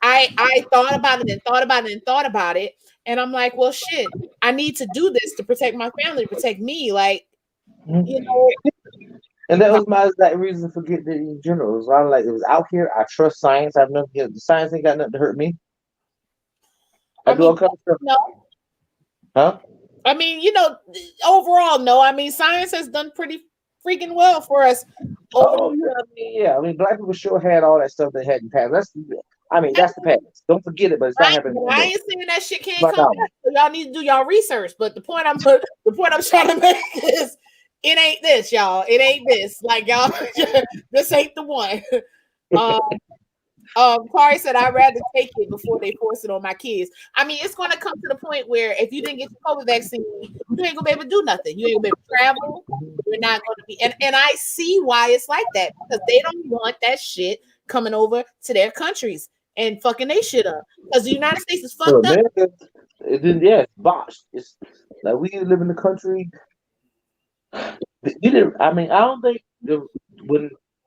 thought about it and thought about it and thought about it. And I'm like, well, shit, I need to do this to protect my family, to protect me. Like, you know. And that was my exact reason for getting it in general. It was like, it was out here. I trust science. I've nothing. The science ain't got nothing to hurt me. I do all kinds of stuff. No. Huh? I mean, overall, no. I mean, science has done pretty freaking well for us. I mean, black people sure had all that stuff they had in the past. I mean, that's the past. Don't forget it, but it's not happening. I ain't saying that shit can't come back. So y'all need to do y'all research. But the point I'm trying to make is, it ain't this, y'all. It ain't this. Like y'all, this ain't the one. Kari said, I'd rather take it before they force it on my kids. I mean, it's going to come to the point where if you didn't get your COVID vaccine, you ain't going to be able to do nothing. You ain't going to be able to travel. You're not going to be. And I see why it's like that, because they don't want that shit coming over to their countries and fucking they shit up. Because the United States is fucked up. It's botched. It's like we live in the country. I mean, I don't think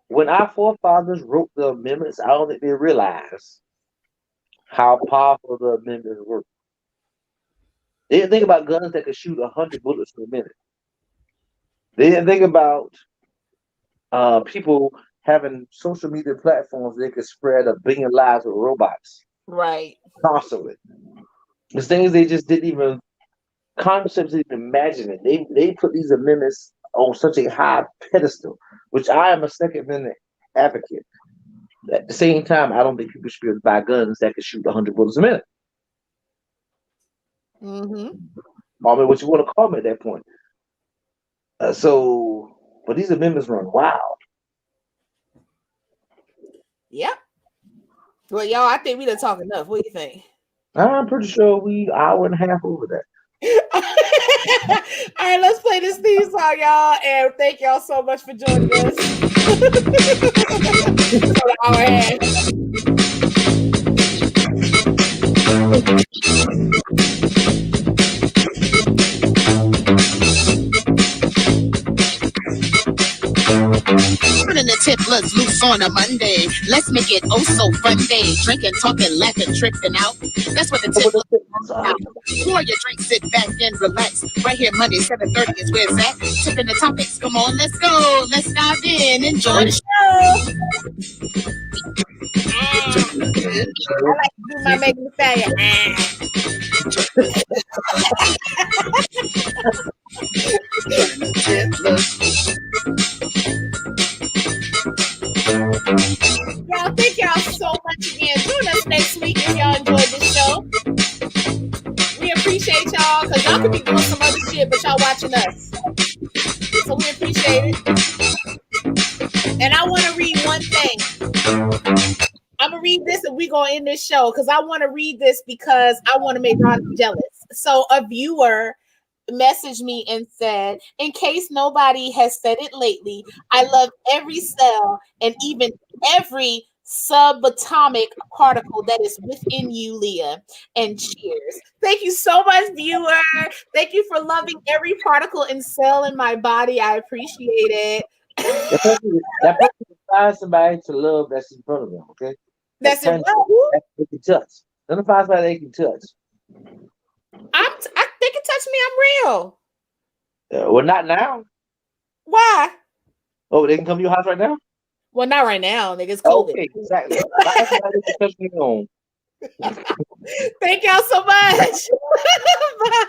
when our forefathers wrote the amendments, I don't think they realized how powerful the amendments were. They didn't think about guns that could shoot 100 bullets in a minute. They didn't think about people having social media platforms that could spread 1 billion lies with robots. Right. Constantly. There's things they just didn't even, concepts they didn't imagine it. They put these amendments on such a high pedestal, which I am a Second Amendment advocate. At the same time, I don't think people should be able to buy guns that can shoot 100 bullets a minute. Call me what you want to call me at that point. But these amendments run wild. Yep. Well, y'all, I think we done talk enough. What do you think? I'm pretty sure we hour and a half over that. All right, let's play this theme song, y'all, and thank y'all so much for joining us. Turning the Tipplers loose on a Monday. Let's make it oh so fun day. Drinking, talking, laughing, tripping out. That's what the Tipplers are about. Pour your drink, sit back and relax. Right here, Monday, 7:30 is where it's at. Tipping the topics. Come on, let's go. Let's dive in. Enjoy the show. I like to do my Megan Thee Stallion. Y'all, thank y'all so much again. Join us next week if y'all enjoyed this show. We appreciate y'all, because y'all could be doing some other shit, but y'all watching us. So we appreciate it. And I want to read one thing. I'm going to read this and we're going to end this show, because I want to read this because I want to make Ron jealous. So a viewer messaged me and said, in case nobody has said it lately, I love every cell and even every subatomic particle that is within you, Leah. And cheers. Thank you so much, viewer. Thank you for loving every particle and cell in my body. I appreciate it. That person find somebody to love that's in front of them, okay? That's it. They can touch. Let them find somebody they can touch. They can touch me. I'm real. Well, not now. Why? Oh, they can come to your house right now? Well, not right now. Niggas COVID. Okay, exactly. Touch me on. Thank y'all so much. Bye.